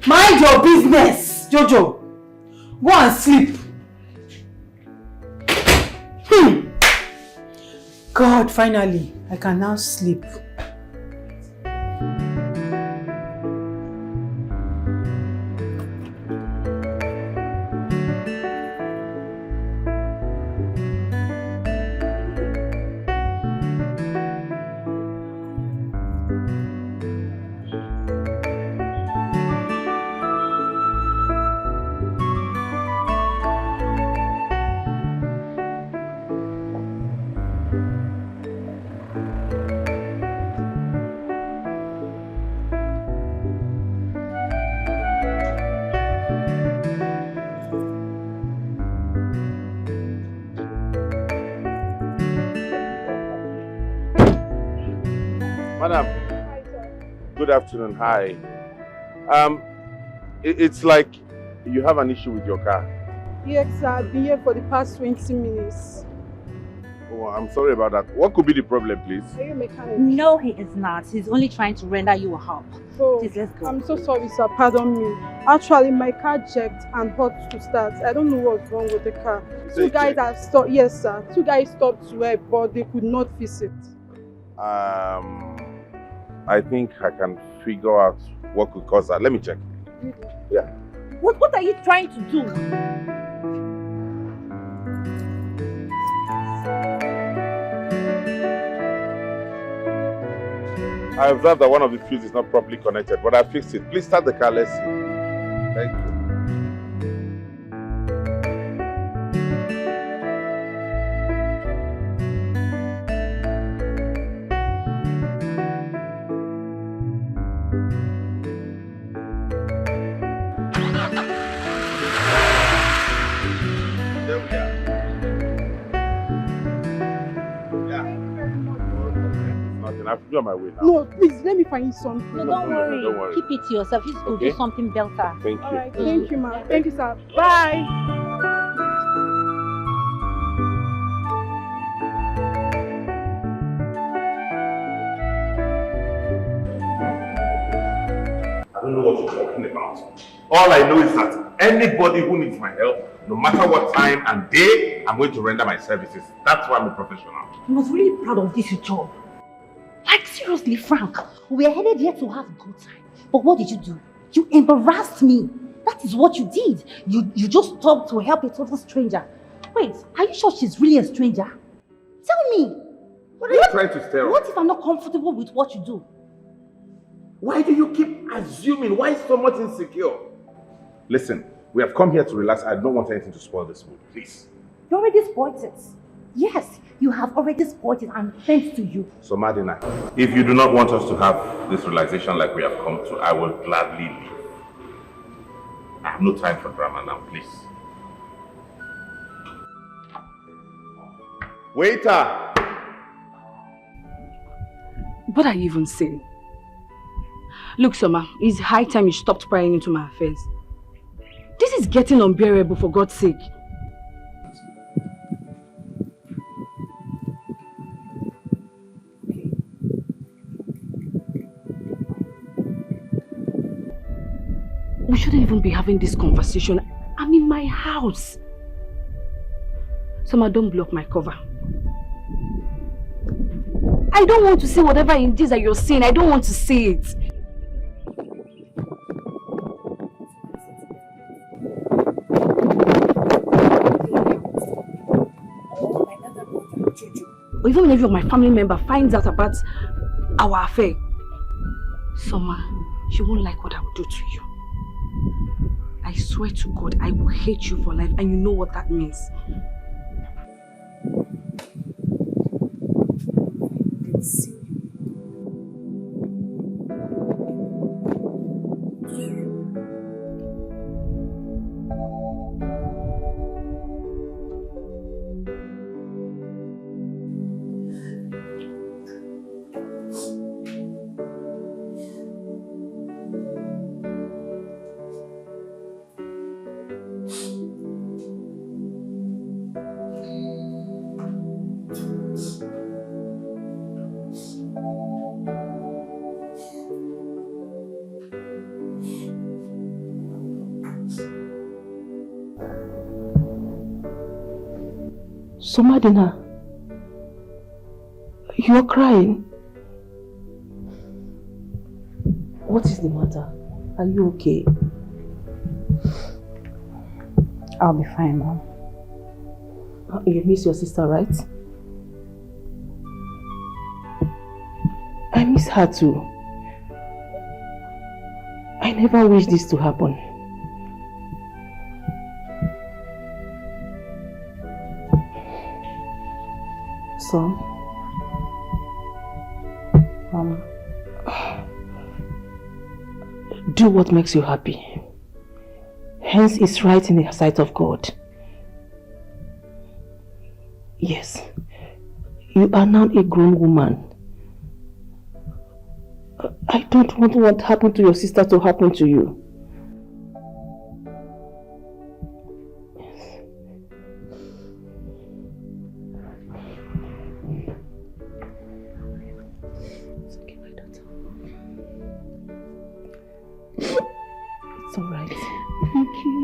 Mind your business, Jojo. Go and sleep. God, finally, I can now sleep. Madam. Hi, sir. Good afternoon. Hi. It's like you have an issue with your car. Yes, sir. I've been here for the past 20 minutes. Oh, I'm sorry about that. What could be the problem, please? Are you a mechanic? No, he is not. He's only trying to render you a help. Oh, please, let's go. I'm so sorry, sir. Pardon me. Actually, my car jerked and hot to start. I don't know what's wrong with the car. Two guys have stopped. Yes, sir. Two guys stopped to help, but they could not fix it. I think I can figure out what could cause that. Let me check. Yeah. What are you trying to do? I observed that one of the fuses is not properly connected, but I fixed it. Please start the car. Let's see. Thank you. I have to be on my way now. No, please, let me find something. No, don't worry. Don't worry. Keep it to yourself. Just go do something better. Thank you. All right, thank you, ma'am. Thank you, sir. Bye. I don't know what you're talking about. All I know is that anybody who needs my help, no matter what time and day, I'm going to render my services. That's why I'm a professional. I was really proud of this job. Like seriously, Frank, we are headed here to have a good time. But what did you do? You embarrassed me. That is what you did. You just stopped to help a total stranger. Wait, are you sure she's really a stranger? Tell me. What are you trying to tell? What if I'm not comfortable with what you do? Why do you keep assuming? Why so much insecure? Listen, we have come here to relax. I don't want anything to spoil this mood, please. You already spoiled it. Yes, you have already spoiled it, and thanks to you. So Madina, if you do not want us to have this relaxation like we have come to, I will gladly leave. I have no time for drama now, please. Waiter! What are you even saying? Look, Soma, it's high time you stopped prying into my affairs. This is getting unbearable, for God's sake. We shouldn't even be having this conversation. I'm in my house. Soma, don't block my cover. I don't want to see whatever it is that you're saying. I don't want to see it. Or even if any of my family member finds out about our affair, Soma, she won't like what I will do to you. I swear to God, I will hate you for life, and you know what that means. So Madina, you are crying. What is the matter? Are you okay? I'll be fine, Mom. You miss your sister, right? I miss her too. I never wish this to happen. Son, do what makes you happy. Hence, it's right in the sight of God. Yes, you are now a grown woman. I don't want what happened to your sister to happen to you. It's okay, my daughter. It's alright. Thank you.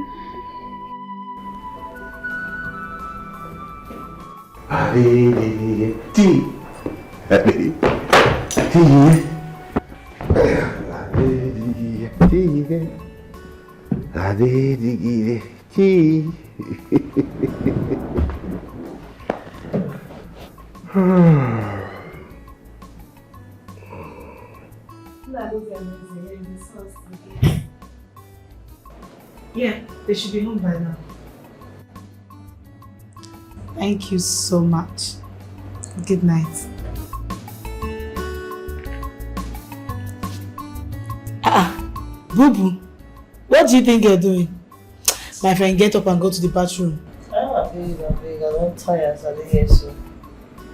Yeah, they should be home by now. Thank you so much. Good night. Boo Boo, what do you think you're doing? My friend, get up and go to the bathroom. I'm not tired, so I didn't hear so.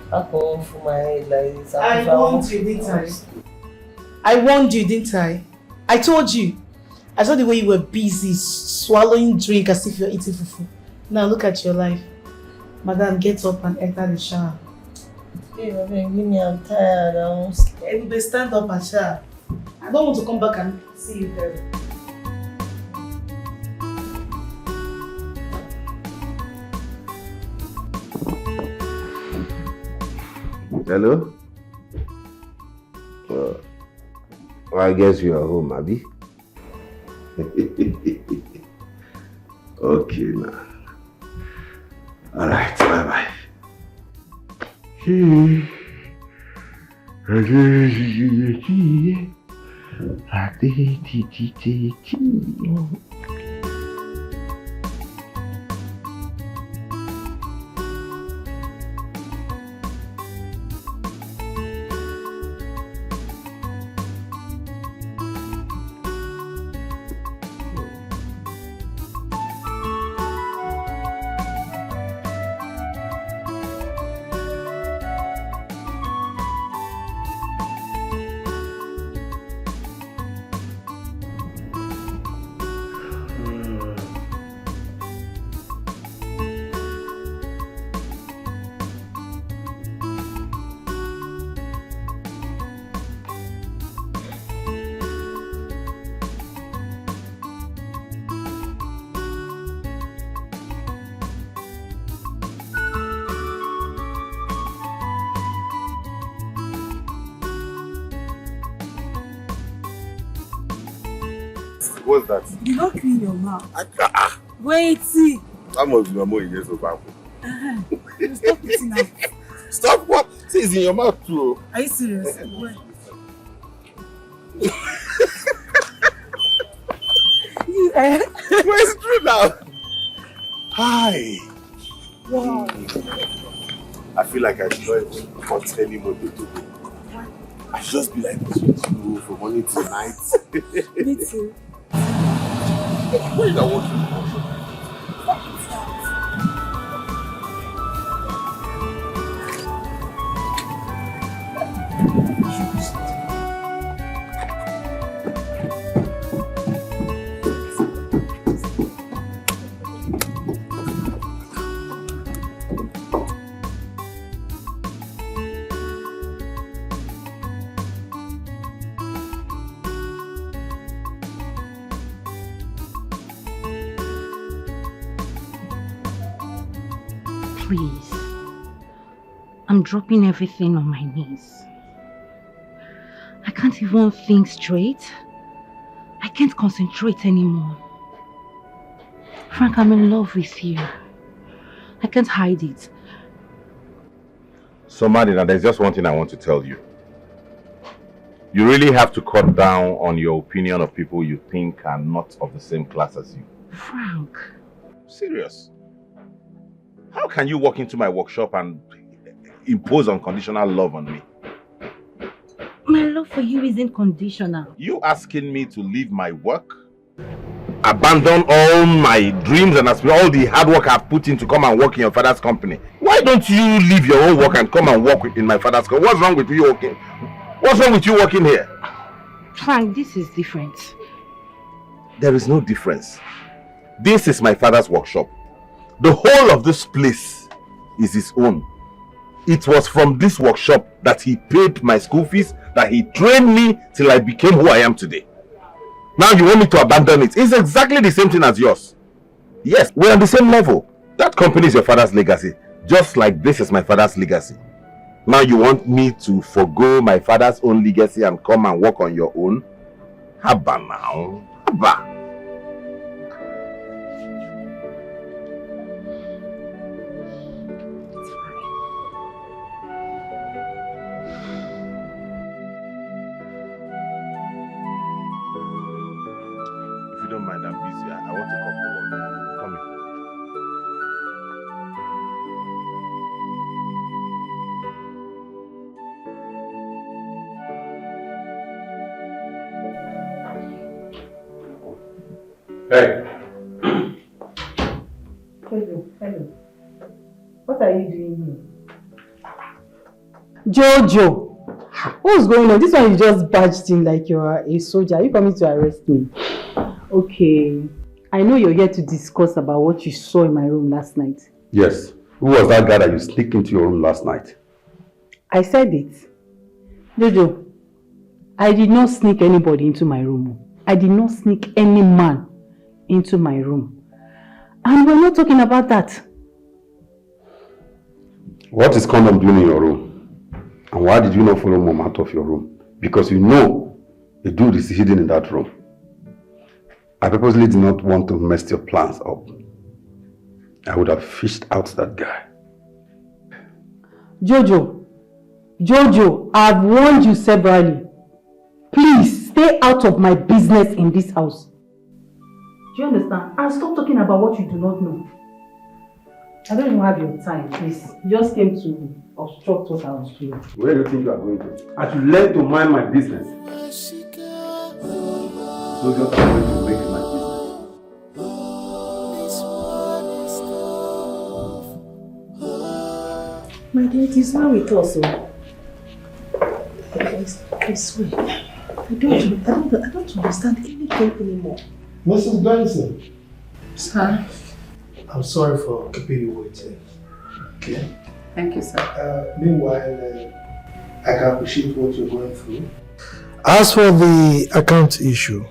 I come home for my head like this. I warned you, didn't I? I warned you, didn't I? I told you. I saw the way you were busy swallowing drink as if you're eating fufu. Now look at your life. Madam, get up and enter the shower. Hey, baby, I'm tired. Everybody stand up and shower. I don't want to come back and see you there. Hello? Well, I guess you are home, Abby. Okay, now. Alright, bye-bye. What's that? You don't clean your mouth. Wait, see. Some of your money is over. Stop eating now. Stop what? See, it's in your mouth too. Are you serious? Wait. Where's true now? Hi. Wow. I feel like I should not even cut any more to do. I should just be like this with you from morning till night. Me too. What is that watching? Please, I'm dropping everything on my knees. I can't even think straight. I can't concentrate anymore. Frank, I'm in love with you. I can't hide it. So Madina, there's just one thing I want to tell you. You really have to cut down on your opinion of people you think are not of the same class as you. Frank. Serious. How can you walk into my workshop and impose unconditional love on me? My love for you isn't conditional. You asking me to leave my work? Abandon all my dreams and all the hard work I've put in to come and work in your father's company. Why don't you leave your own work and come and work in my father's company? What's wrong with you working? What's wrong with you working here? Frank, this is different. There is no difference. This is my father's workshop. The whole of this place is his own. It was from this workshop that he paid my school fees, that he trained me till I became who I am today. Now you want me to abandon it? It's exactly the same thing as yours. Yes, we're on the same level. That company is your father's legacy, just like this is my father's legacy. Now you want me to forgo my father's own legacy and come and work on your own? Haba now. Haba. If you don't mind, I'm busy. I want to come forward. Come here. Hey. Hello. What are you doing here? Jojo! What's going on? This one you just barged in like you're a soldier. Are you coming to arrest me? Okay. I know you're here to discuss about what you saw in my room last night. Yes. Who was that guy that you sneaked into your room last night? I said it. Jojo, I did not sneak anybody into my room. I did not sneak any man into my room. And we're not talking about that. What is Condom doing in your room? And why did you not follow Mom out of your room? Because you know the dude is hidden in that room. I purposely did not want to mess your plans up. I would have fished out that guy. Jojo, I've warned you severally. Please stay out of my business in this house. Do you understand? And stop talking about what you do not know. I don't even have your time, please. You just came to obstruct what I was doing. Where do you think you are going to? I should learn to mind my business. So just I'm going to make it my business. My dear, it is not with us. I swear. I don't understand anything anymore. Mrs. Benson. Sir? I'm sorry for keeping you waiting. Okay? Thank you, sir. Meanwhile, I can appreciate what you're going through. As for the account issue,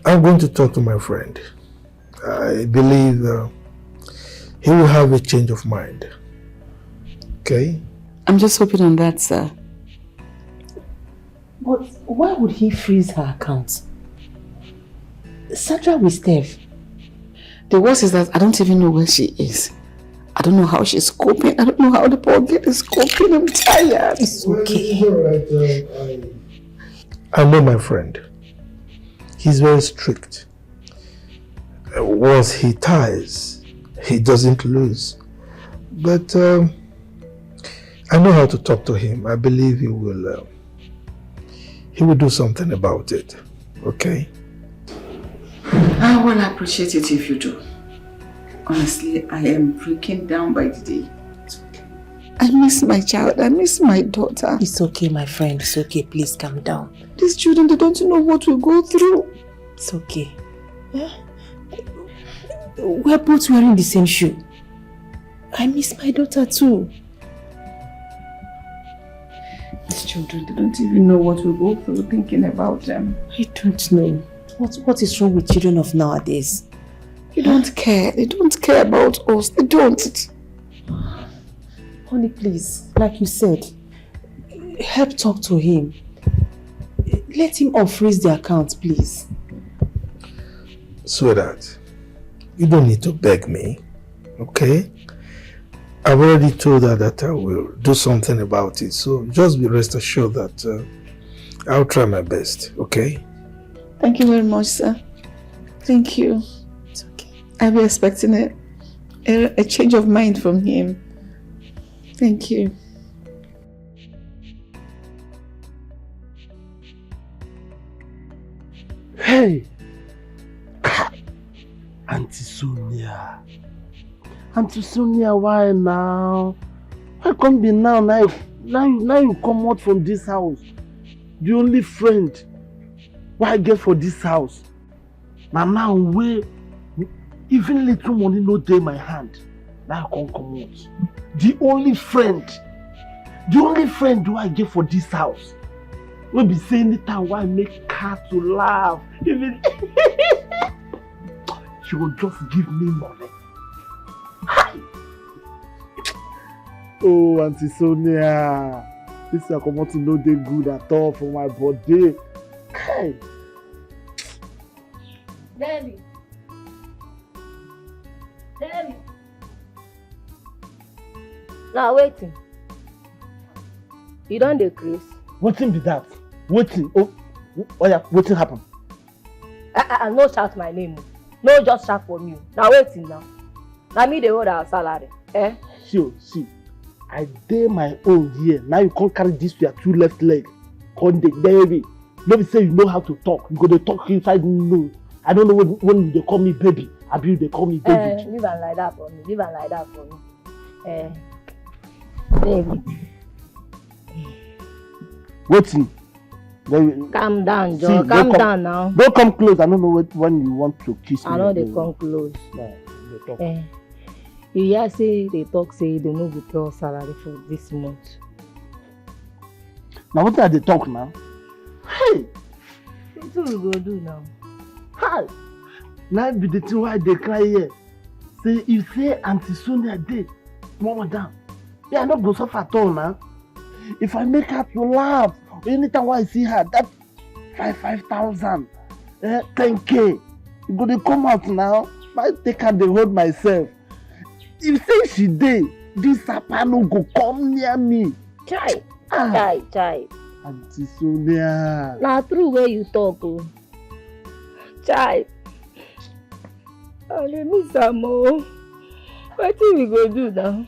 I'm going to talk to my friend. I believe he will have a change of mind. Okay? I'm just hoping on that, sir. But why would he freeze her account? Sandra with Steph. The worst is that I don't even know where she is. I don't know how she's coping. I don't know how the poor girl is coping. I'm tired. It's okay. Alright. I know my friend. He's very strict. Once he ties, he doesn't lose. But I know how to talk to him. I believe he will do something about it. Okay? I will appreciate it if you do. Honestly, I am breaking down by the day. It's okay. I miss my child. I miss my daughter. It's okay, my friend. It's okay. Please calm down. These children, they don't know what we go through. It's okay. Yeah? We're both wearing the same shoe. I miss my daughter too. These children, they don't even know what we go through thinking about them. I don't know. What is wrong with children of nowadays? They don't care. They don't care about us. They don't. Honey, please, like you said, help talk to him. Let him unfreeze the account, please. Sweetheart, you don't need to beg me, okay? I've already told her that I will do something about it, so just be rest assured that I'll try my best, okay? Thank you very much, sir. Thank you. It's okay. I'll be expecting a change of mind from him. Thank you. Hey! Auntie Sonia. Auntie Sonia, why now? Why come be now you come out from this house? The only friend what I get for this house. Now where even little money no dey my hand. Now I can't come out. The only friend do I get for this house. Will be saying anytime why I make her to laugh. Even she will just give me money. Oh, Auntie Sonia. This Akomoto no dey good at all for my body. Hey. Daddy. Now waiting. You don't decrease. Wetin be that? Wetin? Oh yeah, wetin happen? No shout my name. No just shout for me. Now waiting now. Now me dey hold our salary. Eh? See. I dey my own here. Now you can't carry this with your two left leg. Come dey baby. No be say you know how to talk. You go dey talk inside no. I don't know when they call me baby. Abi they call me baby. Leave am like that for me. Baby. Wetin? Calm down, Joe. Calm down now. Don't come close. I don't know when you want to kiss me. I know they come close. No, they talk. You hear say they talk say they no go pay us salary for this month. Now what are they talk now? Hey! What we go do now? Hi! Now be the thing why they cry here. Say if say Auntie Sonia dey, mama down. Yeah, I not go suffer at all now. If I make her to laugh, anytime I see her, that 5,000, 10K, you go to come out now. I take her to hold myself. If say she dey, this sapa no go come near me. Chai. Auntie Sonia. Na true way you talk, oh. Chai. I dey miss am oh. Wetin we go do now?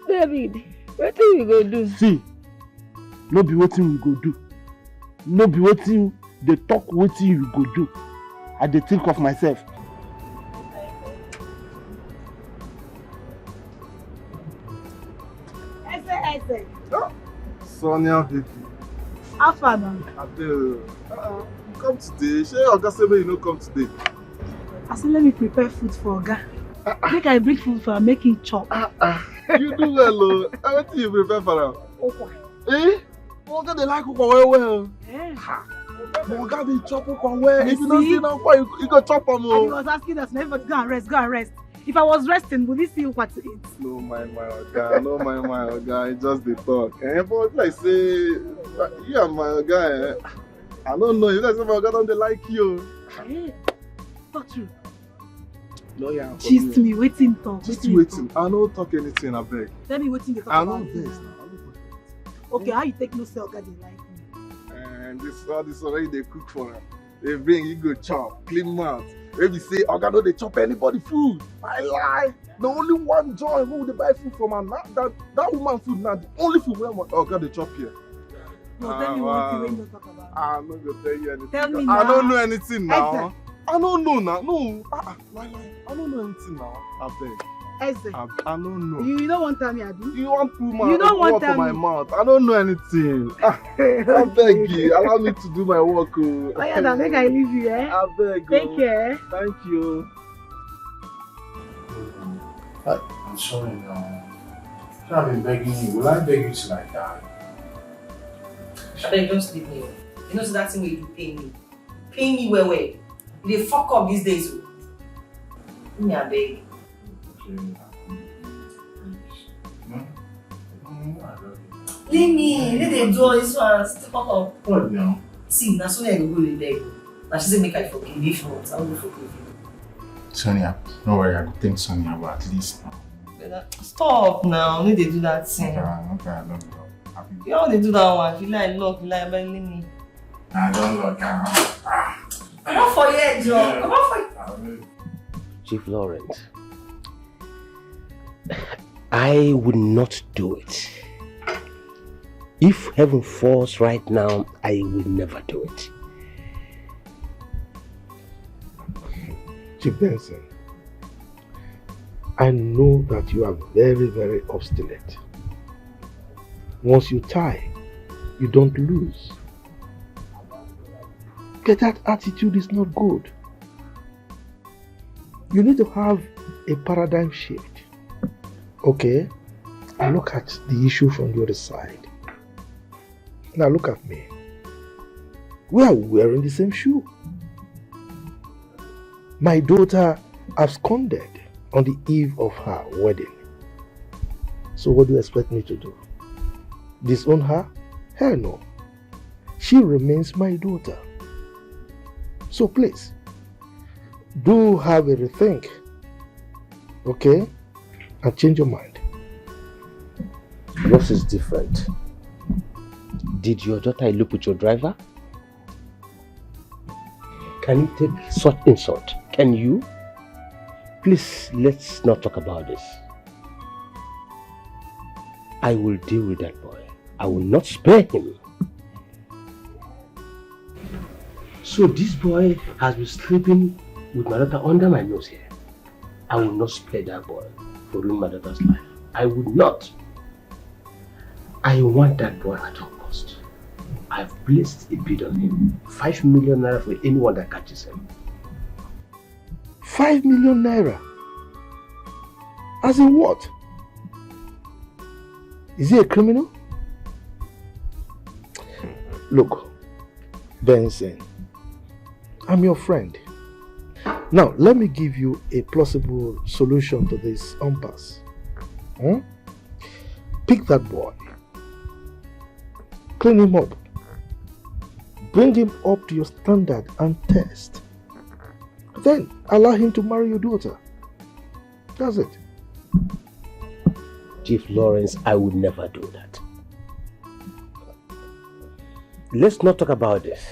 David, wetin we go do? See, no be wetin we go do. No be wetin dey talk wetin you go do. I dey think of myself. Sonia, baby. How far now? You come today. Shey Oga say make you no come today. I said let me prepare food for Oga. Make I bring food for her, make him chop. You do well oh. Everything you prepare for her. Oga dey like ukwa well. Oga dey chop ukwa well. If you don't see now, you go chop am oh. And he was asking us, everybody go and rest. If I was resting, would he see what to eat? No mind my Oga, he just dey talk. But like say, you and my Oga, I don't know, you guys say my Oga don't like you. Talk true. No, yeah. Gist me, waiting talk. Just waiting. I don't talk anything, I beg. Tell me waiting they talk I about. know this. Okay, how you take no say Oga dey like me? And all this already they cook for her. They bring you go chop, clean mouth. If you say Oga no dey chop anybody food, I lie. The only one joy who they buy food from her. That woman food now the only food where Oga dey chop here. No, tell me one thing when you talk about. I'm not gonna tell you anything. Tell me I now. don't know anything now. Eze. I don't know now. No, lie. I don't know anything now. I beg. Eze. I don't know. You don't want to tell me, Adu? You want to my You don't want work to for tell my me. mouth. I don't know anything. I beg you. Allow me to do my work. Oh yeah, now make I leave you, eh? I beg. Take care. Thank you. I'm sorry now. I've been begging you. Will I beg you till I die? I beg, don't sleep me. You know, so that thing where you pay me. Pay me well. You dey fuck up these days. Me, I beg. Leave me. Let them do all this one. Step up. What now? See, now Sonia go dey beg. Now she say make I forgive you. If not, I will forgive you. Sonia, don't worry, I will think Sonia, but at least now. Stop now. No, they do that thing. Okay, I love you. You know they do that one. If you like luck, you like leave me. I don't look now. Come on for you, Joe. Come on for you. Chief Lawrence, I would not do it. If heaven falls right now, I will never do it. Chief Benson, I know that you are very, very obstinate. Once you tie, you don't lose. Get that attitude is not good. You need to have a paradigm shift. Okay? And look at the issue from the other side. Now look at me. We are wearing the same shoe. My daughter absconded on the eve of her wedding. So what do you expect me to do? Disown her? Hell no. She remains my daughter. So please, do have a rethink. Okay? And change your mind. Yours is different. Did your daughter elope with your driver? Can you take such insult? Can you? Please, let's not talk about this. I will deal with that boy. I will not spare him. So this boy has been sleeping with my daughter under my nose here. I will not spare that boy for ruining my daughter's life. I would not. I want that boy at all cost. I've placed a bid on him. 5 million naira for anyone that catches him. 5 million naira? As in what? Is he a criminal? Look, Benson, I'm your friend. Now, let me give you a plausible solution to this impasse. Pick that boy. Clean him up. Bring him up to your standard and test. Then allow him to marry your daughter. That's it. Chief Lawrence, I would never do that. Let's not talk about this.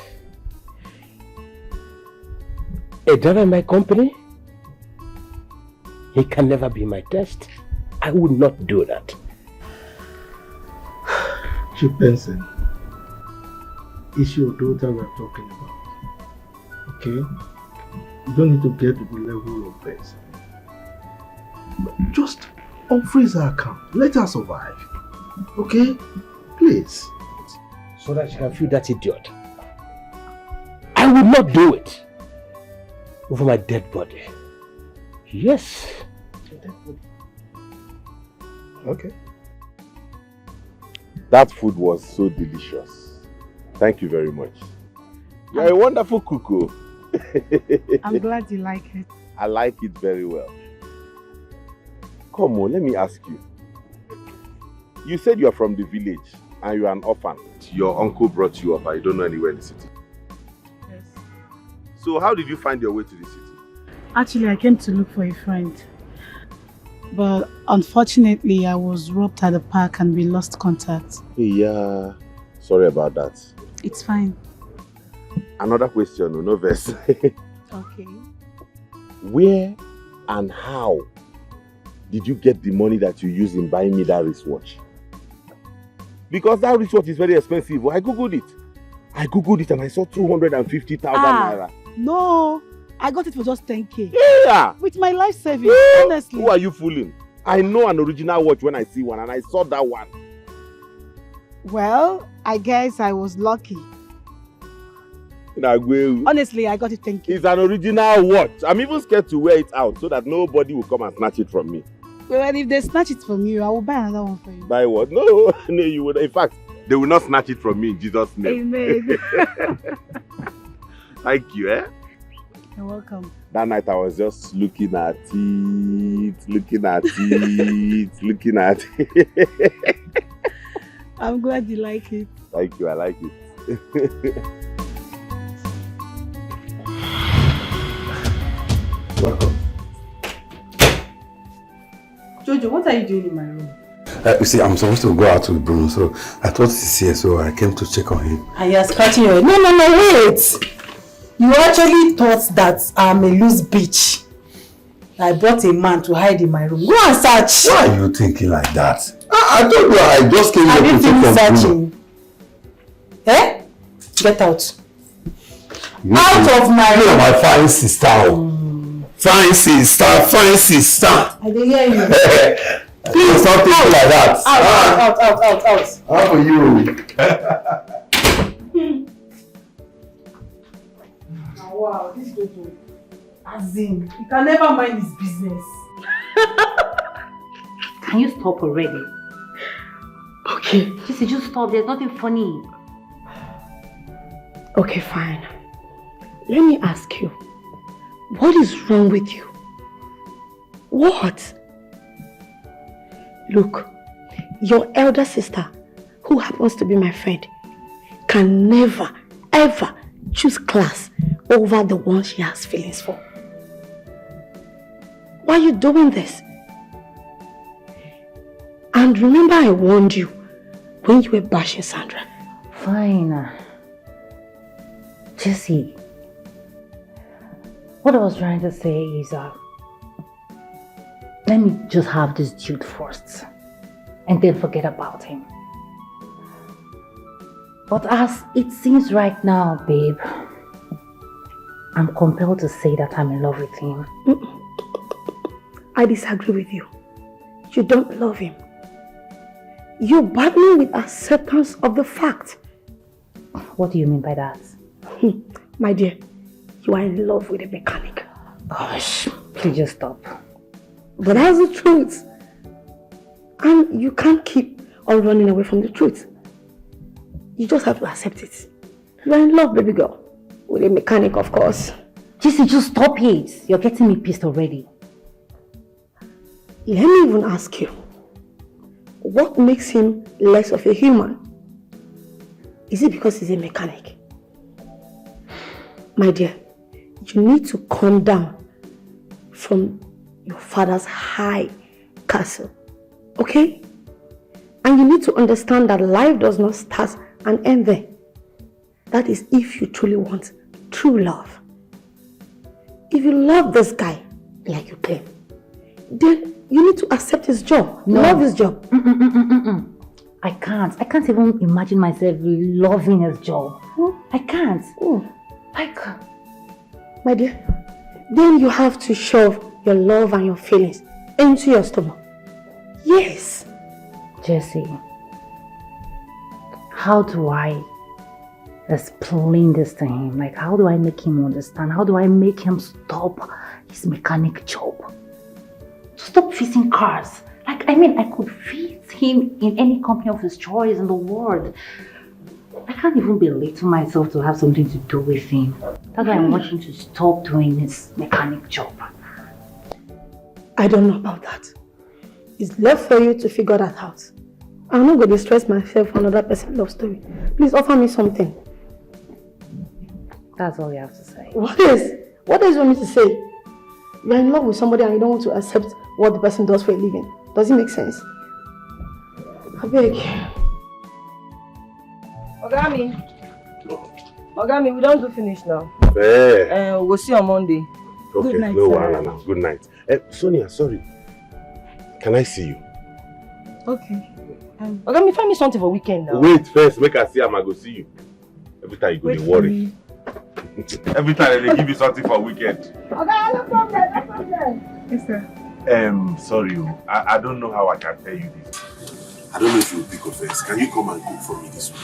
A driver in my company, he can never be my test. I would not do that. Chief Benson, it's your daughter we're talking about. Okay? You don't need to get to the level of Benson. Just unfreeze her account. Let her survive. Okay? Please. So that she can feel that idiot. I would not do it over my dead body. Yes. Dead body. Okay. That food was so delicious. Thank you very much. You're a wonderful cook. I'm glad you like it. I like it very well. Come on, let me ask you. You said you're from the village and you're an orphan. Your uncle brought you up and you don't know anywhere in the city. Yes. So how did you find your way to the city? Actually, I came to look for a friend. But unfortunately, I was robbed at the park and we lost contact. Yeah, sorry about that. It's fine. Another question, no verse. Okay. Where and how did you get the money that you used in buying me that wristwatch? Because that wristwatch is very expensive. I googled it and I saw 250,000 naira. No, I got it for just 10k. Yeah! With my life savings, honestly. Who are you fooling? I know an original watch when I see one and I saw that one. Well, I guess I was lucky. Honestly, I got it 10k. It's an original watch. I'm even scared to wear it out so that nobody will come and snatch it from me. Well, if they snatch it from you, I will buy another one for you. Buy what? No, you would. In fact, they will not snatch it from me in Jesus' name. Amen. Thank you, eh? You're welcome. That night I was just looking at it, looking at it. I'm glad you like it. Thank you, I like it. Welcome. Jojo, what are you doing in my room? You see, I'm supposed to go out to Bruno, so I thought he's here, so I came to check on him. And you're scratching your head. No, wait! You actually thought that I'm a loose bitch. I brought a man to hide in my room. Go and search! Why are you thinking like that? I told you I just came here to check on Bruno. Eh? Get out. Out of my room! You're my fine sister. Fine sister. I didn't hear you. Please, stop thinking like that. Out. How for you? Wow, this Jojo. As in, he can never mind his business. Can you stop already? Okay. Just stop. There's nothing funny. Okay, fine. Let me ask you, what is wrong with you? What? Look, your elder sister, who happens to be my friend, can never, ever choose class over the one she has feelings for. Why are you doing this? And remember I warned you when you were bashing Sandra. Fine. Jesse, what I was trying to say is let me just have this dude first and then forget about him. But as it seems right now, babe, I'm compelled to say that I'm in love with him. I disagree with you. You don't love him. You're battling with acceptance of the fact. What do you mean by that? My dear, you are in love with a mechanic. Gosh, please just stop. But that's the truth. And you can't keep on running away from the truth. You just have to accept it. You are in love, baby girl. With a mechanic, of course. Jesse, just stop it. You're getting me pissed already. Let me even ask you, what makes him less of a human? Is it because he's a mechanic? My dear, you need to calm down from your father's high castle, okay? And you need to understand that life does not start and end there. That is if you truly want true love. If you love this guy like you claim, then you need to accept his job, love his job. I can't even imagine myself loving his job. I can't. My dear, then you have to shove your love and your feelings into your stomach. Yes. Jesse, how do I explain this to him? Like, how do I make him understand? How do I make him stop his mechanic job? Stop fixing cars. Like, I mean, I could fit him in any company of his choice in the world. I can't even belittle myself to have something to do with him. That's why I want him to stop doing his mechanic job. I don't know about that. It's left for you to figure that out. I'm not going to stress myself for another person's love story. Please offer me something. That's all you have to say. What is? What else do you want me to say? You're in love with somebody and you don't want to accept what the person does for a living. Does it make sense? I beg. Ogami, we don't do finish now. Hey. We'll see on Monday. Okay, Good night, no sir. wahala now. Good night. Sonia, sorry. Can I see you? Okay. Ogami, find me something for weekend now. Wait first, make I see him, I go see you. Every time you go, they worry. Every time they give you something for weekend. Okay, no problem. Yes, sir. Sorry, I don't know how I can tell you this. I don't know if you'll pick offense. Can you come and cook for me this week?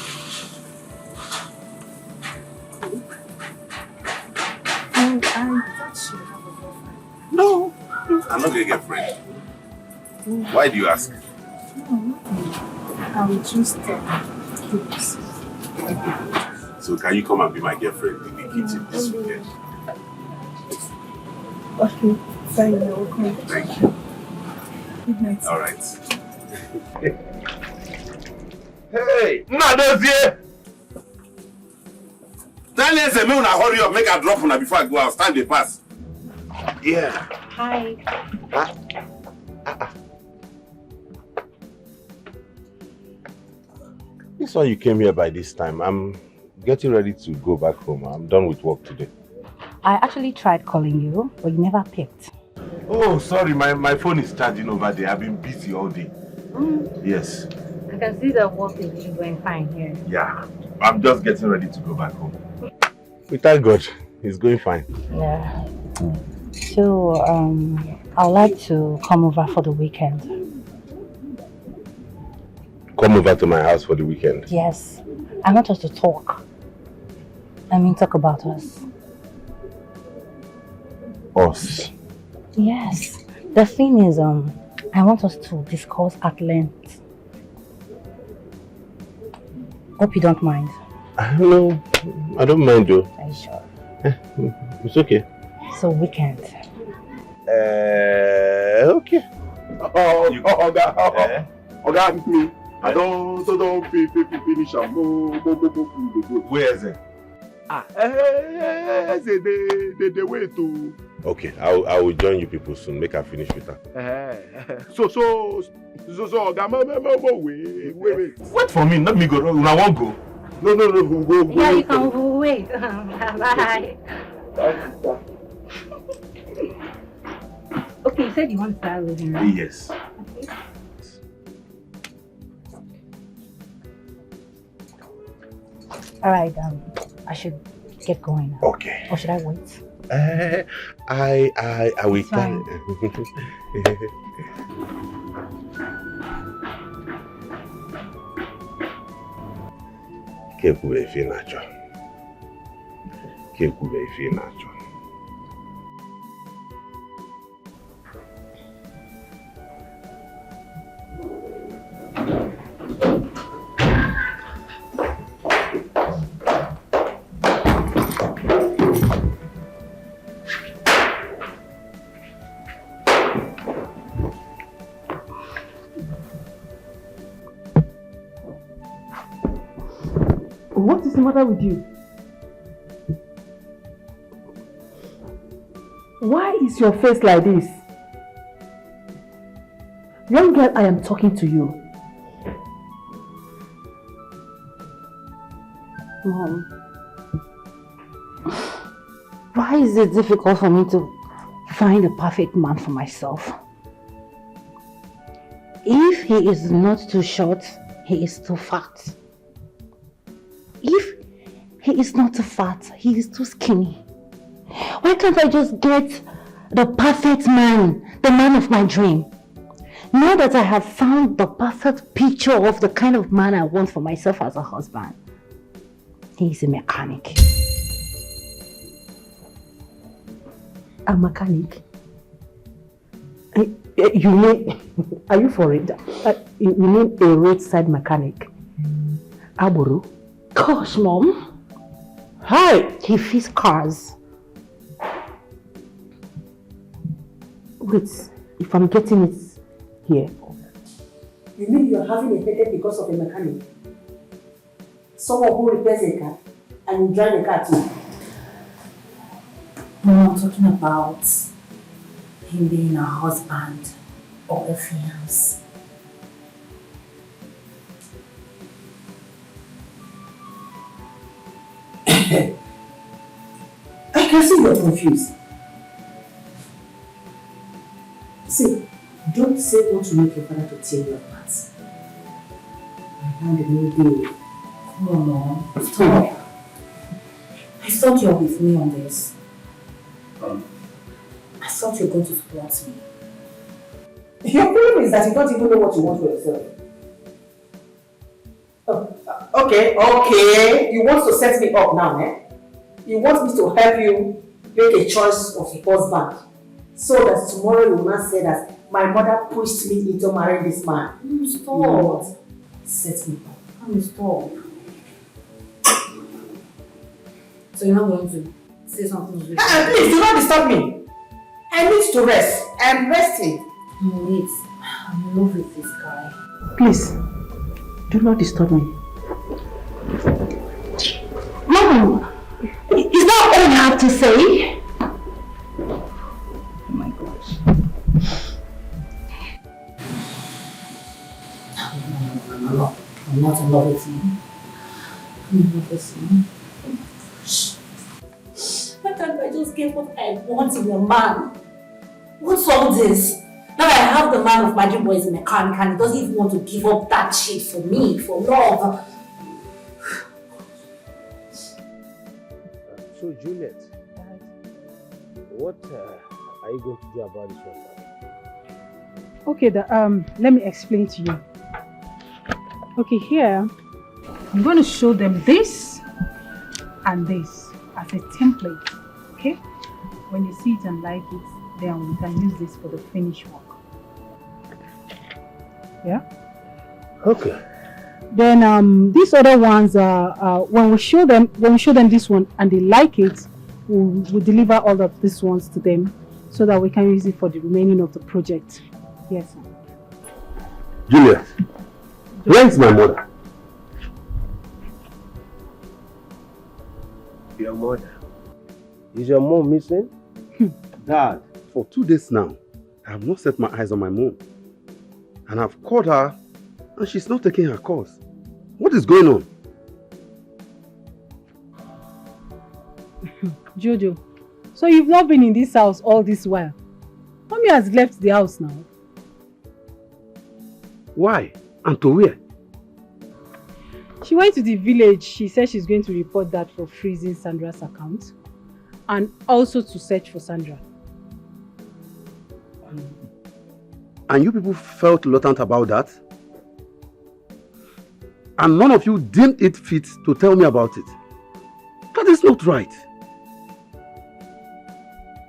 I thought she would have a girlfriend. No, I'm not gonna get friend. Why do you ask? No, nothing. I will just cooks. So can you come and be my girlfriend in the kitchen this weekend? Okay, fine, I will come. Thank you. Good night. All right. Hey, Nadozie! Tell us a minute, hurry up, make a drop on her before I go out. Time they pass. Yeah. Hi. This one you came here by this time. I'm getting ready to go back home. I'm done with work today. I actually tried calling you, but you never picked. Oh, sorry, my phone is charging over there. I've been busy all day. Yes. I can see that work is going fine here. Yeah. I'm just getting ready to go back home. We thank God. It's going fine. Yeah. So, I'd like to come over for the weekend. come over to my house for the weekend? Yes. I want us to talk. I mean, talk about us. Us? Yes. The thing is, I want us to discuss at length. Hope you don't mind. No, I don't mind though. Are you sure? It's okay. So weekend. Okay. Oga, me. I don't finish am. Where is it? The way to. Okay, I will join you people soon. Make her finish with her. So, Oga, wait. Wait for me, not me go. I won't go. No, go. Yeah, you can go. Wait. Bye. Okay, you said you want to start living, right? Yes. Okay. Alright, I should get going now. Okay. Or should I wait? I will Fine. Kekube ife nacho. Kekube ife nacho. What is the matter with you? Why is your face like this? Young girl, I am talking to you. Mom, why is it difficult for me to find a perfect man for myself? If he is not too short, he is too fat. If he is not too fat, he is too skinny. Why can't I just get the perfect man, the man of my dream? Now that I have found the perfect picture of the kind of man I want for myself as a husband, he is a mechanic. A mechanic? You mean, are you for it? You mean a roadside mechanic? Aburu? Gosh, Mom. Hi! He fixes cars. Wait, if I'm getting it here. You mean you're having a headache because of a mechanic? Someone who repairs a car and you drive a car too? No, I'm talking about him being a husband or a fiance. I can see you're confused. See, don't say what to make your father to tear you apart. And the new day. Come on, Mom. Stop. I thought you were with me on this. I thought you were going to support me. Your problem is that you don't even know what you want for yourself. Okay. You want to set me up now, eh? You want me to help you make a choice of a husband so that tomorrow you will not say that my mother pushed me into marrying this man. Stop. Set me up. Stop. So you're not going to say something? Please do not disturb me. I need to rest. I'm resting. Wait, I'm in love with this guy. Please, do not disturb me. Mom, is that all you have to say? Oh my gosh. I'm not in love with you. I'm in love with you. Why can't I just get what I want in a man? What's all this? Now I have the man of my dream boy is a mechanic and he doesn't even want to give up that shit for me, for love. So Juliet, what are you going to do about this one now? Okay, let me explain to you. Okay, here, I'm going to show them this and this as a template, okay? When you see it and like it, then we can use this for the finished work. Yeah? Okay. Then these other ones are when we show them this one and they like it, we'll deliver all of these ones to them so that we can use it for the remaining of the project. Yes, sir. Juliet, where is my mother? Your mother? Is your mom missing? Dad, for 2 days now, I have not set my eyes on my mom. And I've called her and she's not taking her calls. What is going on? Jojo, so you've not been in this house all this while? Mommy has left the house now. Why? And to where? She went to the village. She said she's going to report that for freezing Sandra's account and also to search for Sandra. And you people felt reluctant about that? And none of you deemed it fit to tell me about it. That is not right.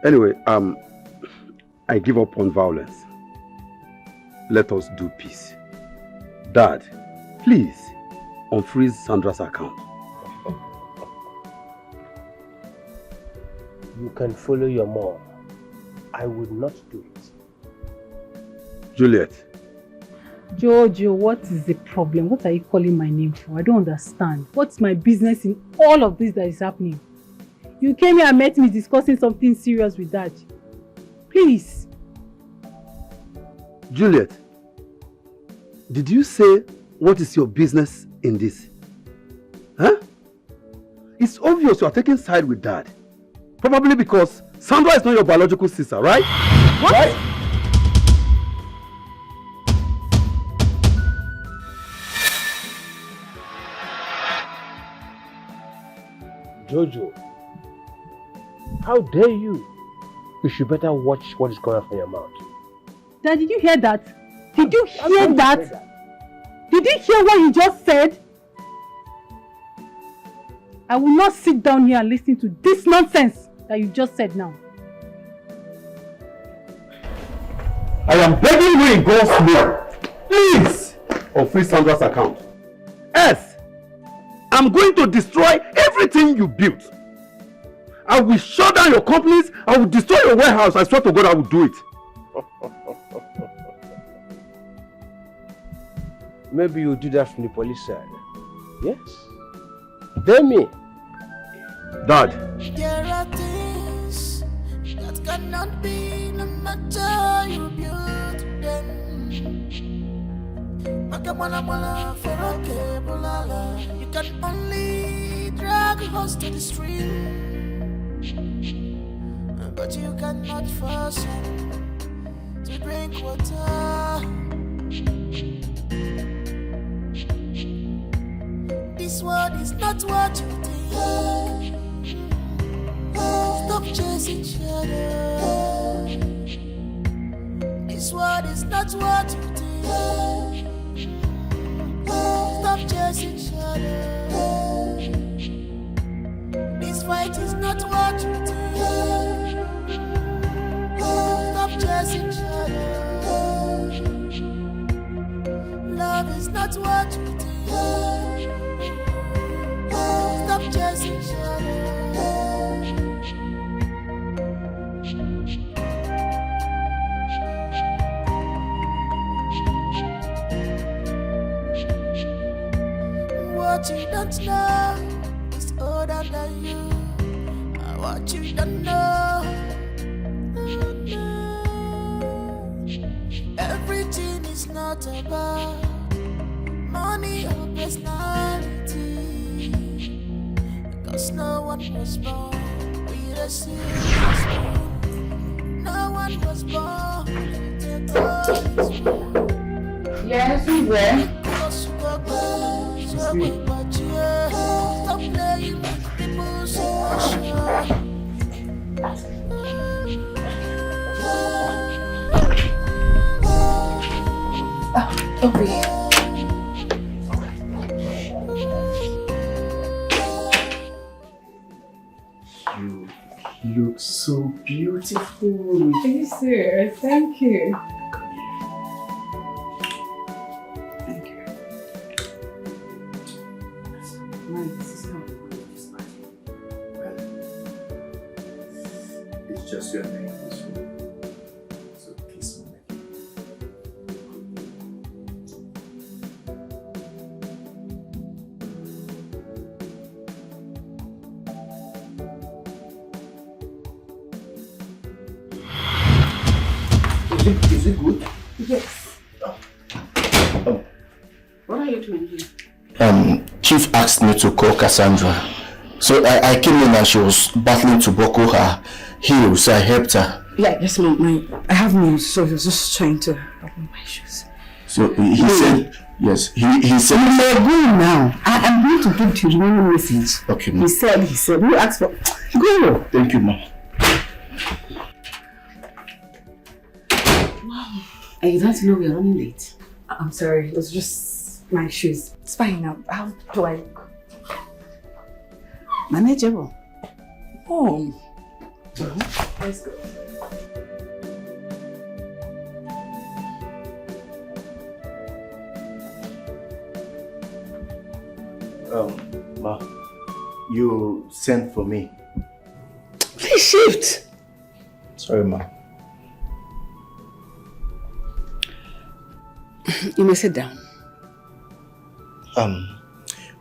Anyway, I give up on violence. Let us do peace. Dad, please, unfreeze Sandra's account. You can follow your mom. I would not do it. Juliet. Jojo, what is the problem? What are you calling my name for? I don't understand. What's my business in all of this that is happening? You came here and met me discussing something serious with Dad. Please. Juliet, did you say what is your business in this? Huh? It's obvious you are taking side with Dad. Probably because Sandra is not your biological sister, right? What? Right? Jojo, how dare you? You should better watch what is coming from your mouth. Dad, did you hear that? Did you hear that? Did you hear what he just said? I will not sit down here and listen to this nonsense that you just said now. I am begging you in God's name, please, unfreeze Sandra's account. Else, I'm going to destroy everything you built. I will shut down your companies. I will destroy your warehouse. I swear to God I will do it. Maybe you'll do that from the police side. Yes. Dare me. Dad. There are things that cannot be, no matter you build them. You can only drag a horse to the stream, but you cannot force him to drink water. This world is not what you think. Stop chasing shadows. This world is not what you think. Stop chasing shadows. This fight is not what you think. Stop chasing shadows. Love is not what you think. Stop chasing shadows. What you don't know is older than you. What you don't know, everything is not about money or personality, because no one was born with a silver spoon. No one was born with a golden spoon. Yes, we were. Stop playing with people's emotions. Okay. look so beautiful. Thank you, sir. Thank you. Thank you. Mine, this is not what this party. Well, it's just your name this room. So kiss me. Is it good? Yes. What are you doing here? Chief asked me to call Cassandra. So I came in and she was battling to buckle her heels, so I helped her. Yeah, yes, Mom. I have news, so I was just trying to open my shoes. So he said, yes, he said... You may go now. I'm going to give the remaining message. Okay, Mom. He said, who asked for... Go! Thank you, Mom. I don't know we are running late. I'm sorry, it was just my shoes. It's fine now. How do I look? Manageable. Oh. Let's go. Ma, you sent for me. Please shift. Sorry, ma. You may sit down.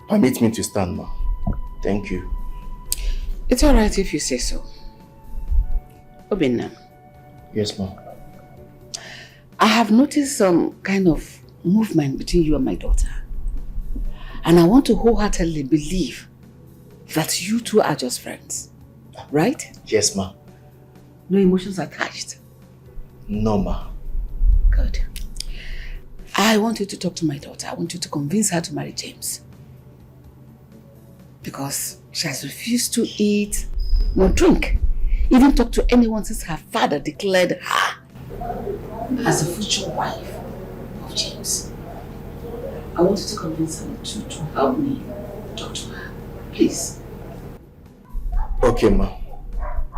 Permit me to stand, ma. Thank you. It's alright if you say so. Obinna. Yes, ma. I have noticed some kind of movement between you and my daughter. And I want to wholeheartedly believe that you two are just friends. Right? Yes, ma. No emotions attached? No, ma. Good. I want you to talk to my daughter. I want you to convince her to marry James. Because she has refused to eat, nor drink, even talk to anyone since her father declared her as the future wife of James. I want you to convince her to help me talk to her. Please. Okay, ma.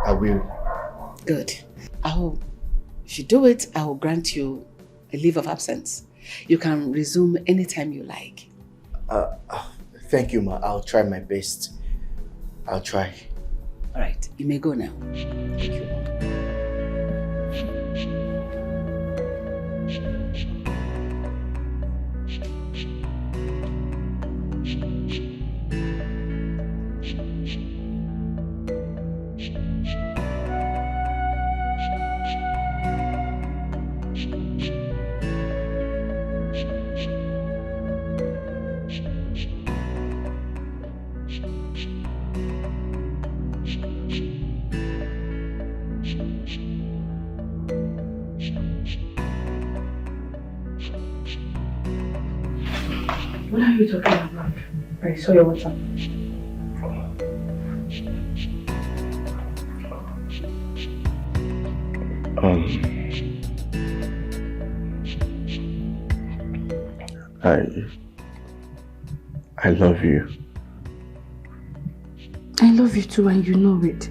I will. Good. If you do it, I will grant you a leave of absence. You can resume anytime you like. Thank you, ma. I'll try my best. I'll try. All right. You may go now. Thank you. What are you talking about? I saw your WhatsApp. I love you. I love you too, and you know it.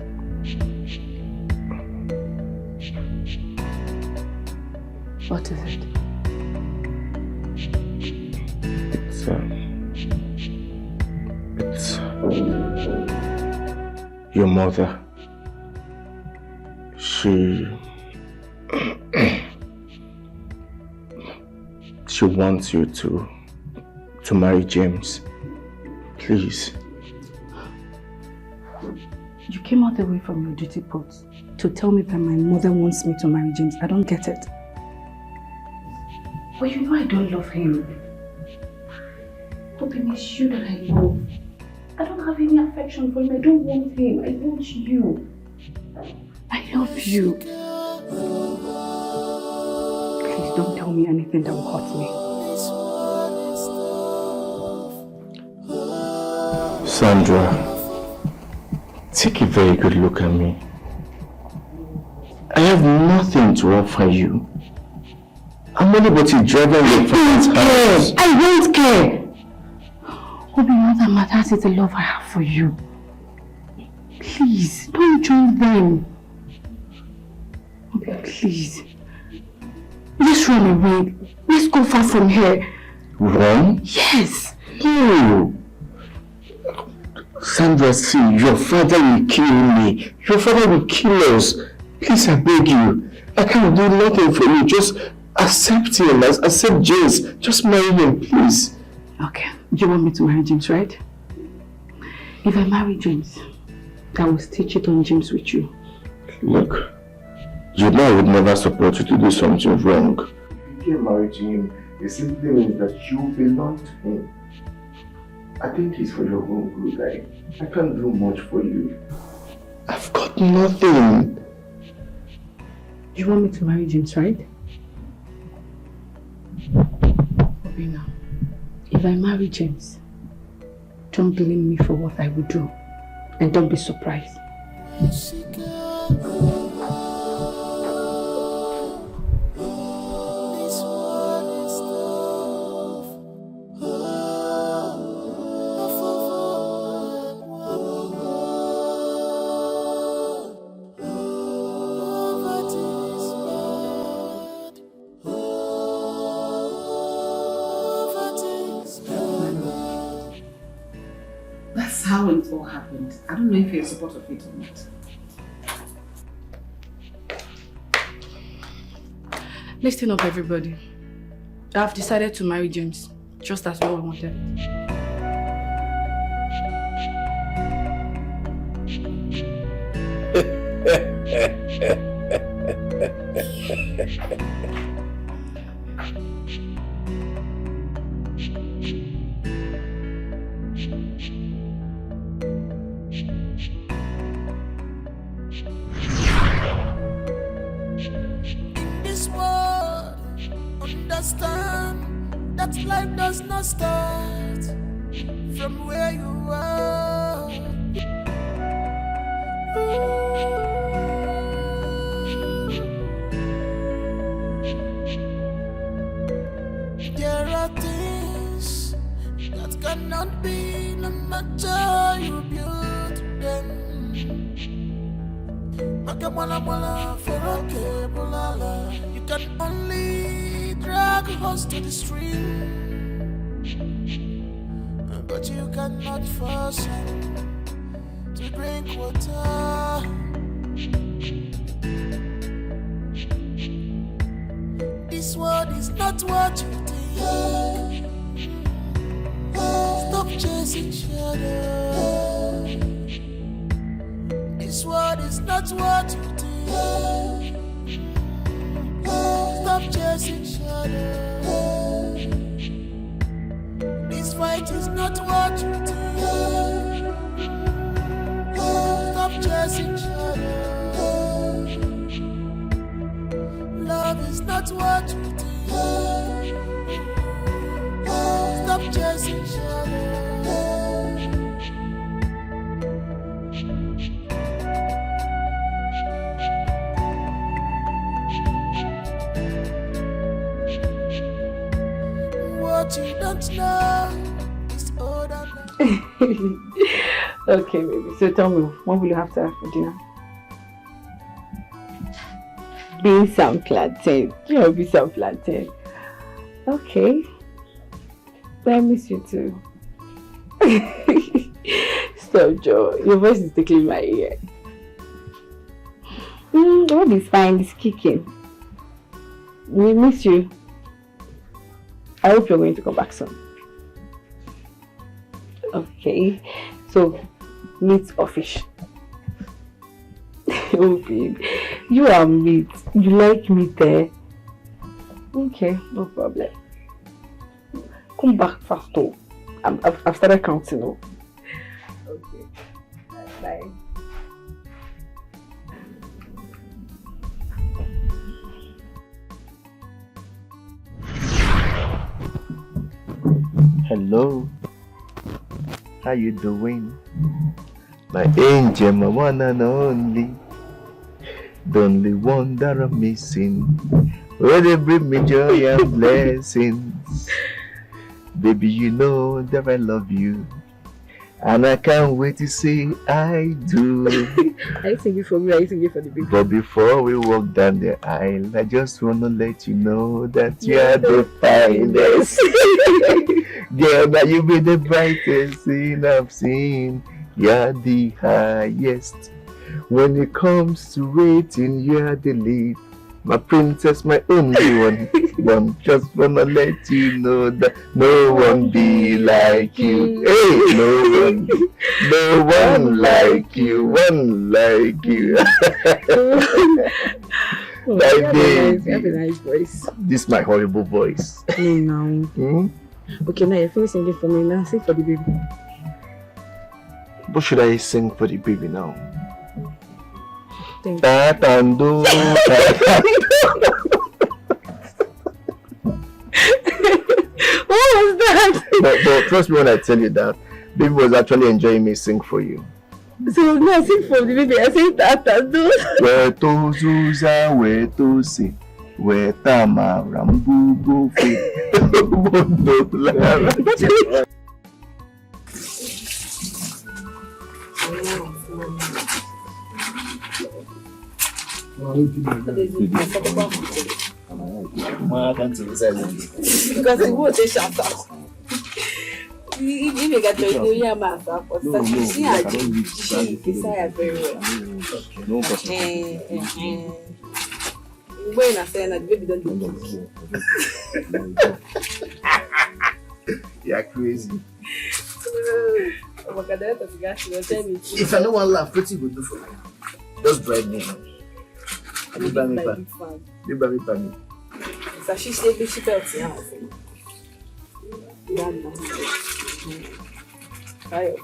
What is it? It's your mother. She wants you to marry James. Please. You came all the way from your duty post to tell me that my mother wants me to marry James. I don't get it. But you know I don't love him. Hoping it's you that I love. I don't have any affection for him. I don't want him. I want you. I love you. Please don't tell me anything that will hurt me. Sandra, take a very good look at me. I have nothing to offer you. I'm only but a driver in your father's house. I won't care. Obi, all that matters is the love I have for you. Please, don't join them. Please. Let's run away. Let's go far from here. Run? Yes. No. Sandra, see, your father will kill me. Your father will kill us. Please, I beg you. I can't do nothing for you. Just accept him. Accept James. Just marry him, please. Okay. You want me to marry James, right? If I marry James, I will still cheat on James with you. Look, you know I would never support you to do something wrong. If you get married to him, it simply means that you belong to him. I think it's for your own good. I can't do much for you. I've got nothing. You want me to marry James, right? Obina, if I marry James, don't blame me for what I will do. And don't be surprised. How it all happened. I don't know if you're in support of it or not. Listen up, everybody. I've decided to marry James, just as we all wanted. Okay, baby. So tell me, what will you have to have for dinner? Beans and plantain. You know, beans and plantain. Okay. I miss you too. Stop, Joe. Your voice is tickling my ear. The road is fine. It's kicking. We miss you. I hope you're going to come back soon. Okay. So, meat or fish? Oh, babe. You are meat. You like meat there? Okay, no problem. Come back fast, though. I've started counting, though. Okay. Bye. Hello. How you doing? My angel, my one and only. The only one that I'm missing. Where they bring me joy and blessings. Baby, you know that I love you. And I can't wait to say I do. Are you singing for me or are you singing for the baby? But before we walk down the aisle, I just wanna let you know that you're the finest. Girl, now you be the brightest thing I've seen. You're the highest. When it comes to rating, you're the lead. My princess, my only one. Just wanna let you know that no one be like you. Hey, no one like you, one like you. My baby. You have a nice voice. This is my horrible voice. No. Okay, now you're finished singing for me. Now sing for the baby. What should I sing for the baby now? What Tatando. was that? But trust me when I tell you that baby was actually enjoying me sing for you. So now sing for the baby. I say Tatando. Where to Zuza, where to see, where Tama Rambu go fit. Because he won't say shut up. You may get to know your master, but she had desire very well. When I say that baby don't do You're crazy. If I don't want to laugh, what you go do for me? Just bribe me. You buy me pan. You buy me pan. So she said she felt it. Hi.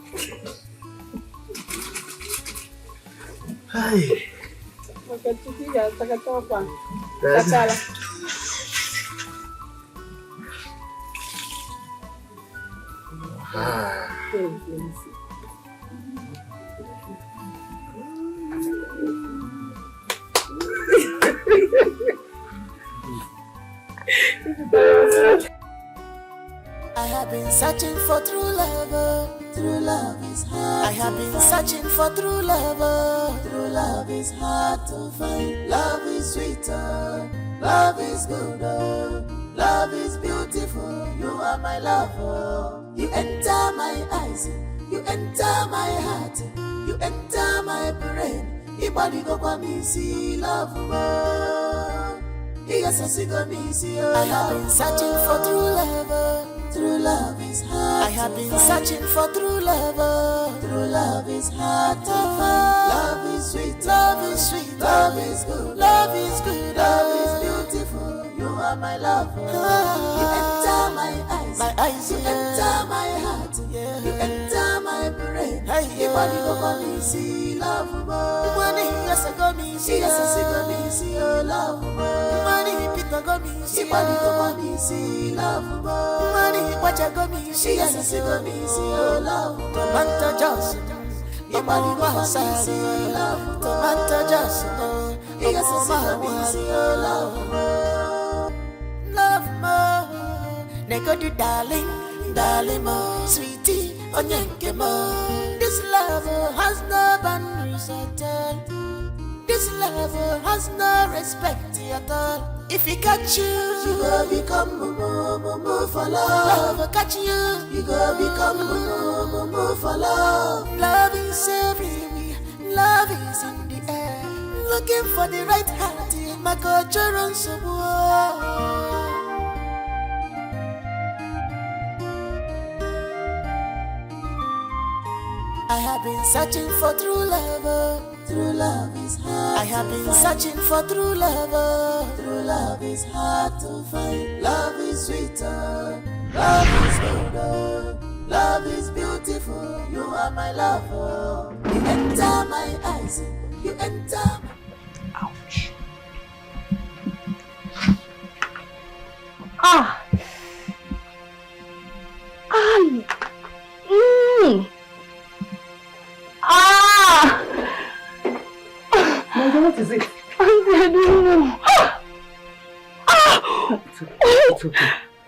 I have been searching for true love. True love is hard. I have been searching for true love. True love is hard to find. Love is sweeter. Love is good. Love is beautiful. You are my lover. You enter my eyes. You enter my heart. You enter my brain. Your body go kwa me see love. Yes, I see go me see. I have been searching for true love. True love is hard. I have been searching for true love. True love is hard to find. Love is sweet. Love is sweet. Love is good. Love is good. Love is beautiful. You are my lover. You enter my eyes. My eyes. You enter my heart. You enter my brain. Your body go for me see love. Money yes I go me see. Yes I see go me see your love. Money Peter go me see. Body go for me see love. Money watch I go me see. Yes I see go me see your love. Tomato juice. Your body go for me see love. Tomato juice. Yes I see go me see your love. Love more. They go to darling, darling more. Sweetie, onyenke more. This love has no boundaries at all. This love has no respect at all. If he catch you, you go become mumu for love. Love catch you, you go become mumu for love. Love is everywhere, love is in the air. Looking for the right heart, my culture on some war. I have been searching for true love. True love is hard. I have been searching for true love. True love is hard to find. Love is sweeter. Love is good. Love is beautiful. You are my lover. You enter my eyes. You enter. Ouch. Ah. Ay. Ah! Mother, what is it? I don't know. It's okay.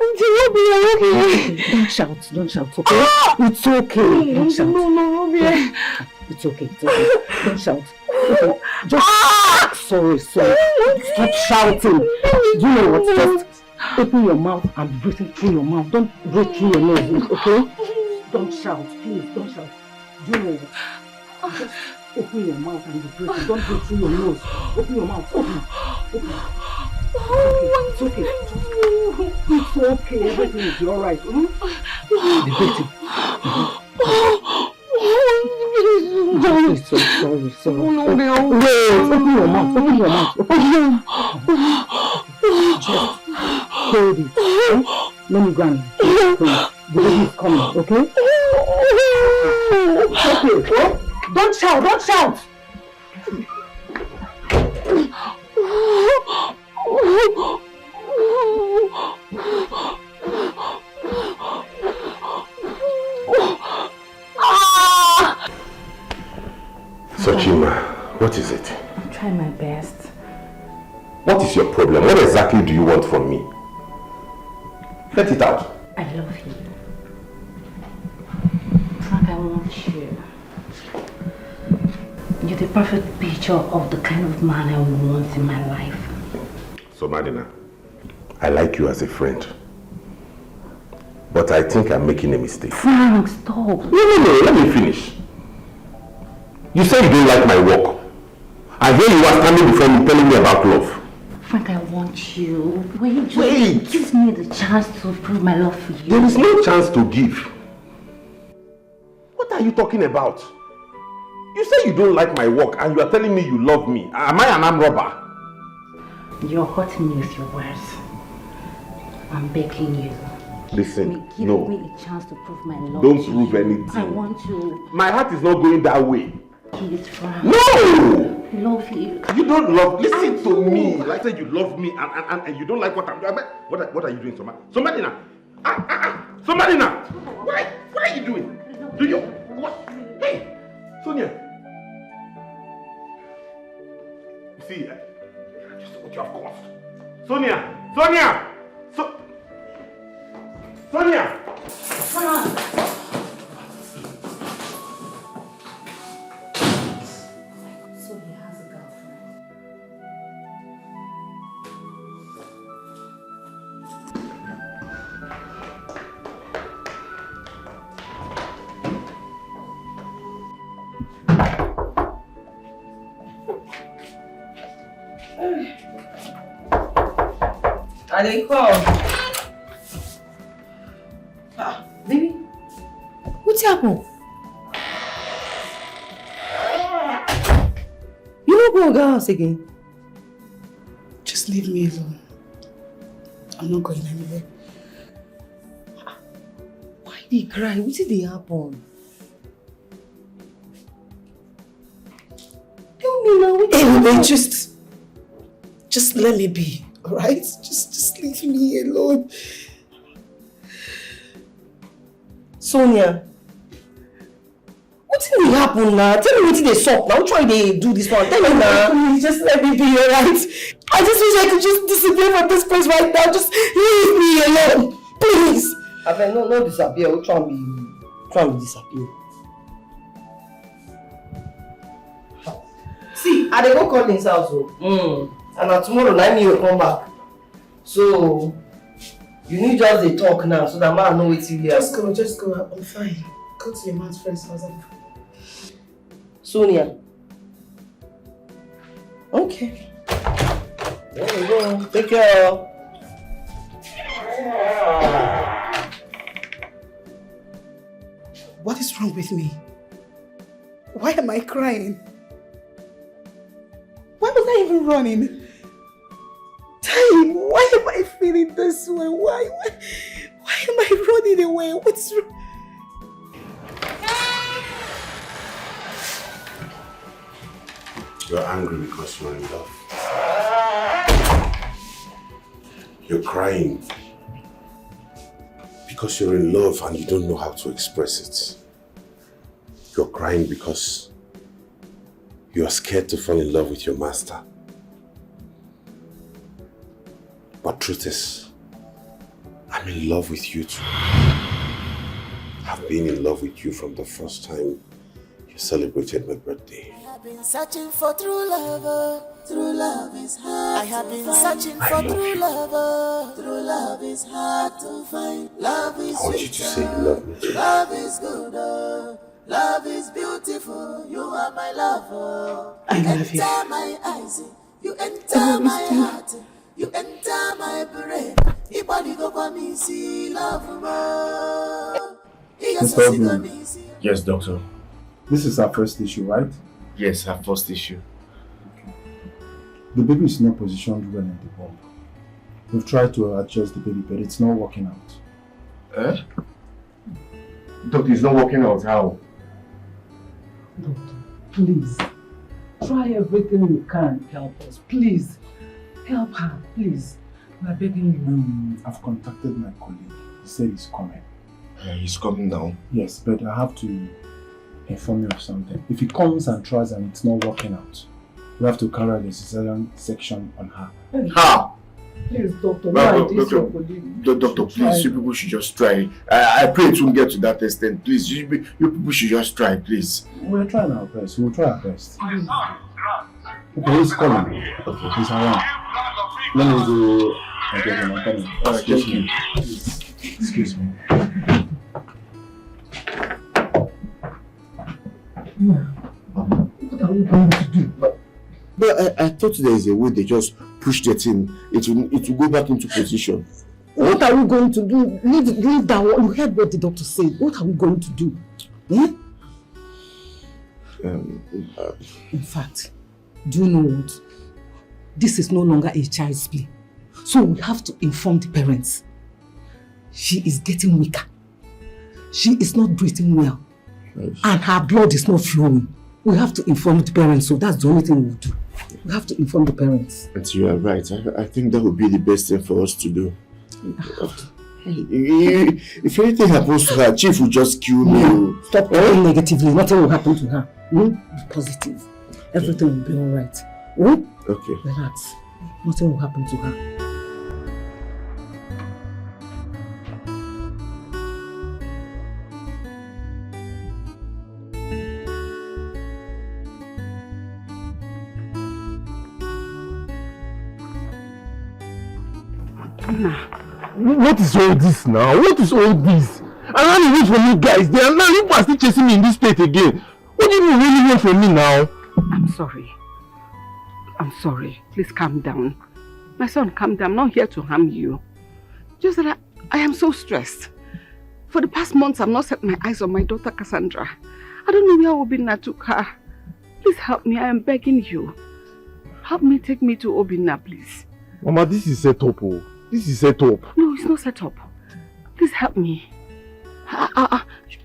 Auntie, you'll be okay. Don't shout, okay? It's okay. Don't shout. No, Ruby. It's okay. Don't shout. Okay. Just sorry. Stop shouting. You know what? Just open your mouth and breathe through your mouth. Don't breathe through your nose, okay? Don't shout, please. Don't shout. You know what? Just open your mouth and breathe. Don't breathe through your nose. Open your mouth. Open. It's okay. It's okay. Everything will be alright. The baby. Sorry. Wait, open your mouth. Just hold it. Let me go and the baby is coming, okay? Okay. Don't shout. Sochima, what is it? I'm trying my best. What is your problem? What exactly do you want from me? Let it out. I love you. Frank, I want you. You're the perfect picture of the kind of man I want in my life. So Madina, I like you as a friend. But I think I'm making a mistake. Frank, stop. No, let me finish. You say you don't like my work. And here you are standing before me telling me about love. Frank, I want you. Wait. Give me the chance to prove my love for you. There is no chance to give. What are you talking about? You say you don't like my work and you are telling me you love me. Am I an armed robber? You're hurting me with your words. I'm begging you. Listen, Give no. me a chance to prove my love. Don't prove anything. I want to. My heart is not going that way. Please, Frank. No! I love you. You don't love. Listen to me. Like I said, you love me and you don't like what I'm doing. What are you doing, Somebody now? Somebody now! What are you doing? Do you? What? Hey, Sonia. You see, just what you have caused. Sonia! Sonia! Sonia has a girlfriend. Are they called? Baby, what's happened? You don't go to the house again. Just leave me alone. I'm not going anywhere. Why did you cry? What did they happen? Tell me now. Anyway, just let me be, alright? Just leave me alone. Sonia, what did happen now? Tell me what did they suck now. Try they do this one. Tell me now. Please, just let me be, alright? I just wish I could just disappear from this place right now. Just leave me alone, please. I mean, no disappear. We'll try and disappear. See, I dey go call his house. And now tomorrow night me will come back. So you need just the talk now so that man know what you hear. Just go. I'm fine. Go to your man's friend's house. I'm fine. Sonia. Okay. There we go. Take care. What is wrong with me? Why am I crying? Why was I even running? Time, why am I feeling this way? Why am I running away? What's wrong? You're angry because you're in love. You're crying because you're in love and you don't know how to express it. You're crying because you are scared to fall in love with your master. But truth is, I'm in love with you too. have been in love with you from the first time you celebrated my birthday. I have been searching for true love. True love is hard. I have been searching for true love. True love is hard to find. Love is I want you to say you love me. Love is good. Love is beautiful. You are my lover. I love you. Enter my eyes. You enter my heart. You enter my brain. Ibadi go kwa me see love more. Yes, doctor. This is our first issue, right? Yes, our first issue. The baby is not positioned well in the womb. We've tried to adjust the baby, but it's not working out. Doctor, it's not working out. How? Doctor, please. Try everything you can to help us. Please. Help her, please. We're begging you. I've contacted my colleague. He said he's coming. He's coming now? Yes, but I have to inform you of something. If he comes and tries and it's not working out, we have to carry out the cesarean section on her. Ha! Please, doctor, Doctor, please, you people should just try. I pray it won't get to that extent. Please, you people should just try, please. We're trying our best. We'll try our best. Okay, he's coming. Okay, he's around. Let me go and get him. I'm coming. Excuse me. Please. Excuse me. What are we going to do? But I thought there is a way they just push that in. It will go back into position. What are we going to do? Leave that one. You heard what the doctor said. What are we going to do? In fact, do you know what? This is no longer a child's play. So we have to inform the parents. She is getting weaker. She is not breathing well. Yes. And her blood is not flowing. We have to inform the parents, so that's the only thing we'll do. We have to inform the parents. And you are right. I think that would be the best thing for us to do. If anything happens to her, Chief will just kill me. Stop talking negatively. Nothing will happen to her. Be positive. Everything will be alright. Okay. Relax. Nothing will happen to her. What is all this now? What is all this? I ran away from you guys. They are now you are still chasing me in this state again. What do you really want from me now? I'm sorry. I'm sorry. Please calm down. My son, calm down. I'm not here to harm you. Just that I am so stressed. For the past months, I've not set my eyes on my daughter Cassandra. I don't know where Obinna took her. Please help me. I am begging you. Help me, take me to Obinna, please. Mama, this is set up. This is set up. No, it's not set up. Please help me.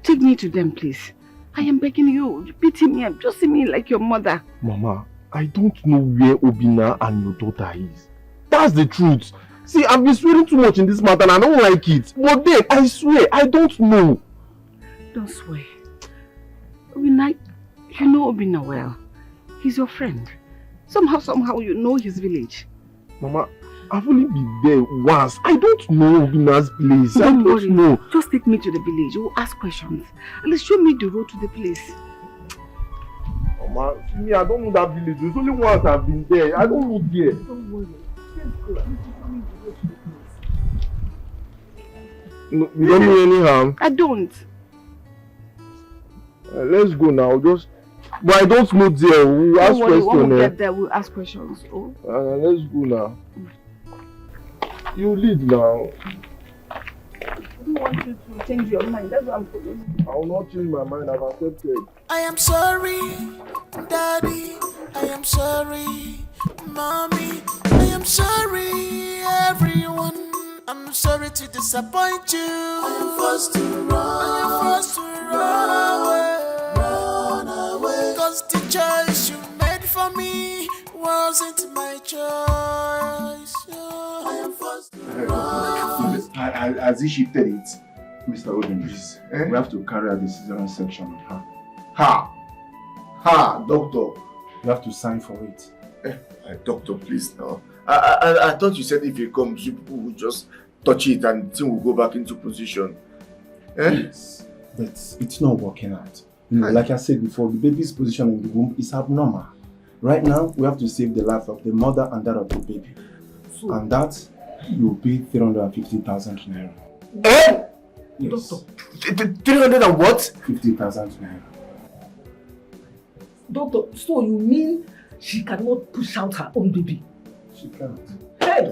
Take me to them, please. I am begging you. Pity me. Just see me like your mother. Mama, I don't know where Obinna and your daughter is. That's the truth. See, I've been swearing too much in this matter and I don't like it. But then, I swear, I don't know. Don't swear. Obinna, you know Obinna well. He's your friend. Somehow you know his village. Mama, I've only been there once. I don't know Obinna's place. Don't I worry. don't know. Just take me to the village. We'll ask questions. And let's show me the road to the place. Mama, me, I don't know that village. There's only once I've been there. I don't know there. Don't worry. Let's go. Let's show me the road to the place. No, you don't mean any harm? I don't. Let's go now. But I don't know there. We'll ask questions. When we get there, we'll ask questions. Oh. Let's go now. You lead now. I don't want you to change your mind. That's what I'm saying. I will not change my mind. I've accepted. I am sorry, Daddy. I am sorry, Mommy. I am sorry, everyone. I'm sorry to disappoint you. I am forced to run. I am forced to run away. Run away. Cause the choice you made for me wasn't my choice. I am forced to run. As he shifted it, Mr. Odin, please, we have to carry out the cesarean section on her. Ha, doctor. You have to sign for it. Doctor, please now. I thought you said if he comes, you people will just touch it and the thing will go back into position. Yes. but it's not working out. You know, like I said before, the baby's position in the womb is abnormal. Right now, we have to save the life of the mother and that of the baby. And that will be 350,000 naira. Eh? Yes. Doctor, 300 and what? 50,000 naira. Doctor, so you mean she cannot push out her own baby? She can't. Hey!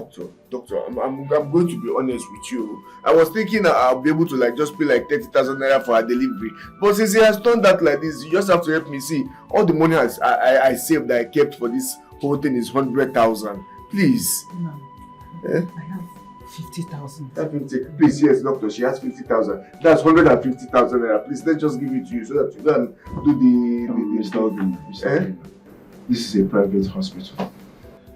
Doctor, I'm going to be honest with you. I was thinking I'll be able to like just pay like 30,000 naira for her delivery. But since he has done that like this, you just have to help me see. All the money I saved that I kept for this whole thing is 100,000. Please. No. Eh? I have 50,000. Please, yes, doctor, she has 50,000. That's 150,000 naira. Please, let's just give it to you so that you can do the This is a private hospital.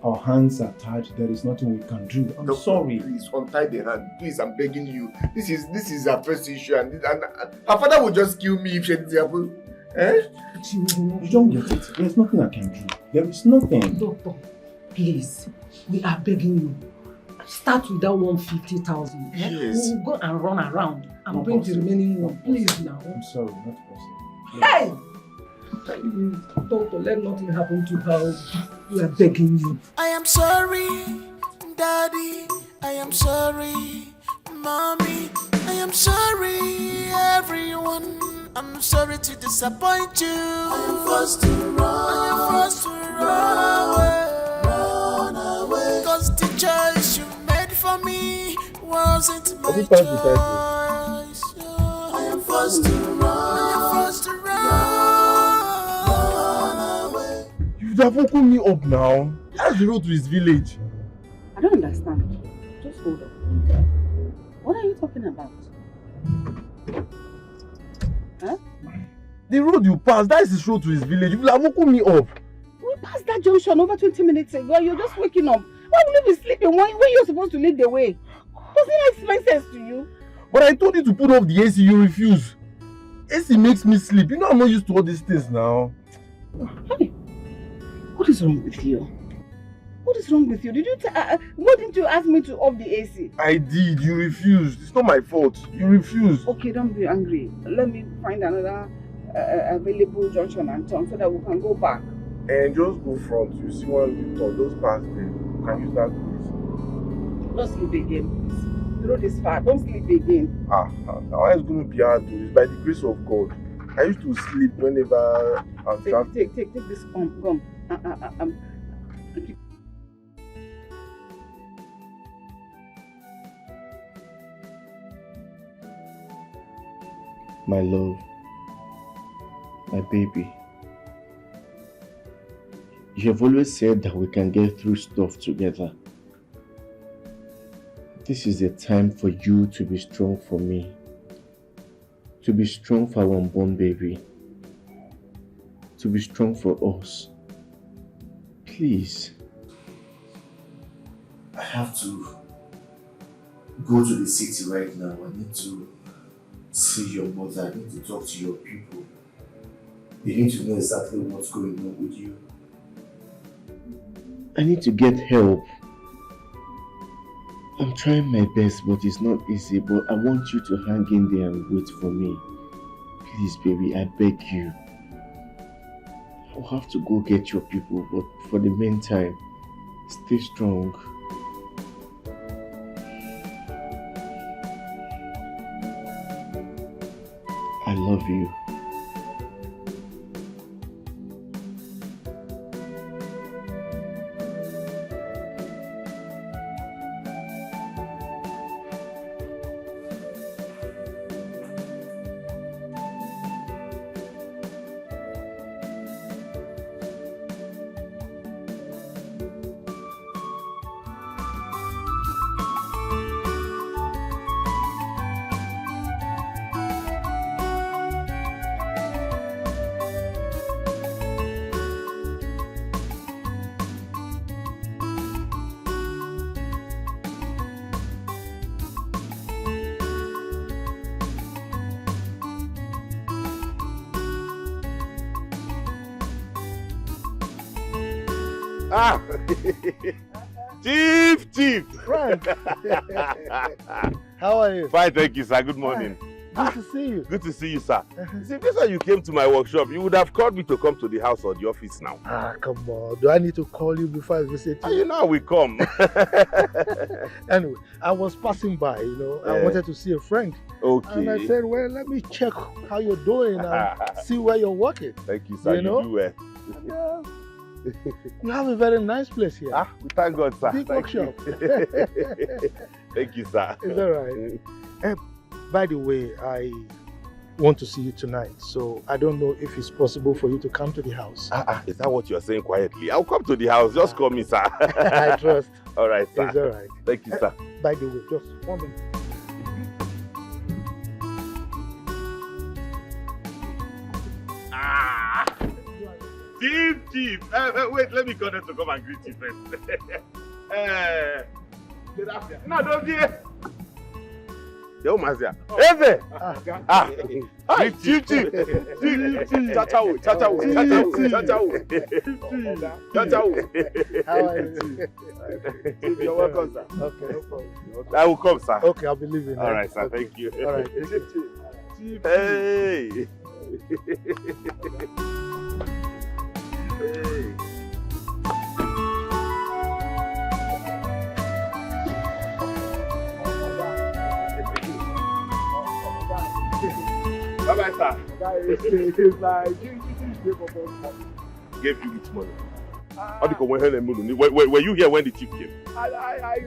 Our hands are tied. There is nothing we can do. I'm sorry. Please untie the hand. Please, I'm begging you. This is her first issue, and her father will just kill me if she didn't happen. Eh? You don't get it. There's nothing I can do. There is nothing. Doctor, please, we are begging you. Start with that 150,000. Eh? Yes. We will go and run around and Not bring possible. the remaining one. Please now. I'm sorry, not possible. Hey! Doctor, let nothing happen to her. We are begging you. I am sorry, Daddy. I am sorry, Mommy. I am sorry, everyone. I'm sorry to disappoint you. I am forced to run. I am forced to run away. Run away. Cause the choice you made for me wasn't my choice. I am forced to run. I am forced to run away. You have woken me up now. That's the road to his village. I don't understand. Just hold on. What are you talking about? Huh? The road you passed, that is the road to his village. You have woken me up. We passed that junction over 20 minutes ago. You're just waking up. Why will you be sleeping when you're supposed to lead the way? Doesn't that make sense to you? But I told you to put off the AC, you refuse. AC makes me sleep. You know I'm not used to all these things now. Hey, what is wrong with you? What is wrong with you? Why didn't you ask me to off the AC? I did. You refused. It's not my fault. You refused. Okay, don't be angry. Let me find another available junction and turn so that we can go back. And just go front. You see when you turn, just pass there. You can use that place. Don't sleep again, please. The road is far. Don't sleep again. Now it's going to be hard though. It's by the grace of God. I used to sleep whenever I'm traveling. Take this gum. My love, my baby. You have always said that we can get through stuff together. This is a time for you to be strong for me. To be strong for our unborn baby. To be strong for us. Please. I have to go to the city right now. I need to see your mother. I need to talk to your people. They need to know exactly what's going on with you. I need to get help. I'm trying my best, but it's not easy. But I want you to hang in there and wait for me. Please, baby, I beg you. I'll have to go get your people, but for the meantime, stay strong. I love you. Ah! Chief! Frank! How are you? Fine, thank you, sir. Good morning. Good to see you. Good to see you, sir. See, this time you came to my workshop, you would have called me to come to the house or the office now. Ah, come on. Do I need to call you before I visit you? You know how we come. Anyway, I was passing by, you know. I wanted to see a friend. Okay. And I said, well, let me check how you're doing and see where you're working. Thank you, sir. You do well. You have a very nice place here. We thank God, sir. Big Thank workshop. Thank you, sir. It's all right. By the way, I want to see you tonight, so I don't know if it's possible for you to come to the house. Is that what you're saying quietly? I'll come to the house. Just call me, sir. I trust. All right, sir. It's all right. Thank you, sir. By the way, just 1 minute. Chief. Wait, let me call them to come and greet you first. Good afternoon. No, don't be. Yo, Mazia. Eze! Chief. Chachawo. How are you? Chief, you're welcome, sir. Okay, no problem. I will come, sir. Okay, I'll be leaving. All right, sir. Thank you. All right. Chief. Hey. Bye-bye, sir. Gave you which money? Were you here when the chief came? I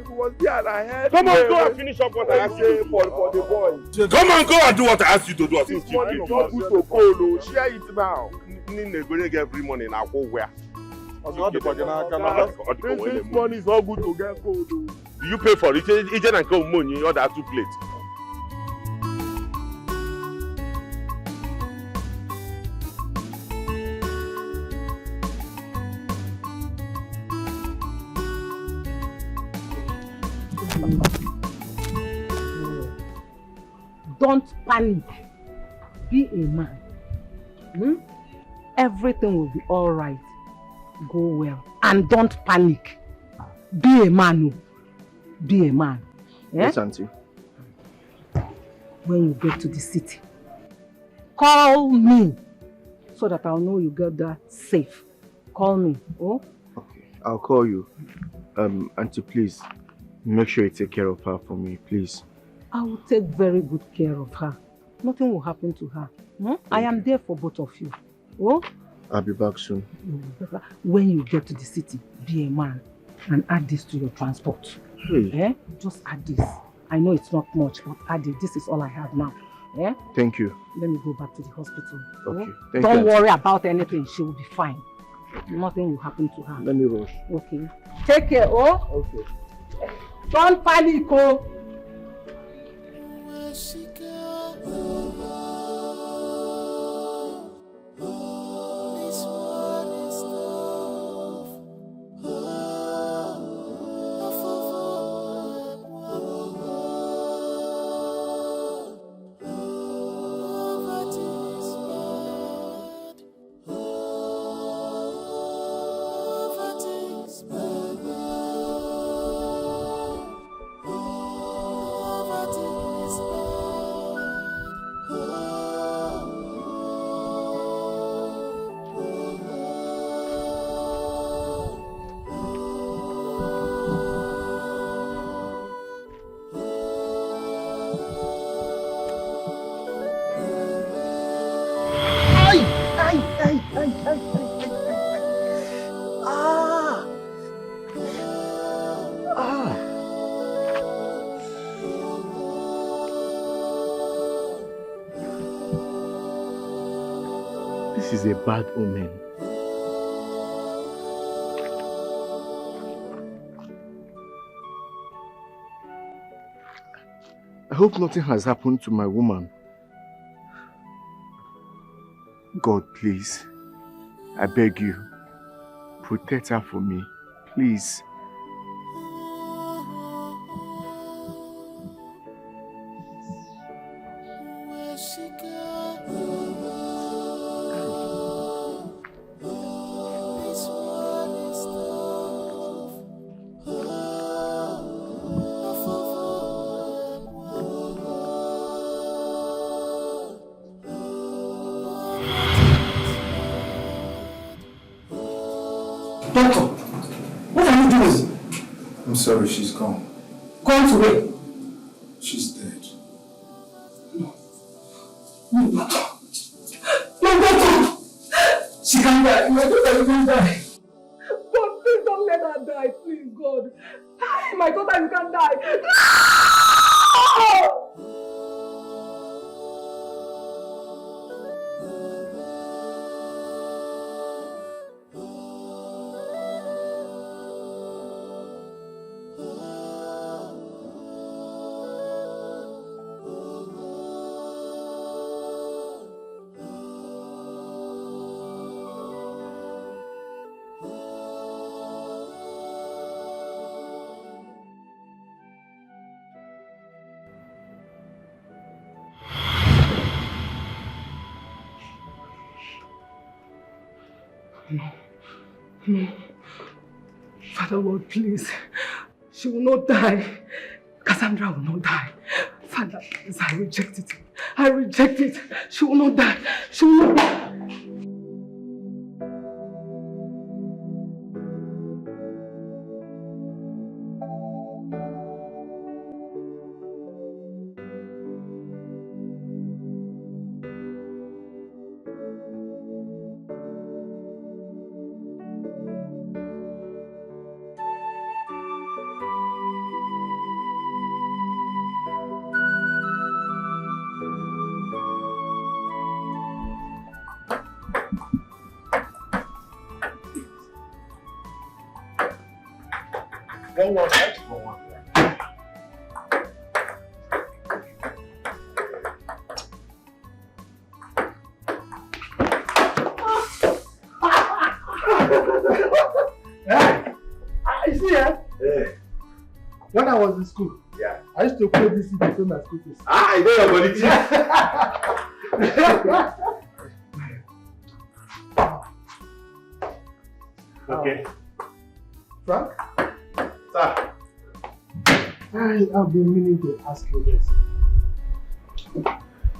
was there and I heard. Come on, go and finish up what I asked you for the boy. Come on, go and do what I asked you to do. This money is not good to Polo. Share it now. Every morning I go where? This money is not good to get cold. Do you pay for it? Agent and come money, you order 2 plates. Don't panic. Be a man. Everything will be all right. Go well. And don't panic. Be a man. Be a man. Yes, Auntie. When you get to the city, call me so that I'll know you got there safe. Call me. Oh? Okay, I'll call you. Auntie, please, make sure you take care of her for me, please. I will take very good care of her. Nothing will happen to her. I am there for both of you. Oh? I'll be back soon. When you get to the city, be a man and add this to your transport. Hey. Just add this. I know it's not much, but add it. This is all I have now. Thank you. Let me go back to the hospital. Okay. Don't worry about anything. She will be fine. Nothing will happen to her. Let me rush. Okay. Take care, oh? Okay. Don't panic, oh? This is a bad omen. I hope nothing has happened to my woman. God, please, I beg you, protect her for me, please. Doctor, what are you doing? I'm sorry, she's gone. Gone to where? She's dead. No, doctor. No, doctor. She can't die. My daughter can't die. God, please don't let her die, please, God. My daughter, you can't die. No! No. Father Lord, please. She will not die. Cassandra will not die. Father, please, I reject it. I reject it. She will not die. She will not die. One more right for one. You see, Yeah. when I was in school, Yeah. I used to play this to pay my school fees. I know your body. Okay. Frank? Sir. I have been meaning to ask you this.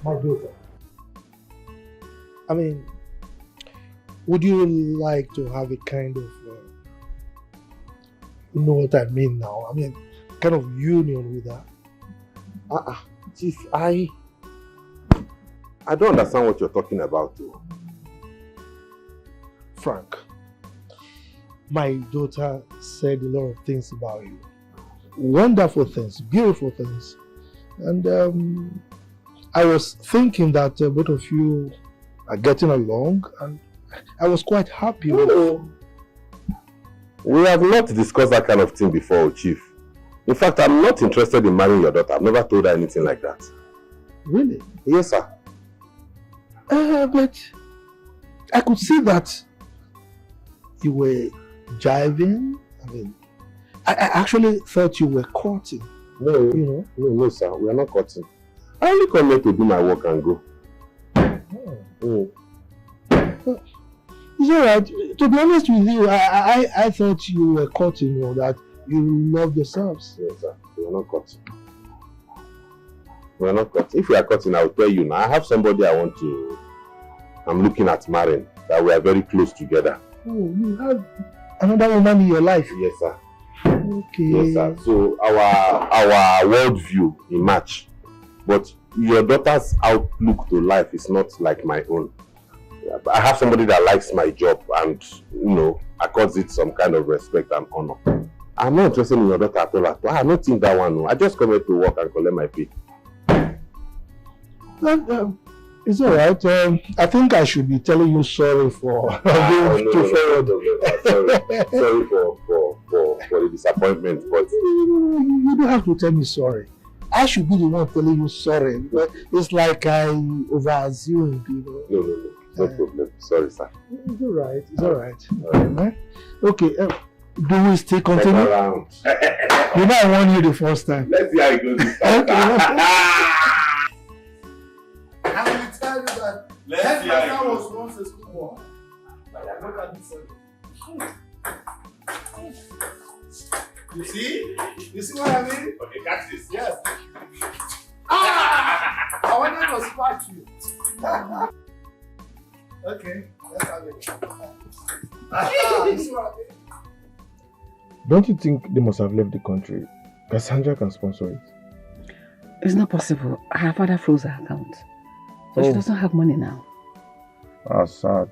My daughter. I mean, would you like to have a kind of, you know what I mean now? I mean, kind of union with her? Chief, I don't understand what you're talking about, though. Frank, my daughter said a lot of things about you. Wonderful things, beautiful things. And I was thinking that both of you are getting along, and I was quite happy with it. We have not discussed that kind of thing before, Chief. In fact, I'm not interested in marrying your daughter. I've never told her anything like that. Really? Yes, sir. But I could see that you were jiving. I mean, I actually thought you were courting. No, you know? No, sir. We are not courting. I only come here to do my work and go. It's alright. To be honest with you, I thought you were courting, or that you loved yourselves. Yes, sir. We are not courting. We are not courting. If we are courting, I will tell you now. I have somebody I'm looking at marrying, that we are very close together. Oh, you have another woman in your life? Yes, sir. Okay. Yes, sir. So our worldview in match. But your daughter's outlook to life is not like my own. Yeah, but I have somebody that likes my job and, accords it some kind of respect and honor. I'm not interested in your daughter at all. I don't think that one. No. I just come here to work and collect my pay. It's alright. I think I should be telling you sorry for being too forward. Sorry for the disappointment, but you don't have to tell me sorry. I should be the one telling you sorry. It's like I over-assumed, No problem. Sorry, sir. It's alright. It's alright. Alright. Okay. Do we still continue? You know I warned you the first time. Let's see how it goes this time. I will tell you that headmaster was once a schoolboy. Look at this. You see? You see what I mean? Okay, catch this. Yes. I wanted to spark you. Okay, let's have it. You see what I mean? Don't you think they must have left the country? Cassandra can sponsor it. It's not possible. Her father froze her account. So she doesn't have money now. That's sad.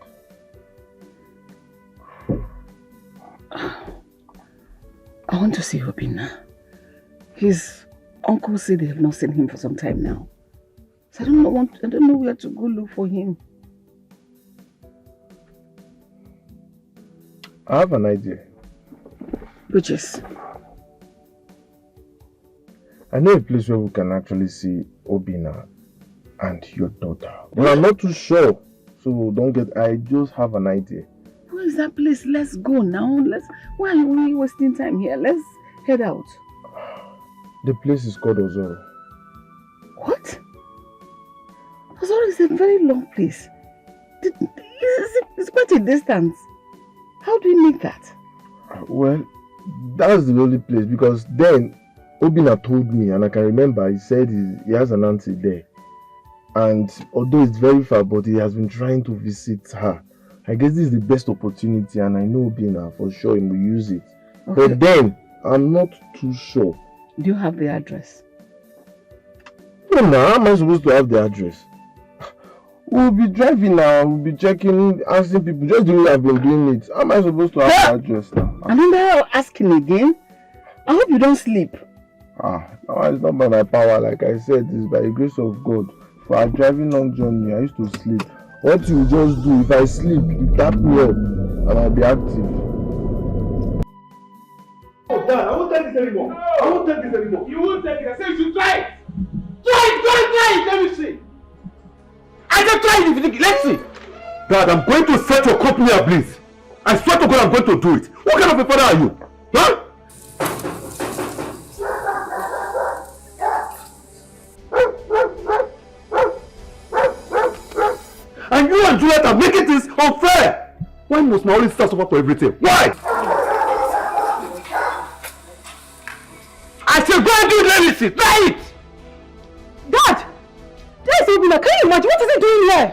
I want to see Obinna. His uncle said they have not seen him for some time now. So I don't know where to go look for him. I have an idea. Which is? I know a place where we can actually see Obinna and your daughter. But I'm not too sure. So don't get, I just have an idea. Where is that place? Let's go now. Why are we wasting time here? Let's head out. The place is called Ozoro. What? Ozoro is a very long place. It's quite a distance. How do we make that? Well, that's the only place because then Obinna told me, and I can remember, he said he has an auntie there. And although it's very far, but he has been trying to visit her. I guess this is the best opportunity, and I know Obinna for sure he will use it. Okay. But then, I'm not too sure. Do you have the address? No, how am I supposed to have the address? We'll be driving now, we'll be checking, asking people, just the way I've been doing it. How am I supposed to have the address now? And then they're asking again. I hope you don't sleep. No, it's not by my power, like I said, it's by the grace of God. For a driving long journey, I used to sleep. What you just do, if I sleep, you tap me up, and I'll be active. Oh, Dad, I won't take this anymore. I won't take this anymore. You won't take it. I said you should try it. Try it. Let me see. I can try it if you think. Let's see. Dad, I'm going to set your company ablaze. I swear to God, I'm going to do it. What kind of a father are you? Huh? And you and Juliet are making this unfair. Why must my only sister suffer for everything? Why? I said go and do it, let me see. Try it. Dad! Yes, Obinna, can you imagine? What is he doing here?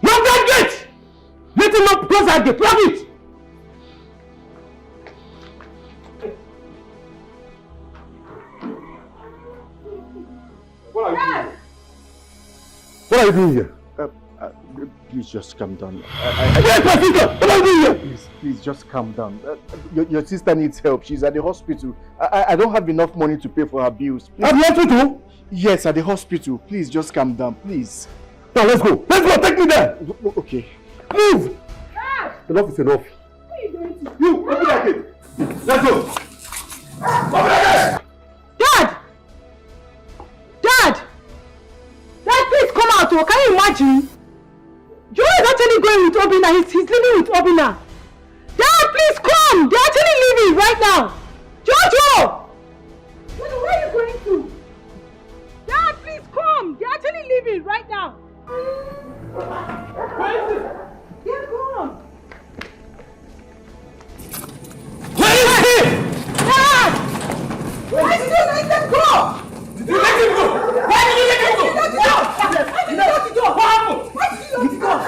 Lock that gate! Let him not close that gate. Lock it! What are you doing? What are you doing here? Please just calm down. What are you doing here? Please just calm down. Your sister needs help. She's at the hospital. I don't have enough money to pay for her bills. Please. At the hospital? Yes, at the hospital. Please just calm down, please. Now let's go. Let's go. Take me there. Okay. Move. Enough is enough. What are you going to do? You, open that gate. Let's go. Open that gate. Dad! Dad! Dad, please come out. Oh, can you imagine? Joe is actually going with Obinna. He's living with Obinna. Dad, please come. They're actually leaving right now. Jojo! Jojo, where are you going to? Dad, please come. They're actually leaving right now. Where is it? They're gone. Where is he? Dad! Why did you let them go? Did you let him go? Why did you let him go? Why did you let the door? What happened? Why did you let the door?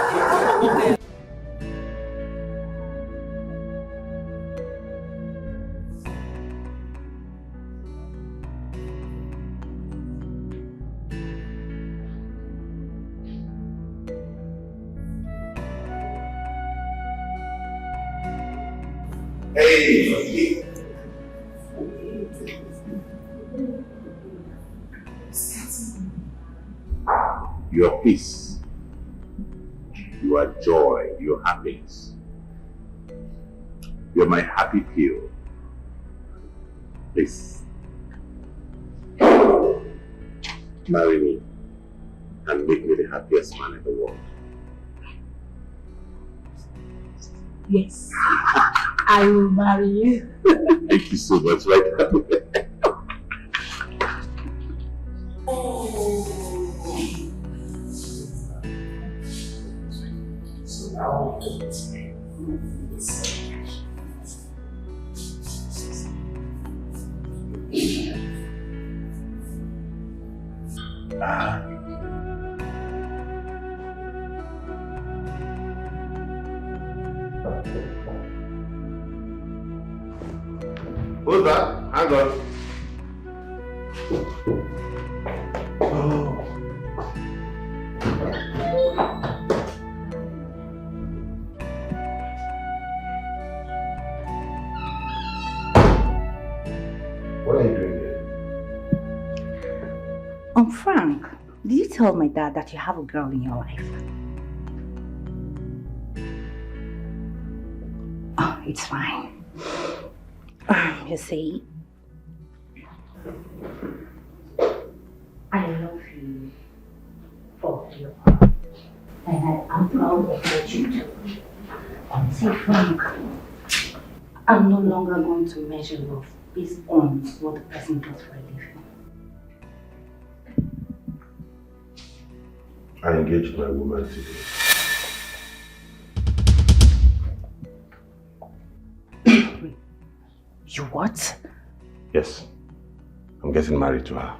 Hey. Your peace, your joy, your happiness. You're my happy pill. Please, marry me and make me the happiest man in the world. Yes, I will marry you. Thank you so much. Right? Who's that? Hang on. Oh. What are you doing here? Frank, did you tell my dad that you have a girl in your life? Oh, it's fine. You see, I love you for you, and I'm proud of what you do. See, Frank, I'm no longer going to measure love based on what the person does for a living. I engaged my woman today. You what? Yes. I'm getting married to her.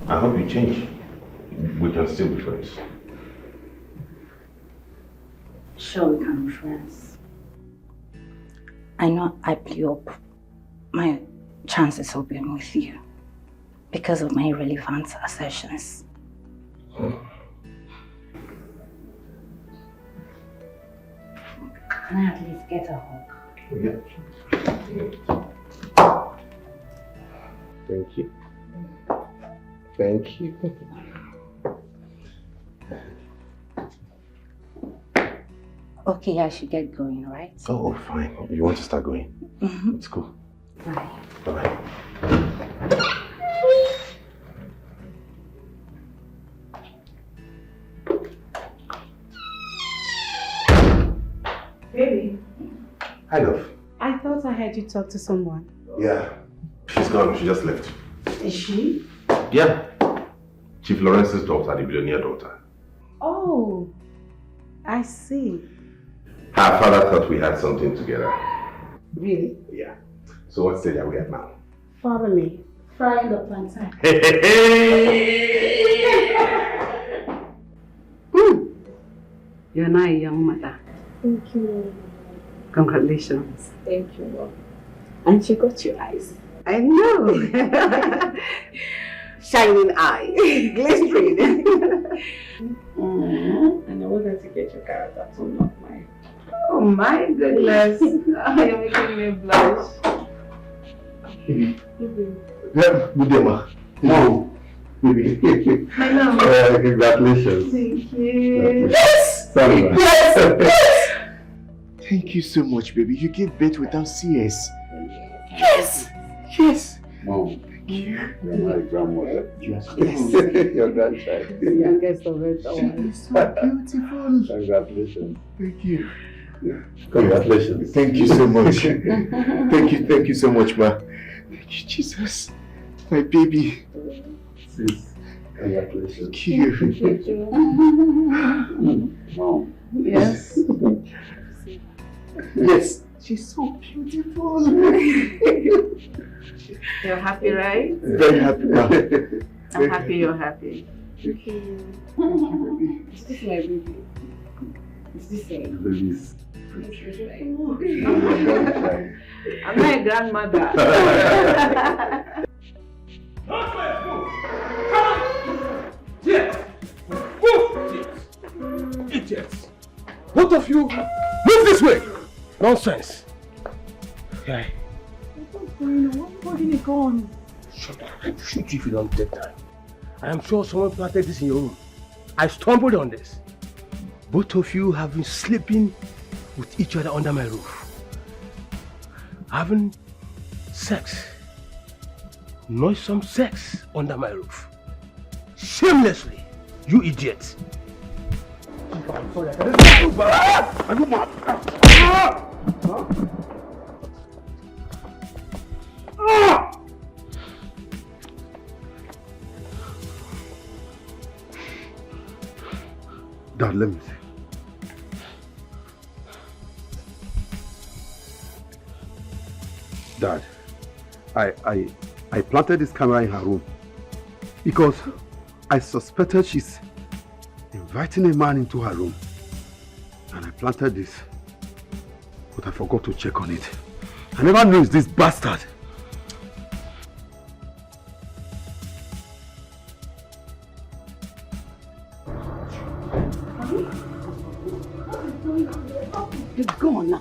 I hope you change. We can still be friends. Sure, we can be friends. I know I blew up my chances of being with you because of my irrelevant assertions. Can I at least get a hug? Yeah. Thank you. Thank you. Okay, I should get going, right? Oh, fine. You want to start going? Mm-hmm. It's cool. Bye. Bye-bye. Baby. Hi, love. I thought I heard you talk to someone. Yeah. She's gone. She just left. Is she? Yeah. Chief Lawrence's daughter, the billionaire daughter. Oh, I see. Her father thought we had something together. Really? Yeah. So what stage are we at now? Follow me. Frying the plantain. You're now a young mother. Thank you. Congratulations. Thank you, Lord. And she got your eyes. I know. Shining eye. Glittering. And I want her to get your character too, not mine. Oh my goodness. You're making me blush. Good day, ma. No. Baby. I know. Congratulations. Thank you. Yes! Yes! Yes! Thank you so much, baby. You gave birth without CS. Yes! Yes! Mom, you're my grandmother. Yes. Your grandchild. The youngest of it all. So beautiful. Congratulations. Thank you. Congratulations. Thank you so much. Thank you so much, ma. Thank you, Jesus. My baby. Sis, congratulations. Thank you. Mom. Yes. Yes. She's so beautiful. You're happy, right? Very happy, ma. I'm happy you're happy. Thank you. Is this my baby? Is this a Babies. I'm not a grandmother. Yes! Move! Idiots! Both of you, move this way! Nonsense! Yeah. What's going on? What's holding it on? Shut up. I'll shoot you if you don't take time. I am sure someone planted this in your room. I stumbled on this. Both of you have been sleeping with each other under my roof. Having sex. Noisome sex under my roof. Shamelessly. You idiot. I'm sorry. Are you mad? Dad, let me see. Dad, I planted this camera in her room because I suspected she's inviting a man into her room. And I planted this, but I forgot to check on it. I never knew it's this bastard. You're gone now.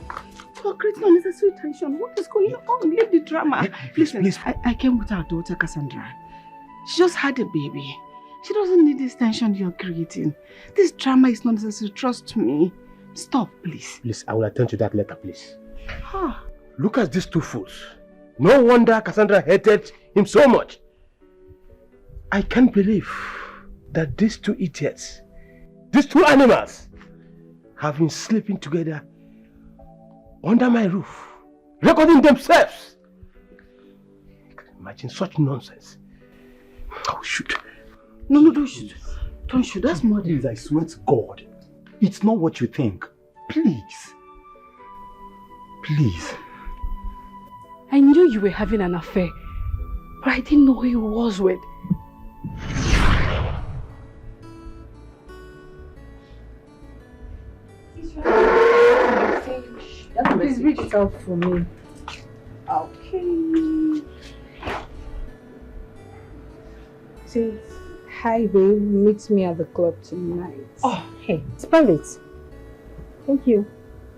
You're creating unnecessary tension. What is going on? Leave the drama. Listen, please. I came with our daughter Cassandra. She just had a baby. She doesn't need this tension you're creating. This drama is not necessary. Trust me. Stop, please. Please, I will attend to that later, please. Huh. Look at these two fools. No wonder Cassandra hated him so much. I can't believe that these two idiots, these two animals, have been sleeping together under my roof, recording themselves. Imagine such nonsense. Oh, shoot. No, don't shoot. Don't shoot. That's more than... Please, I swear to God. It's not what you think. Please. Please. I knew you were having an affair, but I didn't know who he was with. Please reach it out for me. Okay. Says, hi babe, meet me at the club tonight. Oh, hey, spell it. Thank you.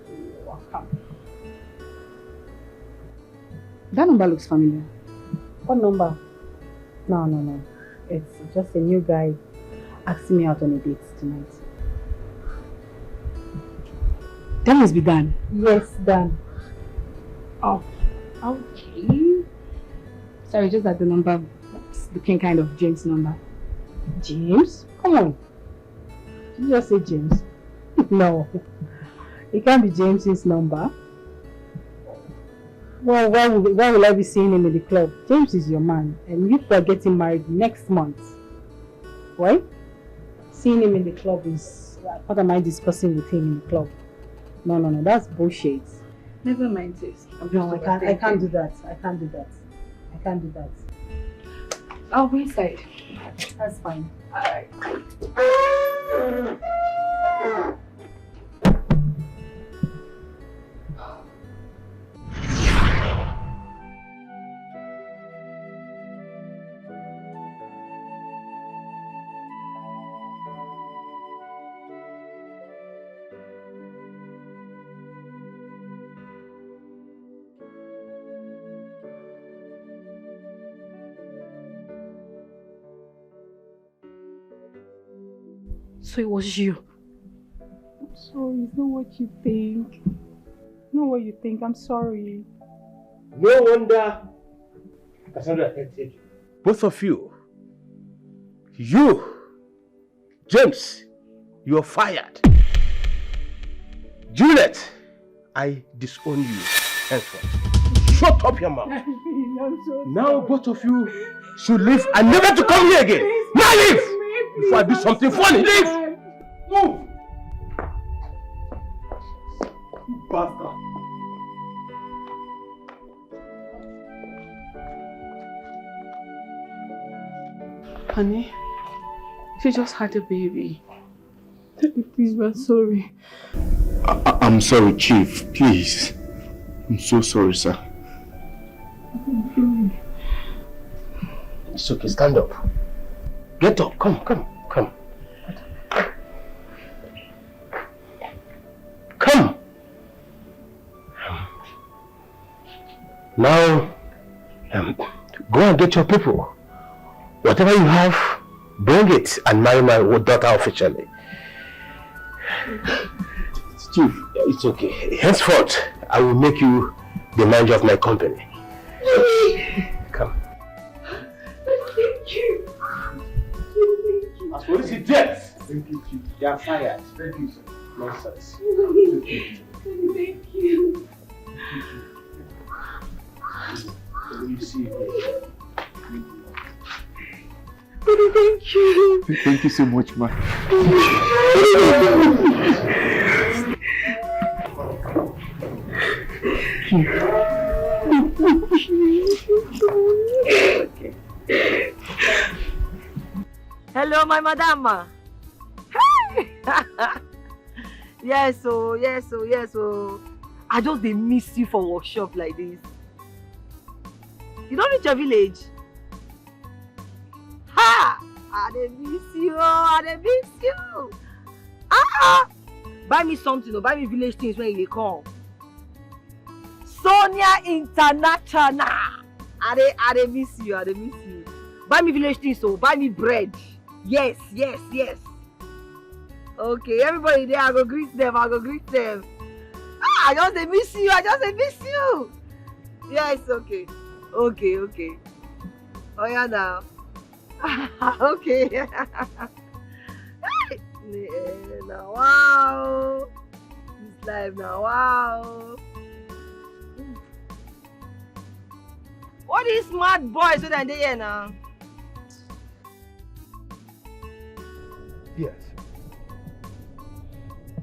You're welcome. That number looks familiar. What number? No. It's just a new guy asking me out on a date tonight. That must be Dan. Yes, Dan. Oh, okay. Sorry, just that the number is looking kind of James' number. James? Come on. Did you just say James? No. It can't be James's number. Well, why will I be seeing him in the club? James is your man, and you are getting married next month. Right? Seeing him in the club is... What am I discussing with him in the club? No, that's bullshit. Never mind this. No, I can't do that. I can't do that. I'll go inside. That's fine. Alright. So it was you. I'm sorry, it's not what you think. Not what you think, I'm sorry. No wonder Cassandra hated you. Both of you. You, James, you're fired. Juliet, I disown you henceforth. Shut up your mouth. Now both of you should leave and never to come here again. Now leave! Before I do something funny, leave! Move! You bastard! Honey, she just had a baby. Please, we're sorry. I'm sorry, Chief. Please. I'm so sorry, sir. It's okay, stand up. Get up, come. Come! Now, go and get your people. Whatever you have, bring it and marry my daughter officially. Chief, it's okay. Henceforth, I will make you the manager of my company. Come. Thank you. As for this idiot, thank you, Chief. They are fired. Thank you, sir. Nonsense. Thank you. You see, Thank you. Thank you so much, ma. Hello, my madam. Yes, oh. I just dey miss you for workshop like this. You don't reach your village? Ha! I dey miss you, I dey miss you. Buy me something or buy me village things when you come. Sonia International. I dey miss you, I dey miss you. Buy me village things, so buy me bread. Yes. Okay, everybody there, I go greet them. I just dey miss you, Yes, okay. Oh yeah now. Okay. Now wow. This life now wow. What is smart boys when they here now? Yes.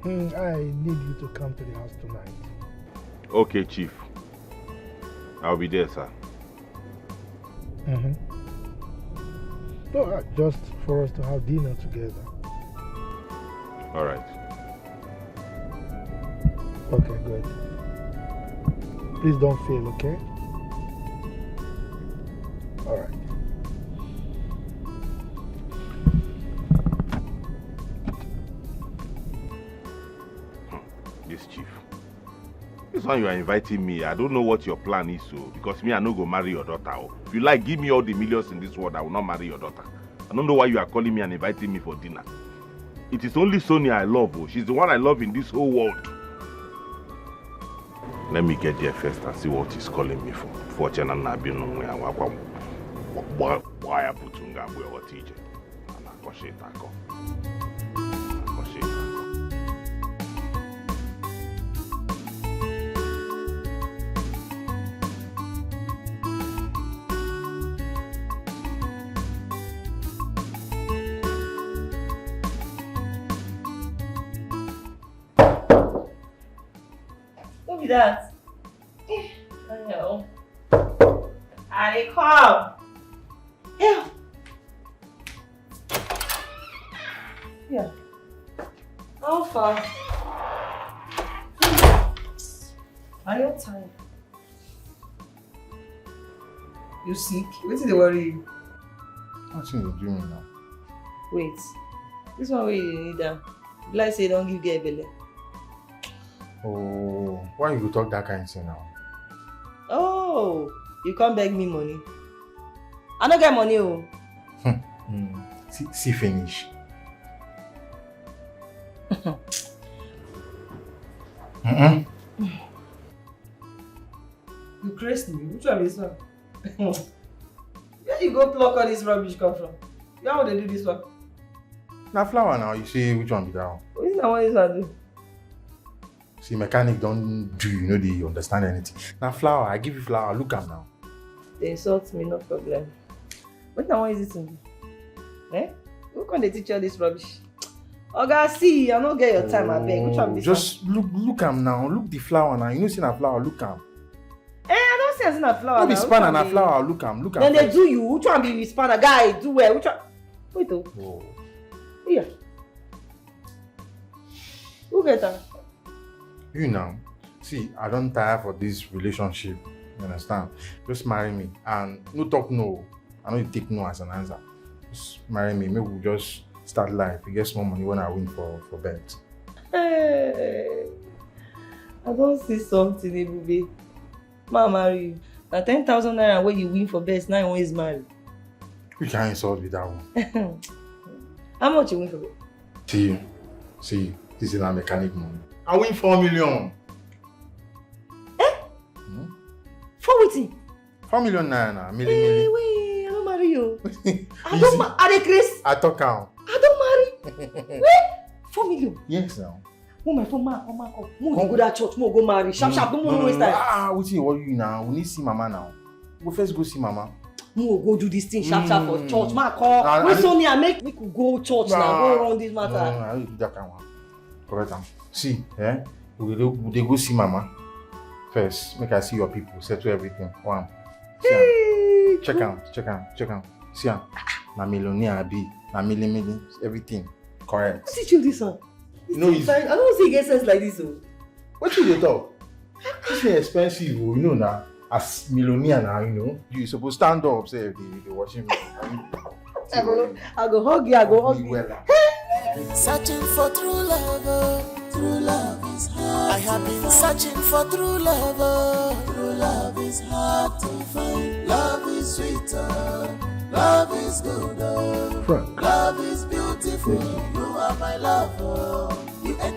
I need you to come to the house tonight. Okay, Chief. I'll be there, sir. No, just for us to have dinner together. All right. Okay, good. Please don't fail, okay? All right. Yes, Chief. This one you are inviting me, I don't know what your plan is, so because me, I no go marry your daughter. If you like, give me all the millions in this world, I will not marry your daughter. I don't know why you are calling me and inviting me for dinner. It is only Sonia I love. She's the one I love in this whole world. Let me get there first and see what he's calling me for. Why I put unga or teacher? Look at that. I know. I come. Yeah. Yeah. How far? Are you tired? You sick? What's the worry? Nothing to do now. Wait. This one where you need that. Like say don't give girl belly. Oh, why you go talk that kind of thing now? Oh, you can't beg me money. I don't get money. Oh. See finish. You crazy me. Which one is this one? Where you go pluck all this rubbish come from? You how they do this one? Now flower now, you see which one be that one? What is that one this one do? See, mechanic don't do, you know, they understand anything. Now flower, I give you flower, look am now. They insult me, no problem. What now one is this one? Eh? Who can they teach all this rubbish? Oga, see, I don't get your time, I beg. Which one be this just one? Look am now, look the flower now. You know see na flower, look am. I don't see as na flower. No be spanner na flower, look am. Then they do you. Which one be spanner? Guy, do well. Which one? Wait oh. Oh. Here. Who get that? You now. See, I don't tire for this relationship. You understand? Just marry me. And no talk no. I know you take no as an answer. Just marry me. Maybe we'll just start life. You get small money when I win for bet. Hey. I don't see something, baby. Ma marry you. Now 10,000 naira when you win for best, now you always marry. You can't insult with that one. How much you win for bet? See, this is a mechanic money. I win 4 million. Eh? 4 wetin? 4 million naira. Hey, wait, I don't marry you. I don't marry. Are they Chris? I talk out. I don't marry. Wait, 4 million? Yes, now. Oh my phone, man, come. Go that church, go marry. Sharp, don't waste time. What's it? What you now? We need to see mama now. We first go see mama. Go do this thing sharp for church. Man, come. Wait, Sonia, make we could go church now. Go around this matter. No, I will do that kind of one. Correct. See, we go see mama first. Make I see your people. Settle everything. One. Check out. See, na millionaire be. Na million. Everything. Correct. Who teach you this one? No, I don't see get sense like this. What you dey talk? It's expensive, you know now. As millionaire now, you know. You supposed to stand up, say they watching me. I go hug you, I go hug you. Searching for true love, true love is hard. I have been searching for true love, true love is hard to find. Love is sweeter, love is good, Frank. Love is beautiful, you are my lover.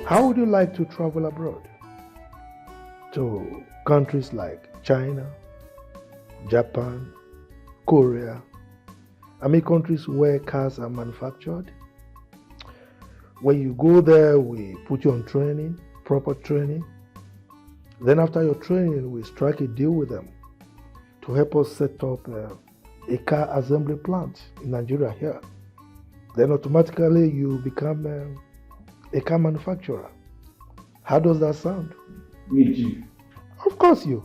How would you like to travel abroad? To countries like China, Japan, Korea, countries where cars are manufactured. When you go there, we put you on training, proper training. Then after your training, we strike a deal with them to help us set up a car assembly plant in Nigeria here. Then automatically you become a car manufacturer. How does that sound? Me, Chief. Of course you.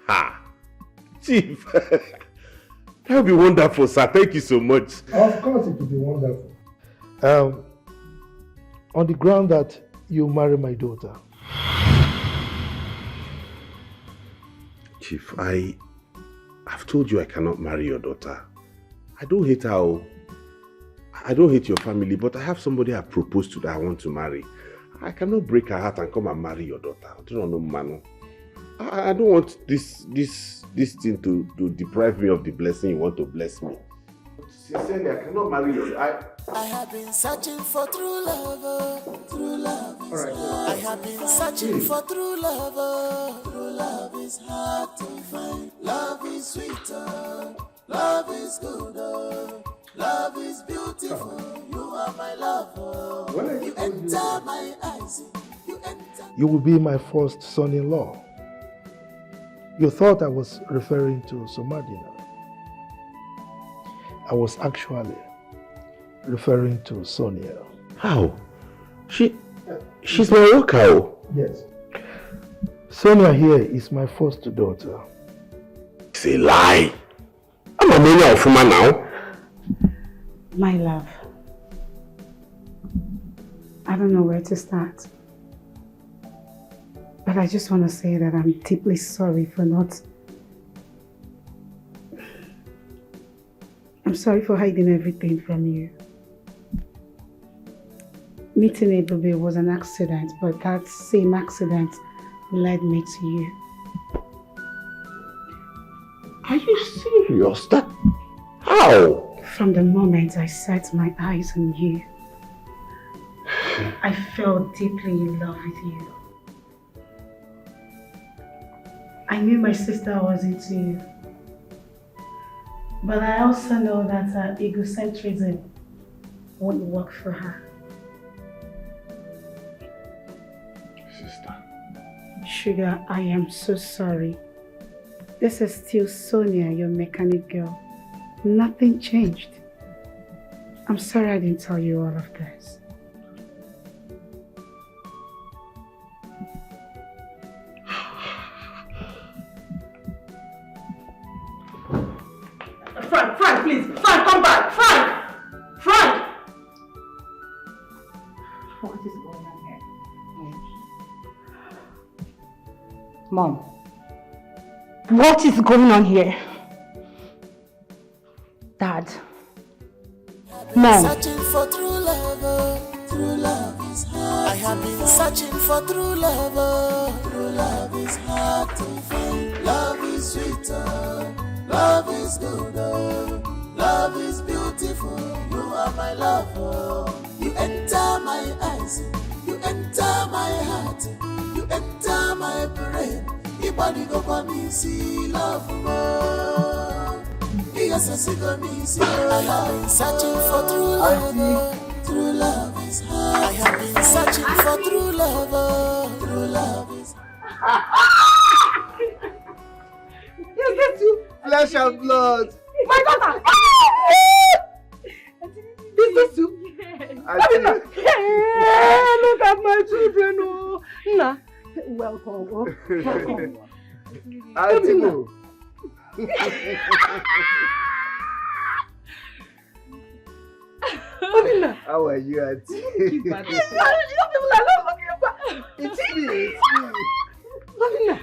Ha! Chief! That would be wonderful, sir. Thank you so much. Of course it would be wonderful. On the ground that you marry my daughter. Chief, I've told you I cannot marry your daughter. I don't hate her. I don't hate your family, but I have somebody I proposed to that I want to marry. I cannot break her heart and come and marry your daughter. I don't know, man. I don't want this thing to deprive me of the blessing you want to bless me. Sincerely, I cannot marry you. I have been searching for true love, true love is hard. I have been searching for true love is hard to find. Love is sweeter, love is good, love is beautiful. You are my lover. You enter my eyes. You will be my first son-in-law. You thought I was referring to Somadina. I was actually referring to Sonia. How? She's my worker. Yes. Sonia here is my first daughter. It's a lie. I'm a man of woman now. My love, I don't know where to start. But I just want to say that I'm deeply sorry for not... I'm sorry for hiding everything from you. Meeting Ebube was an accident, but that same accident led me to you. Are you serious? How? From the moment I set my eyes on you, I fell deeply in love with you. I knew my sister was into you, but I also know that her egocentrism won't work for her. Sister. Sugar, I am so sorry. This is still Sonia, your mechanic girl. Nothing changed. I'm sorry I didn't tell you all of this. Frank, please. Frank, come back. Frank! What is going on here? Mom. What is going on here? Dad. Mom. Searching for true love is hard. I have been searching for true love is hard to find. Love is sweeter, love is good, love is beautiful. You are my lover. You enter my eyes, you enter my heart, you enter my brain. Ibadi go for me, see love more. Yes, I see go me, see. I have been searching for true love is hard. I have been searching for true love is hard. Yes, that's you. Flesh and blood. My daughter! This you? Hey, look at my children. Oh. Nah. Welcome. Welcome. Auntie. Obina. How are you, Auntie? You don't feel like looking back. Sonia!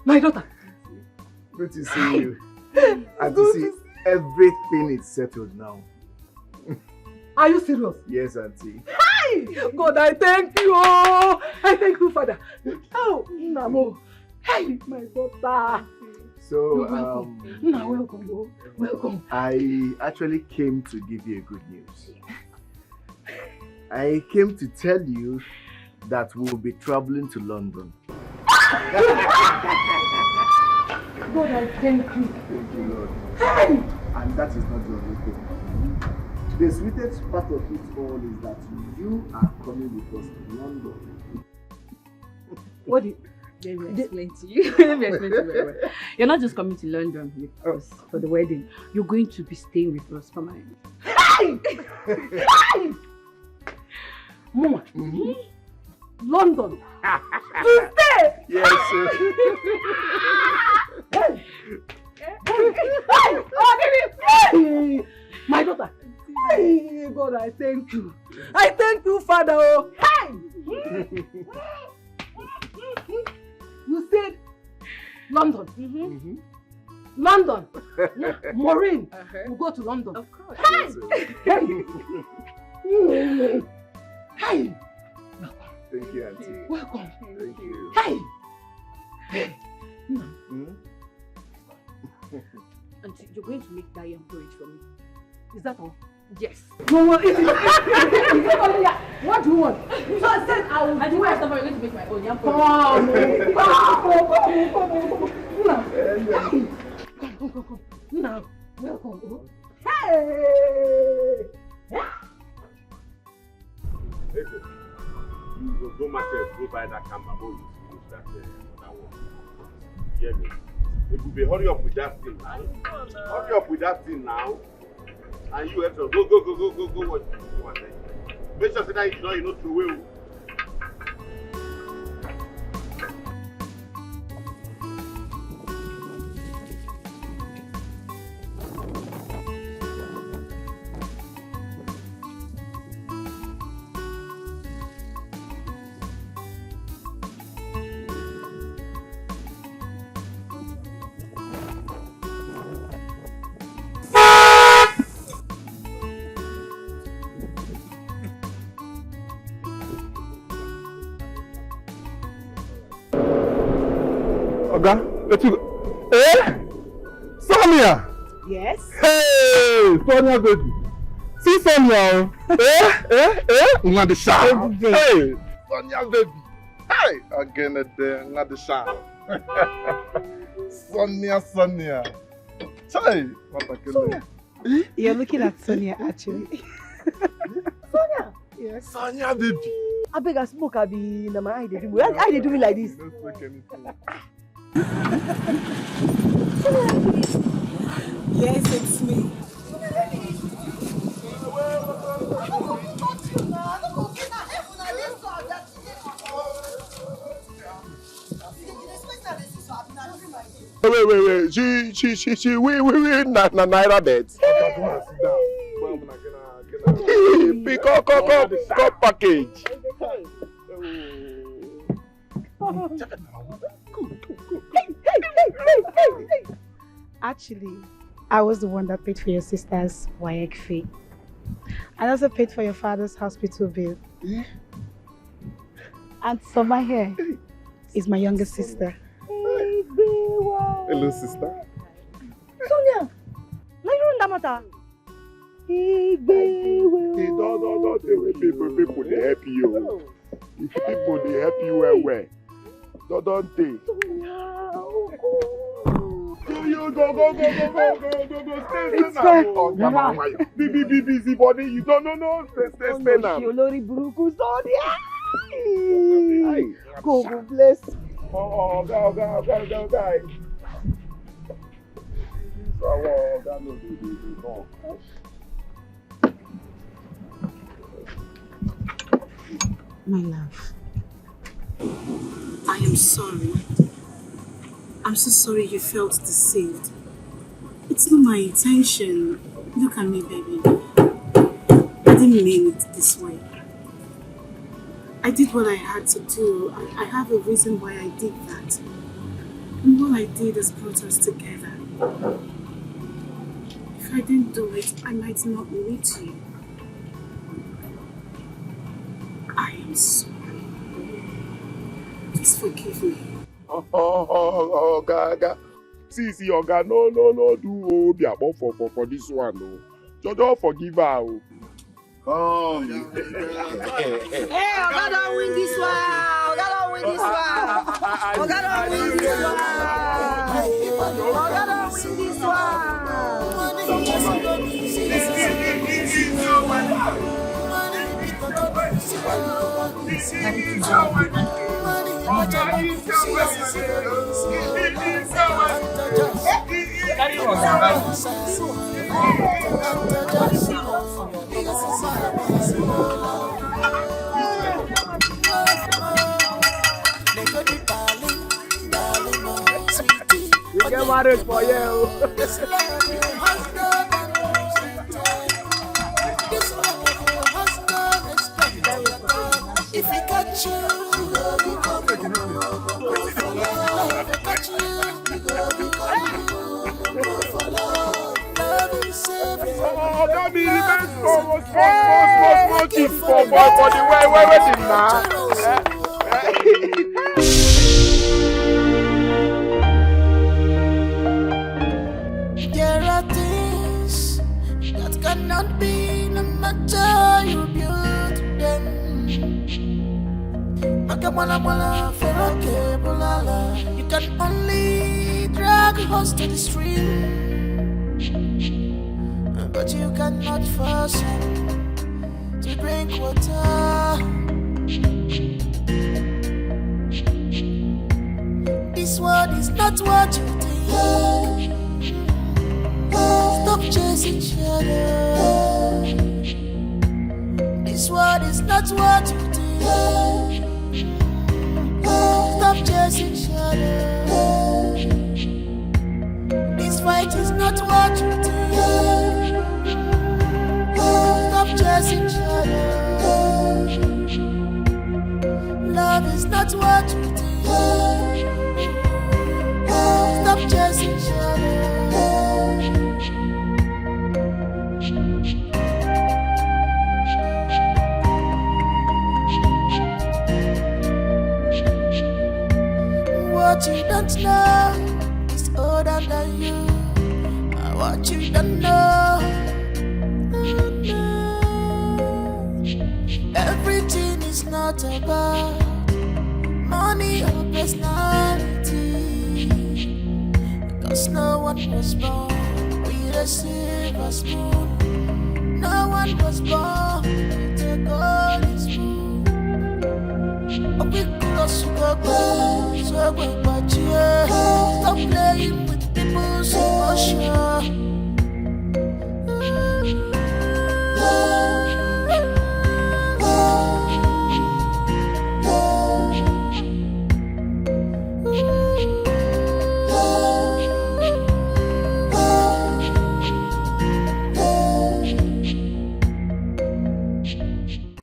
My daughter! Good to see you. And to see everything is settled now. Are you serious? Yes, Auntie. Hi! God, I thank you. I thank you, Father. Oh, Namo. Hey, my daughter. So, Now, welcome, bro. Welcome. I actually came to give you a good news. I came to tell you that we'll be traveling to London. God, I thank you. Thank you, Lord. Hey! And that is not the only thing. The sweetest part of it all is that you are coming with us to London. What did... Let me explain to you. Let me explain to you very well. You're not just coming to London with us for the wedding. You're going to be staying with us permanently. Hey! Hey! Mama, London. To stay. Yes, sir. Hey! Hey! My daughter. Hey, God, I thank you. I thank you, Father. Oh. Hey! You said London. London. Maureen will go to London. Of course. Hey! Hey! Thank you, Auntie. Welcome. Thank you. Hey! Auntie, you're going to make that young porridge for me. Is that all? Yes. No, what do you want? So I said I will do it. I'm going to make my own yam Come porridge. Come. Now, welcome. Hey! Listen, you go market, go buy that camera, go use that one. Hear me? It will be hurry up with that thing now. Hurry up with that thing now. And you have to go watch. Make sure that you know through will. Oga, let you go. Eh? Sonia! Yes? Hey! Sonia, baby. See Sonia? Not the sharp. Hey! Sonia, baby. Hey! Again, not the sharp. Sonia. Hey! What a Sonia. You're looking at Sonia, actually. Sonia! Yes. Sonia, baby. I beg a smoke, I be in my eye. They do me like this. Don't smoke anything. Yes, it's me. Wait. She, we, Naira beds. Pick up package. Hey. Actually, I was the one that paid for your sister's WAEC fee. I also paid for your father's hospital bill. And Soma here is my younger sister. Hello, sister. Sonia, now you run that matter. Don't people they help you. If people they help you well. Don't they? You go. Stay now. Busy body. You don't know. Stay now. Olori buruku Sonia. Go bless. Oh, guy. My love, I am sorry. I'm so sorry you felt deceived. It's not my intention. Look at me, baby. I didn't mean it this way. I did what I had to do. I have a reason why I did that. And what I did has brought us together. If I didn't do it, I might not meet you. I am sorry. Please forgive me. Oga. See, Oga, no, do be about for this one, no. Just forgive her. Come. Hey, Oga don't win this one. Oga don't win this one. Oga don't win this one. Oga don't win this We get married for you. If I catch you, you go become There are things that cannot be, no matter you build them. You can only drag a horse to the stream, but you cannot force him to drink water. This world is not what you think. Stop chasing shadows. This world is not what you think. Stop chasing shadows. This fight is not what you think. Stop chasing shadows. Love is not what you think. Stop chasing shadows. What you don't know is older than you. What you don't know, everything is not about money or personality. Cause no one was born with a silver spoon. No one was born with a golden spoon. A big close to go, so